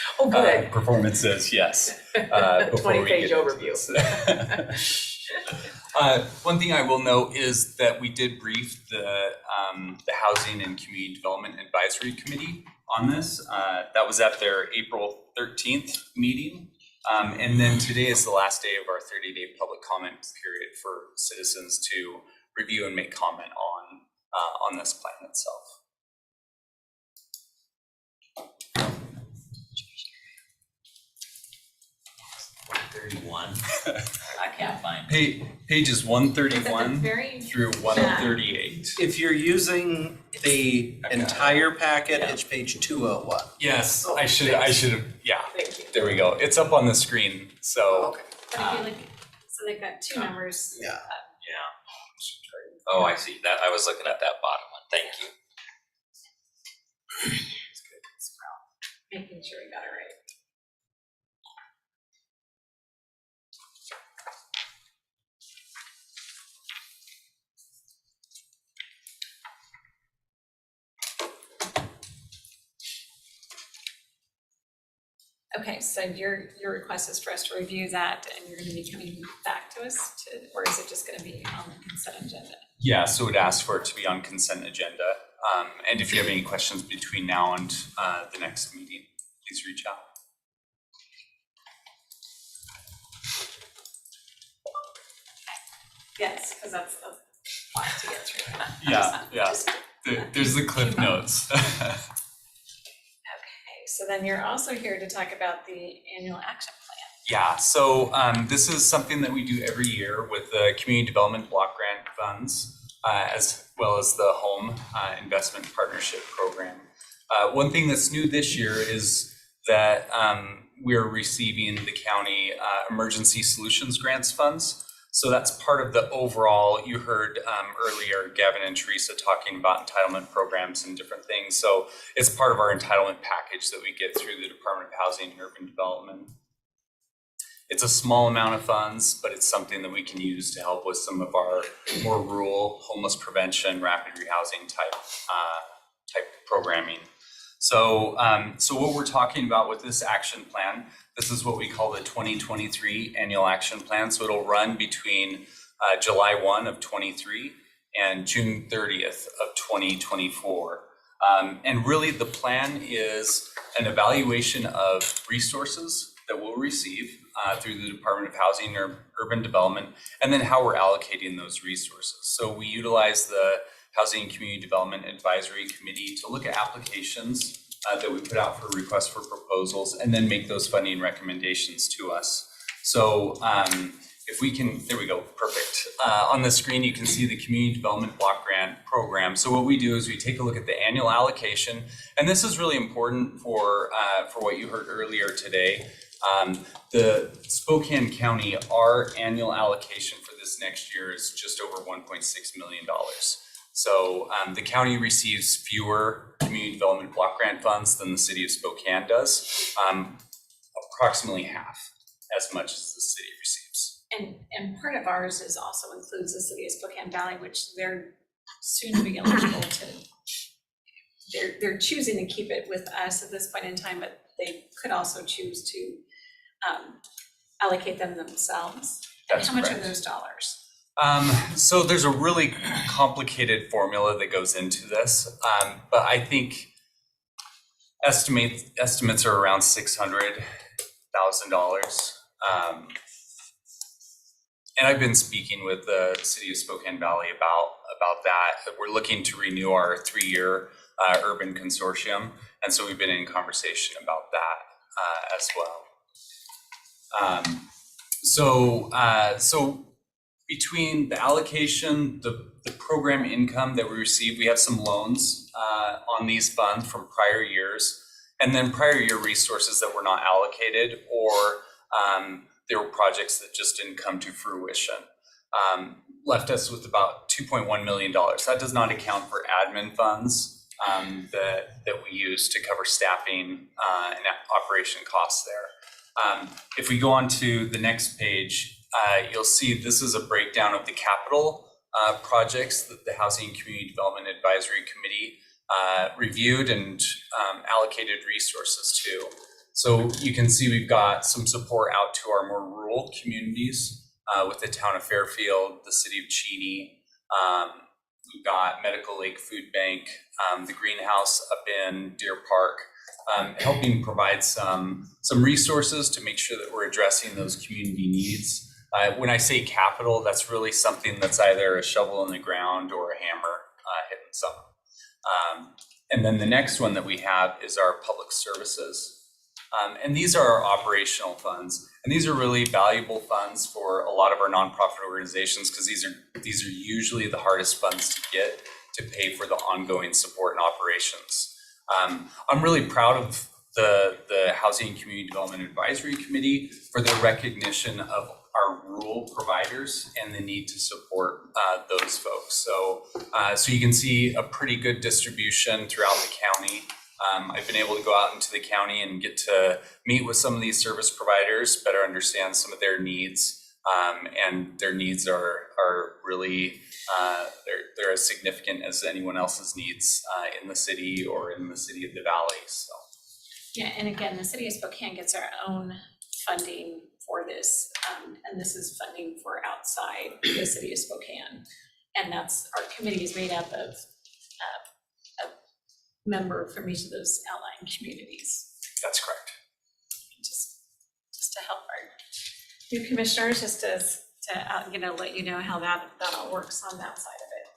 performances. Yes, before we get 20-page into overview. this. One thing I will note is that we did brief the Housing and Community Development Advisory Committee on this. That was at their April 13th meeting. And then today is the last day of our 30-day public comment period for citizens to review and make comment on this plan itself. I can't find. Pages 131 very through 138. If you're using the entire packet, it's page 201. Yes, I should have, yeah. Thank you. There we go. It's up on the screen, so. But if you look, so they've got 2 numbers. Yeah. Oh, I see that. I was looking at that bottom one. Thank you. Making sure we got it right. Okay, so your request is for us to review that, and you're gonna be coming back to us or is it just gonna be on the consent agenda? Yeah, so it asks for it to be on consent agenda. And if you have any questions between now and the next meeting, please reach out. Yes, because that's a lot to get through. Yeah. There's the cliff notes. Okay, so then you're also here to talk about the annual action plan. Yeah, so this is something that we do every year with the Community Development Block Grant Funds, as well as the Home Investment Partnership Program. One thing that's new this year is that we're receiving the county emergency solutions grants funds. So that's part of the overall, you heard earlier Gavin and Teresa talking about entitlement programs and different things. So it's part of our entitlement package that we get through the Department of Housing and Urban Development. It's a small amount of funds, but it's something that we can use to help with some of our more rural homeless prevention, rapid rehousing type programming. So, so what we're talking about with this action plan, this is what we call the 2023 annual action plan. So it'll run between July 1 of 23 and June 30th of 2024. And really the plan is an evaluation of resources that we'll receive through the Department of Housing or Urban Development, and then how we're allocating those resources. So we utilize the Housing and Community Development Advisory Committee to look at applications that we put out for requests for proposals and then make those funding recommendations to us. So if we can, there we go, perfect. On the screen, you can see the Community Development Block Grant Program. So what we do is we take a look at the annual allocation, and this is really important for what you heard earlier today. The Spokane County, our annual allocation for this next year is just over $1.6 million. So the county receives fewer community development block grant funds than the city of Spokane does, approximately half as much as the city receives. And part of ours is also includes the city of Spokane Valley, which they're soon to be eligible to, they're choosing to keep it with us at this point in time, but they could also choose to allocate them themselves. That's How much correct. are those dollars? So there's a really complicated formula that goes into this, but I think estimates are around $600,000. And I've been speaking with the city of Spokane Valley about that. We're looking to renew our 3-year urban consortium, and so we've been in conversation about that as well. So between the allocation, the program income that we receive, we have some loans on these funds from prior years, and then prior year resources that were not allocated, or there were projects that just didn't come to fruition. Left us with about $2.1 million. That does not account for admin funds that we use to cover staffing and operation costs there. If we go on to the next page, you'll see this is a breakdown of the capital projects that the Housing and Community Development Advisory Committee reviewed and allocated resources to. So you can see we've got some support out to our more rural communities with the town of Fairfield, the city of Cheney. We've got Medical Lake Food Bank, the greenhouse up in Deer Park, helping provide some resources to make sure that we're addressing those community needs. When I say capital, that's really something that's either a shovel in the ground or a hammer hitting something. And then the next one that we have is our public services. And these are our operational funds. And these are really valuable funds for a lot of our nonprofit organizations, because these are usually the hardest funds to get to pay for the ongoing support and operations. I'm really proud of the Housing and Community Development Advisory Committee for their recognition of our rural providers and the need to support those folks. So you can see a pretty good distribution throughout the county. I've been able to go out into the county and get to meet with some of these service providers, better understand some of their needs, and their needs are really they're as significant as anyone else's needs in the city or in the city of the valley. So Yeah, and again, the city of Spokane gets our own funding for this, and this is funding for outside the city of Spokane. And that's, our committee is made up of a member from each of those outlying communities. that's correct. Just to help our new commissioners, just to let you know how that all works on that side of it.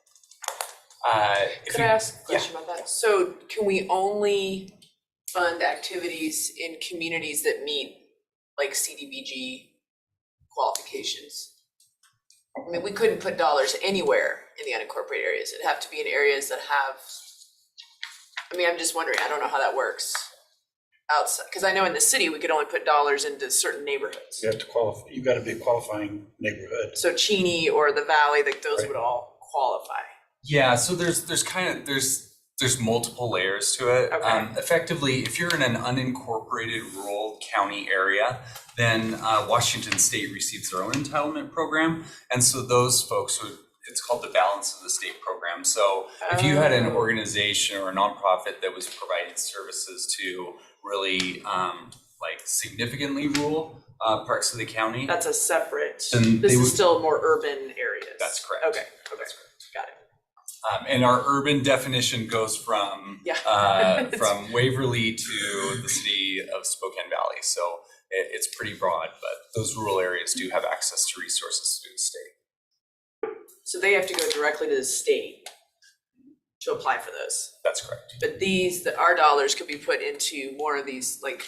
Could I ask a question about that? So can we only fund activities in communities that meet like CDBG qualifications? I mean, we couldn't put dollars anywhere in the unincorporated areas. It'd have to be in areas that have, I mean, I'm just wondering, I don't know how that works. outside, because I know in the city, we could only put dollars into certain neighborhoods. You have to qualify, you gotta be a qualifying neighborhood. So Cheney or the Valley, like those would all qualify. Yeah, so there's multiple layers to it. Okay. Effectively, if you're in an unincorporated rural county area, then Washington State receives their own entitlement program, and so those folks would. It's called the Balance of the State program. So if you had an organization or a nonprofit that was providing services to really like significantly rural parts of the county, That's a separate, Then this they is would- still more urban areas. that's correct. Okay, got it. And our urban definition goes from Yeah. from Waverly to the city of Spokane Valley. So it's pretty broad, but those rural areas do have access to resources through the state. So they have to go directly to the state to apply for those. That's correct. But our dollars could be put into more of these like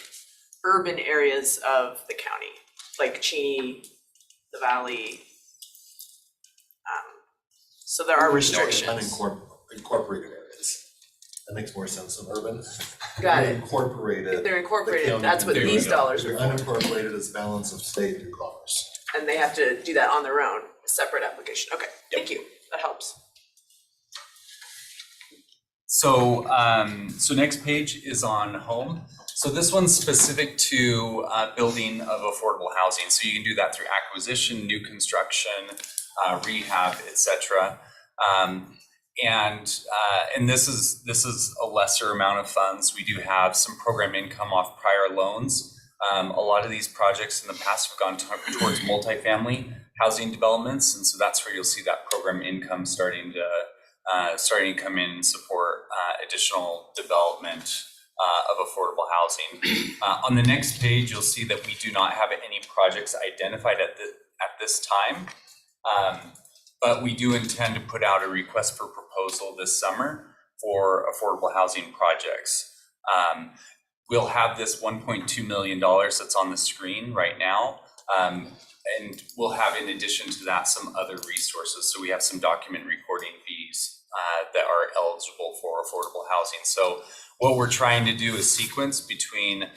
urban areas of the county, like Cheney, the Valley. So there are restrictions. Unincorporated areas. That makes more sense than urban. Got They're it. Incorporated. If they're the incorporated, county that's what can do these it. dollars If are they're for. unincorporated, it's balance of state through commerce. And they have to do that on their own, a separate application. Okay, thank you. That helps. So so next page is on home. So this one's specific to building of affordable housing. So you can do that through acquisition, new construction, rehab, etc. And this is a lesser amount of funds. We do have some program income off prior loans. A lot of these projects in the past have gone towards multifamily housing developments, and so that's where you'll see that program income starting to come in and support additional development of affordable housing. On the next page, you'll see that we do not have any projects identified at this time, but we do intend to put out a request for proposal this summer for affordable housing projects. We'll have this $1.2 million that's on the screen right now. And we'll have, in addition to that, some other resources. So we have some document recording fees that are eligible for affordable housing. So what we're trying to do is sequence between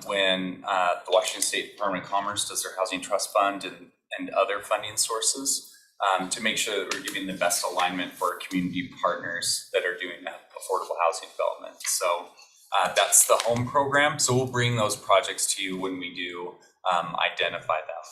when the Washington State Department of Commerce does their Housing Trust Fund and other funding sources to make sure that we're giving the best alignment for our community partners that are doing that affordable housing development. So that's the home program. So we'll bring those projects to you when we do identify them.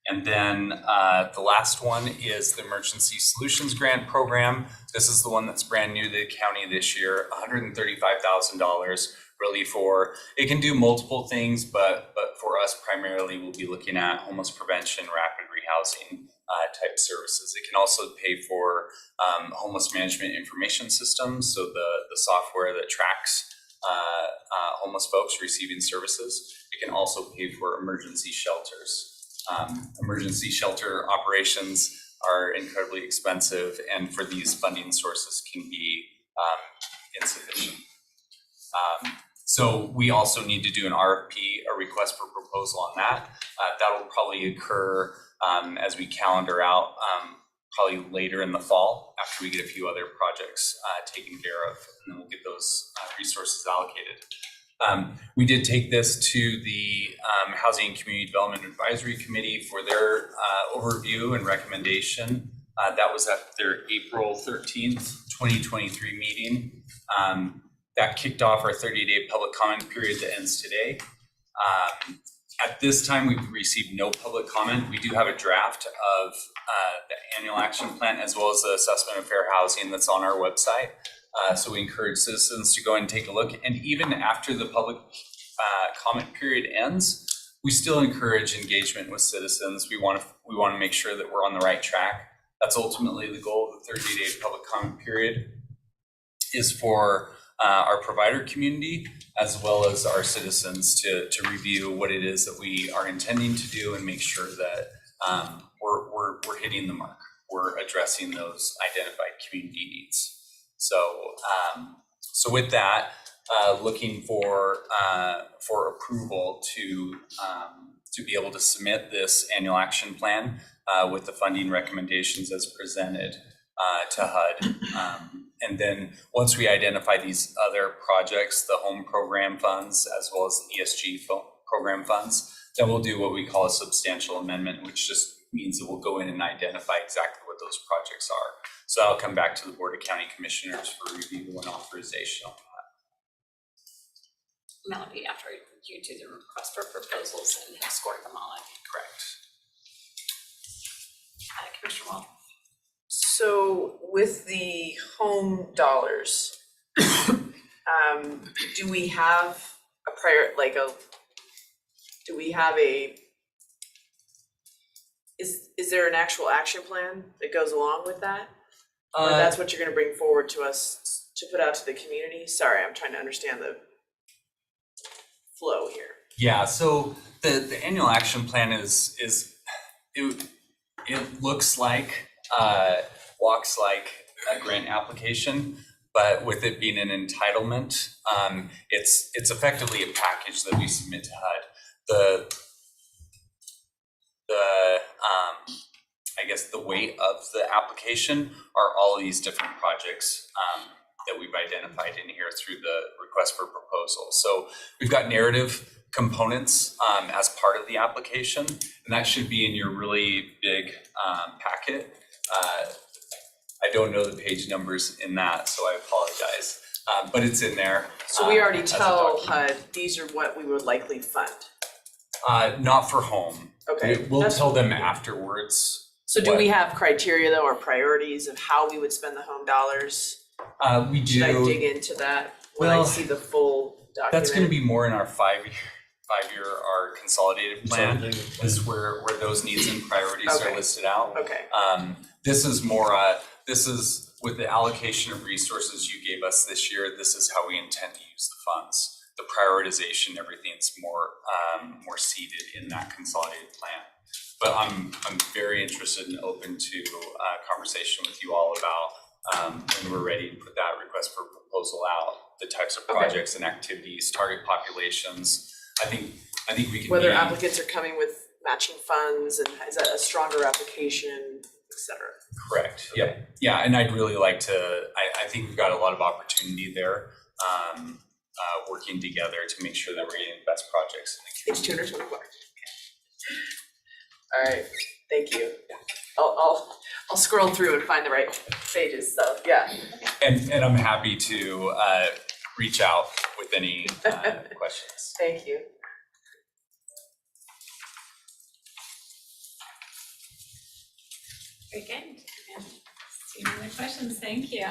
And then the last one is the Emergency Solutions Grant Program. This is the one that's brand new to the county this year, $135,000 really for, it can do multiple things, but for us primarily we'll be looking at homeless prevention, rapid rehousing type services. It can also pay for homeless management information systems, so the software that tracks homeless folks receiving services. It can also pay for emergency shelters. Emergency shelter operations are incredibly expensive, and for these funding sources can be insufficient. So we also need to do an RFP, a request for proposal on that. That'll probably occur as we calendar out, probably later in the fall after we get a few other projects taken care of, and then we'll get those resources allocated. We did take this to the Housing and Community Development Advisory Committee for their overview and recommendation. That was at their April 13th, 2023 meeting. That kicked off our 30-day public comment period that ends today. At this time, we've received no public comment. We do have a draft of the annual action plan as well as the assessment of fair housing that's on our website. So we encourage citizens to go and take a look. And even after the public comment period ends, we still encourage engagement with citizens. We want to make sure that we're on the right track. That's ultimately the goal of the 30-day public comment period, is for our provider community as well as our citizens to review what it is that we are intending to do and make sure that we're hitting the mark. We're addressing those identified community needs. So with that, looking for approval to be able to submit this annual action plan with the funding recommendations as presented to HUD, And then once we identify these other projects, the home program funds, as well as the ESG program funds, then we'll do what we call a substantial amendment, which just means that we'll go in and identify exactly what those projects are. So that'll come back to the Board of County Commissioners for review and authorization on that. That'll be after you do the request for proposals and have scored them all in. Correct. Commissioner Wall. So with the home dollars, do we have is there an actual action plan that goes along with that? Or that's what you're gonna bring forward to us to put out to the community? Sorry, I'm trying to understand the flow here. Yeah, so the annual action plan it looks like, walks like a grant application, but with it being an entitlement, it's effectively a package that we submit to HUD. I guess the weight of the application are all these different projects that we've identified in here through the request for proposal. So we've got narrative components as part of the application, and that should be in your really big packet. I don't know the page numbers in that, so I apologize, but it's in there. So we already as a tell document. HUD, these are what we would likely fund. Not for home. Okay, We'll that's- tell them afterwards. So do we have criteria though, or priorities of how we would spend the home dollars? We do. Should I dig into that when I Well, see the full document? That's gonna be more in our five-year, our consolidated plan, is where those needs and priorities are Okay. listed out. Okay, This is more, this is with the allocation of resources you gave us this year, this is how we intend to use the funds. The prioritization, everything's more seated in that consolidated plan. But I'm very interested and open to conversation with you all about when we're ready to put that request for proposal out, the types of projects and activities, target populations. I think we can whether be- applicants are coming with matching funds and is that a stronger application, et cetera? Correct, yeah, and I'd really like to, I think we've got a lot of opportunity there, working together to make sure that we're getting the best projects. It's 224. All right, thank you. I'll scroll through and find the right pages, so, yeah. And I'm happy to reach out with any questions. Thank you. Very good. And see any other questions? Thank you.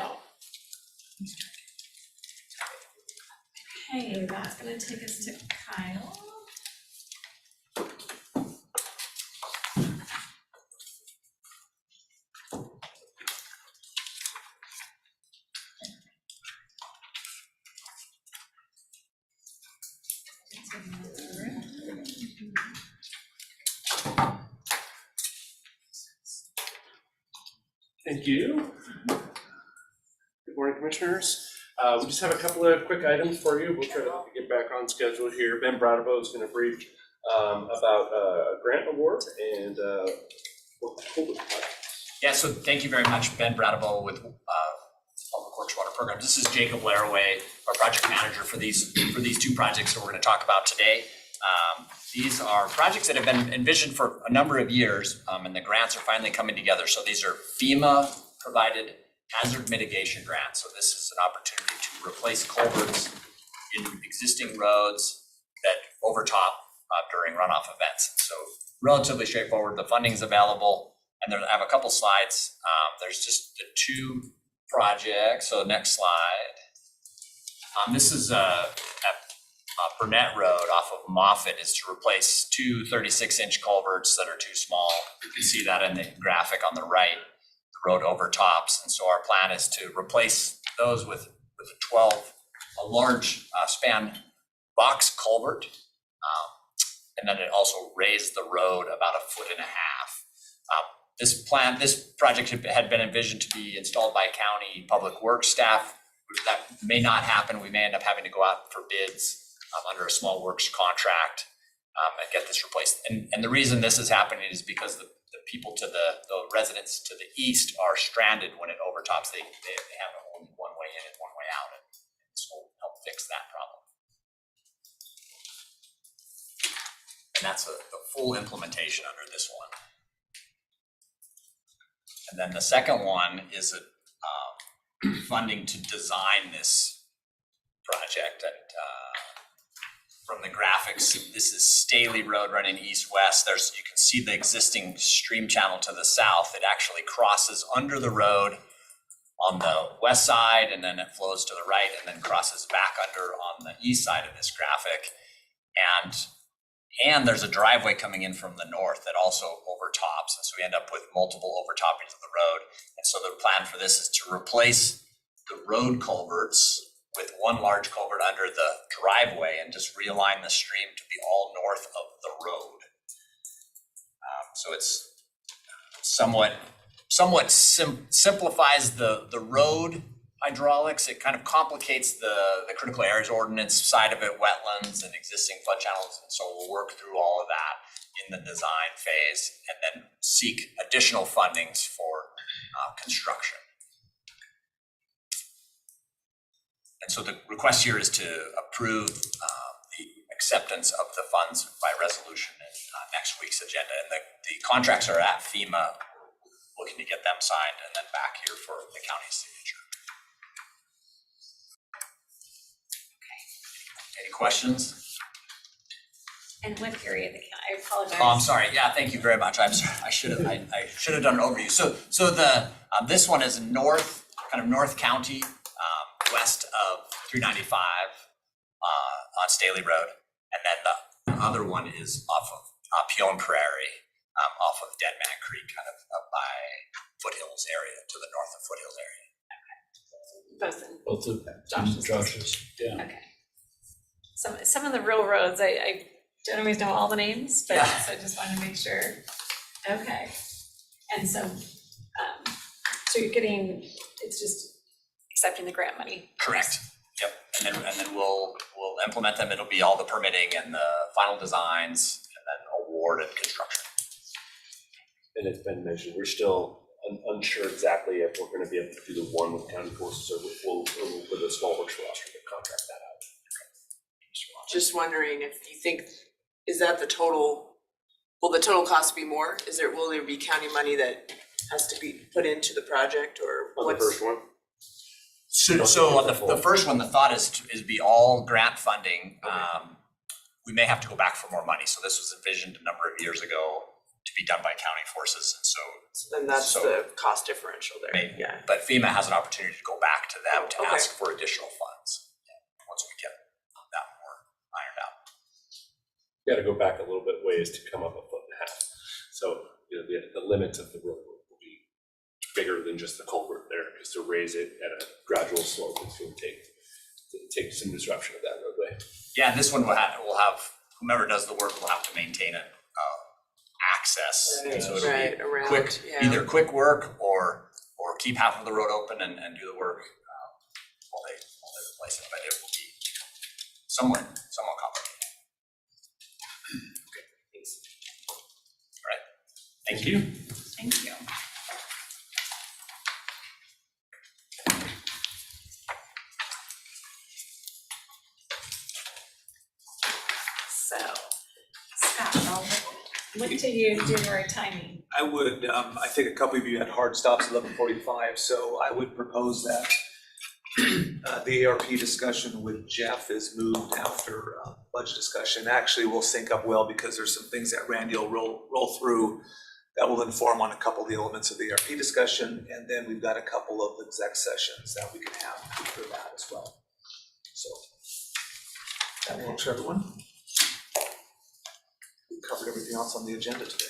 Okay, that's gonna take us to Kyle. Thank you. Good morning, Commissioners. We just have a couple of quick items for you. We'll try to get back on schedule here. Ben Bradabo is going to brief about a grant award and what the COVID project. Yeah, so thank you very much, Ben Bradabo with Public Works Water Programs. This is Jacob Laraway, our project manager for these two projects that we're going to talk about today. These are projects that have been envisioned for a number of years, and the grants are finally coming together. So these are FEMA-provided hazard mitigation grants. So this is an opportunity to replace culverts in existing roads that overtop during runoff events. So relatively straightforward. The funding's available, and I have a couple slides. There's just the two projects. So next slide. This is Burnett Road off of Moffett is to replace two 36-inch culverts that are too small. You can see that in the graphic on the right. The road overtops, and so our plan is to replace those with a large span box culvert, and then it also raised the road about 1.5 feet. This project had been envisioned to be installed by county public works staff. That may not happen. We may end up having to go out for bids under a small works contract and get this replaced. And the reason this is happening is because the people to the residents to the east are stranded when it overtops. They have only one in and one way out, and this will help fix that problem. And that's the full implementation under this one. And then the second one is funding to design this project. And from the graphics, this is Staley Road running east-west. You can see the existing stream channel to the south. It actually crosses under the road on the west side, and then it flows to the right, and then crosses back under on the east side of this graphic. And there's a driveway coming in from the north that also overtops, and so we end up with multiple overtoppings of the road. And so the plan for this is to replace the road culverts with one large culvert under the driveway and just realign the stream to be all north of the road. So it's somewhat simplifies the road hydraulics. It kind of complicates the critical areas ordinance side of it, wetlands and existing flood channels. And so we'll work through all of that in the design phase and then seek additional fundings for construction. And so the request here is to approve the acceptance of the funds by resolution in next week's agenda. And the contracts are at FEMA. We're looking to get them signed and then back here for the county's signature. Any questions? And what area of the county, I apologize. Oh, I'm sorry. Yeah, thank you very much. I'm sorry. I should have done an overview. So the this one is kind of North County, west of 395 on Staley Road, and then the other one is off of Pion Prairie, off of Dead Man Creek, kind of up by Foothills area, to the north of Foothills area. Both in Josh's, yeah. Okay. Some of the real roads, I don't always know all the names, but Yeah. so I just wanted to make sure. Okay. And so you're getting, it's just accepting the grant money. Correct. Yep. And then we'll implement them. It'll be all the permitting and the final designs, and then award and construction. And it's been mentioned, we're still unsure exactly if we're gonna be able to do the one with county forces or we'll with a small works roster to contract that out. Just wondering if you think, is that the total, will the total cost be more? Will there be county money that has to be put into the project, or On the what's? first one? So on the first one, the thought is to be all grant funding. We may have to go back for more money. So this was envisioned a number of years ago to be done by county forces, and so. Then that's the cost differential there, Maybe, yeah. but FEMA has an opportunity to go back to them to Okay. ask for additional funds once we get that more ironed out. You gotta go back a little bit ways to come up a foot and a half. So, the limits of the road will be bigger than just the culvert there, because to raise it at a gradual slope, it's gonna take some disruption of that roadway. Yeah, and this one will have whomever does the work will have to maintain it, access. And so it'll Right, be around, quick, yeah. either quick work or keep half of the road open and do the work while they replace it, but it will be somewhat complicated. Okay, thanks. All right, thank you. Thank you. So, Scott, I'll look to you to do our timing. I would, I think a couple of you had hard stops at 11:45, so I would propose that the ARP discussion with Jeff is moved after budget discussion. Actually, we'll sync up well because there's some things that Randy will roll through that will inform on a couple of the elements of the ARP discussion, and then we've got a couple of exec sessions that we can have for that as well. So that works for everyone. We covered everything else on the agenda today.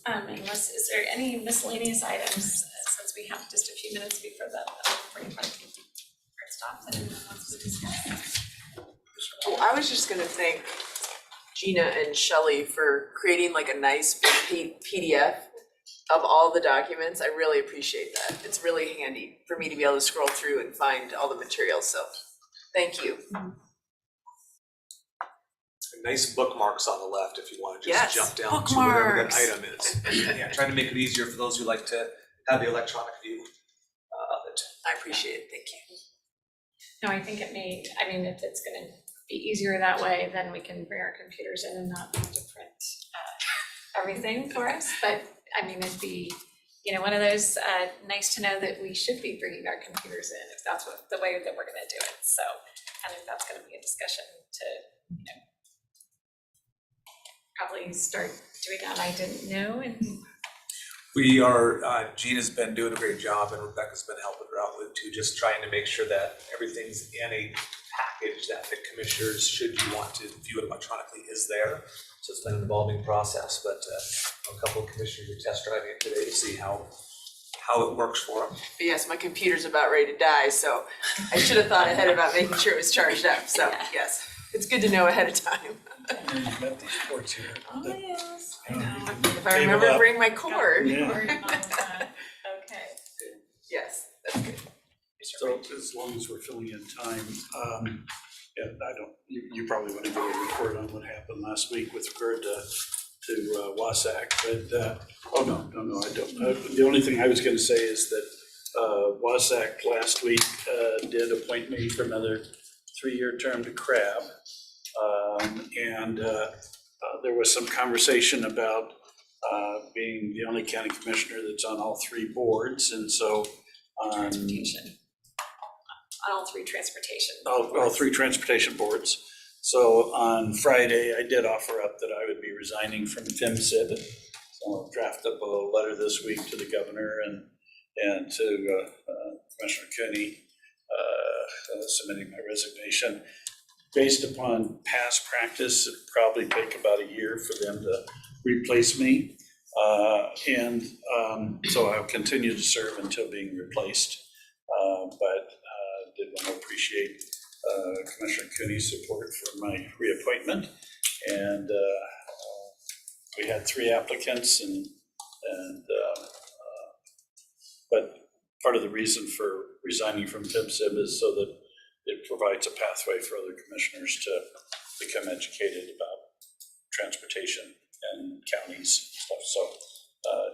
Unless, is there any miscellaneous items, since we have just a few minutes before the 45 stops, anyone wants to discuss? Well, I was just gonna thank Gina and Shelley for creating like a nice big PDF of all the documents. I really appreciate that. It's really handy for me to be able to scroll through and find all the materials, so thank you. And nice bookmarks on the left if you want to Yes, just jump down to whatever that bookmarks. item is. Yeah, trying to make it easier for those who like to have the electronic view of it. I appreciate it, thank you. No, I think if it's gonna be easier that way, then we can bring our computers in and not have to print everything for us. But I mean, it'd be, one of those, nice to know that we should be bringing our computers in if that's the way that we're gonna do it. So I think that's gonna be a discussion to, probably start doing that. I didn't know, and We are, Gina's been doing a great job and Rebecca's been helping her out with too, just trying to make sure that everything's in a package that the commissioners, should you want to view it electronically, is there. So it's been an evolving process, but a couple of commissioners are test driving it today to see how it works for them. But yes, my computer's about ready to die, so I should have thought ahead about making sure it was charged up, so yes, it's good to know ahead of time. You've got these ports here. Oh, yes, I You know. can If I table remember to up. bring my cord. Yeah. okay. Yes, that's good. So as long as we're filling in time, yeah, you probably want to give a report on what happened last week with regard to Wasack, but, no, I don't. The only thing I was gonna say is that Wasack last week did appoint me for another 3-year term to CRAB. And there was some conversation about being the only county commissioner that's on all 3 boards, and so Transportation. On all 3 transportation. all 3 transportation boards. So on Friday, I did offer up that I would be resigning from FMCID. So I'll draft up a letter this week to the governor and to Commissioner Cooney, submitting my resignation. Based upon past practice, it'd probably take about a year for them to replace me. So I'll continue to serve until being replaced. But did want to appreciate Commissioner Cooney's support for my reappointment. And we had 3 applicants but part of the reason for resigning from FMCID is so that it provides a pathway for other commissioners to become educated about transportation and counties and stuff. So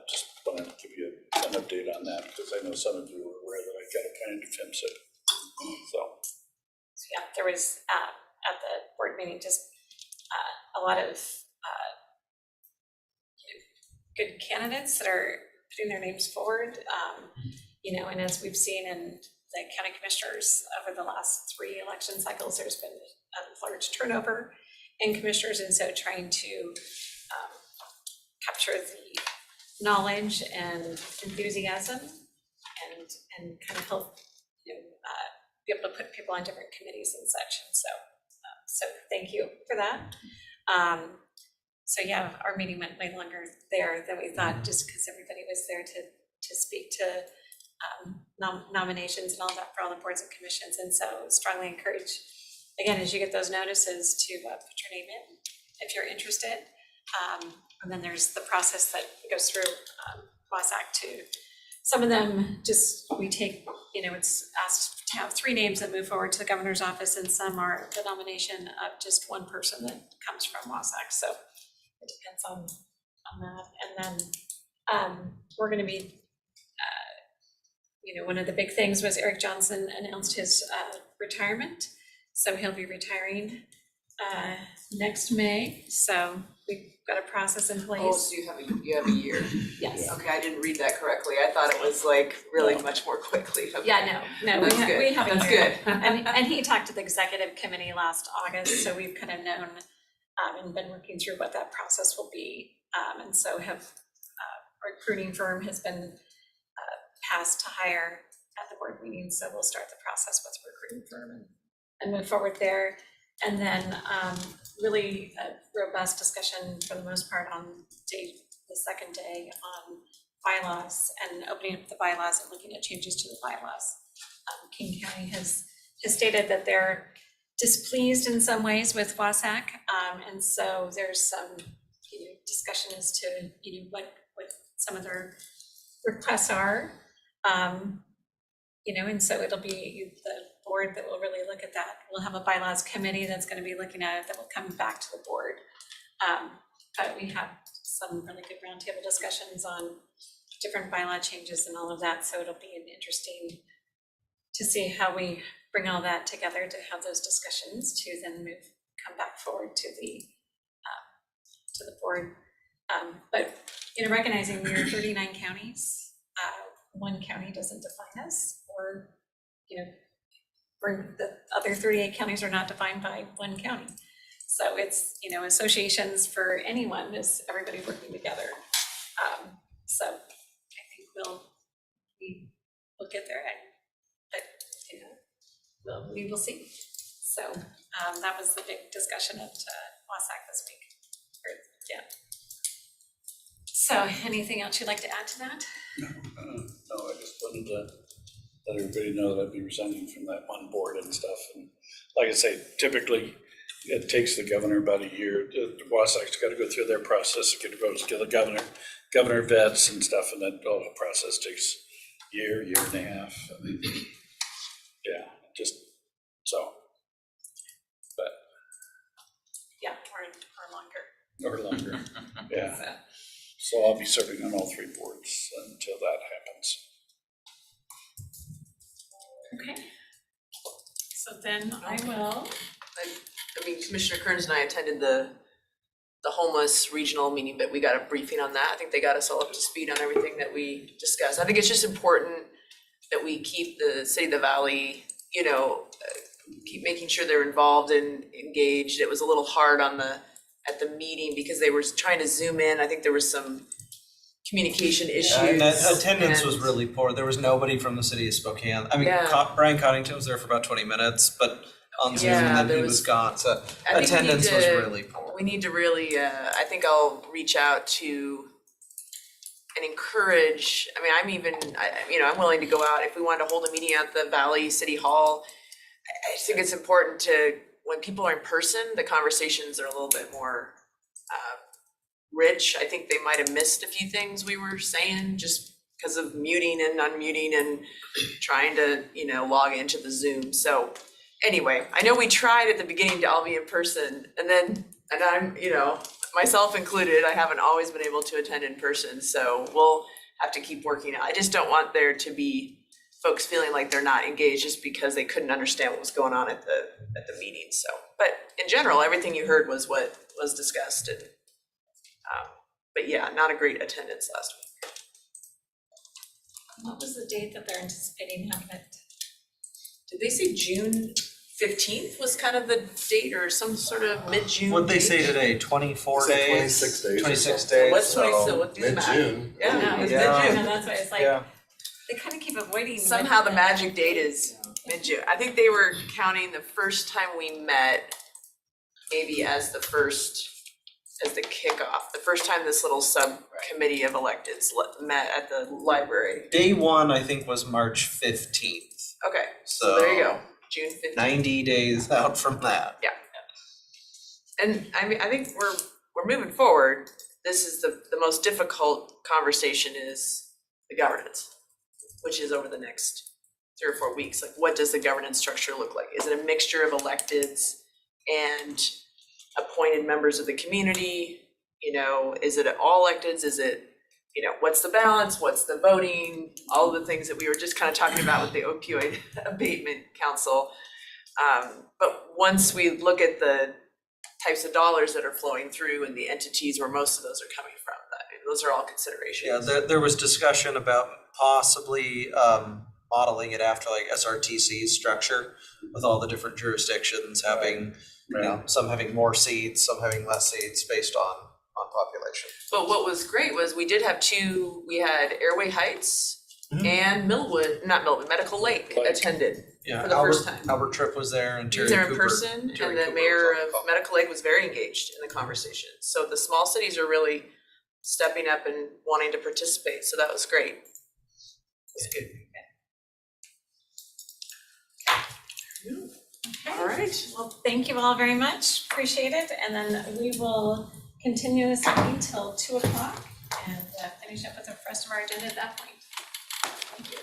just wanted to give you an update on that, because I know some of you were aware that I got appointed to FMCID. So Yeah, there was, at the board meeting, just a lot of good candidates that are putting their names forward. And as we've seen in the county commissioners over the last 3 election cycles, there's been a large turnover in commissioners, and so trying to capture the knowledge and enthusiasm and kind of help be able to put people on different committees and such. And so thank you for that. So yeah, our meeting went way longer there than we thought, just because everybody was there to speak to nominations and all that for all the boards and commissions. And so strongly encourage, again, as you get those notices, to put your name in if you're interested. And then there's the process that goes through Wasack too. Some of them we take, it's asked to have 3 names that move forward to the governor's office, and some are the nomination of just 1 person that comes from Wasack. So it depends on that. And then we're going to be, one of the big things was Eric Johnson announced his retirement. So he'll be retiring next May. So we've got a process in place. Oh, so you have a year. Yes. Okay, I didn't read that correctly. I thought it was like really much more quickly. Okay. Yeah, no, That's good. we have a That's year. good. And he talked to the executive committee last August, so we've kind of known and been working through what that process will be. And so have recruiting firm has been passed to hire at the board meeting, so we'll start the process with recruiting firm and move forward there. And then really a robust discussion for the most part on the second day on bylaws and opening up the bylaws and looking at changes to the bylaws. King County has stated that they're displeased in some ways with Wasack, and so there's some discussion as to what some of their requests are, and so it'll be the board that will really look at that. We'll have a bylaws committee that's gonna be looking at it, that will come back to the board. But we have some really good roundtable discussions on different bylaw changes and all of that, so it'll be an interesting to see how we bring all that together to have those discussions to then come back forward to the board. But recognizing we are 39 counties, one county doesn't define us, or the other 38 counties are not defined by one county. So it's, associations for anyone is everybody working together. So I think we'll get there, but we will see. So that was the big discussion at WASAC this week. So anything else you'd like to add to that? No, I just wanted to let everybody know that I'd be resigning from that one board and stuff. And like I say, typically it takes the governor about a year. The Wasac's got to go through their process, get the governor vets and stuff, and that whole process takes a year and a half. I mean, yeah, just so. But yeah, or longer. Yeah. So I'll be serving on all three boards until that happens. Okay. So then I will. I mean, Commissioner Kearns and I attended the homeless regional meeting, but we got a briefing on that. I think they got us all up to speed on everything that we discussed. I think it's just important that we keep the City of the Valley, keep making sure they're involved and engaged. It was a little hard at the meeting because they were trying to zoom in. I think there was some communication issues. And that attendance was really poor. There was nobody from the city of Spokane. I mean, Yeah. Brian Coddington was there for about 20 minutes, but on Zoom, Yeah, and then there he was- was gone. So I think we need attendance was to- really poor. We need to really, I think I'll reach out to and encourage, I'm willing to go out if we wanted to hold a meeting at the Valley City Hall. I just think it's important to, when people are in person, the conversations are a little bit more rich. I think they might have missed a few things we were saying just because of muting and unmuting and trying to, log into the Zoom. So anyway, I know we tried at the beginning to all be in person, and I'm, myself included, I haven't always been able to attend in person, so we'll have to keep working. I just don't want there to be folks feeling like they're not engaged just because they couldn't understand what was going on at the meeting. So, but in general, everything you heard was what was discussed, and but yeah, not a great attendance last week. What was the date that they're anticipating having it? Did they say June 15th was kind of the date, or some sort of mid-June? What'd they say date? today? 24 Said days? 26 days or 26 something. days. What's 26? so What do the math? Mid-June. Yeah, No, it's Yeah. mid-June. No, that's why it's like, Yeah. they kind of keep avoiding. Somehow the magic date is mid-June. I think they were counting the first time we met maybe as the kickoff, the first time this little subcommittee of electeds met at the library. Day one, I think, was March 15th. Okay, so there you go, June 15th. 90 days out from that. Yeah. And I think we're moving forward. This is the most difficult conversation is the governance, which is over the next 3 or 4 weeks. Like, what does the governance structure look like? Is it a mixture of electeds and appointed members of the community? Is it all electeds? Is it, what's the balance? What's the voting? All the things that we were just kind of talking about with the opioid abatement council. But once we look at the types of dollars that are flowing through and the entities where most of those are coming from, those are all considerations. Yeah, there was discussion about possibly modeling it after like SRTC's structure with all the different jurisdictions having, some having more seats, some having less seats based on population. But what was great was we did have we had Airway Heights and Medical Lake attended Yeah, for the first time. Albert Tripp was there and He Terry was there in Cooper. person, Terry and the Cooper mayor was on the of call. Medical Lake was very engaged in the conversation. So the small cities are really stepping up and wanting to participate, so that was great. That's good. All right. Well, thank you all very much, appreciate it, and then we will continue this meeting till 2:00 and finish up with the rest of our agenda at that point. Thank you.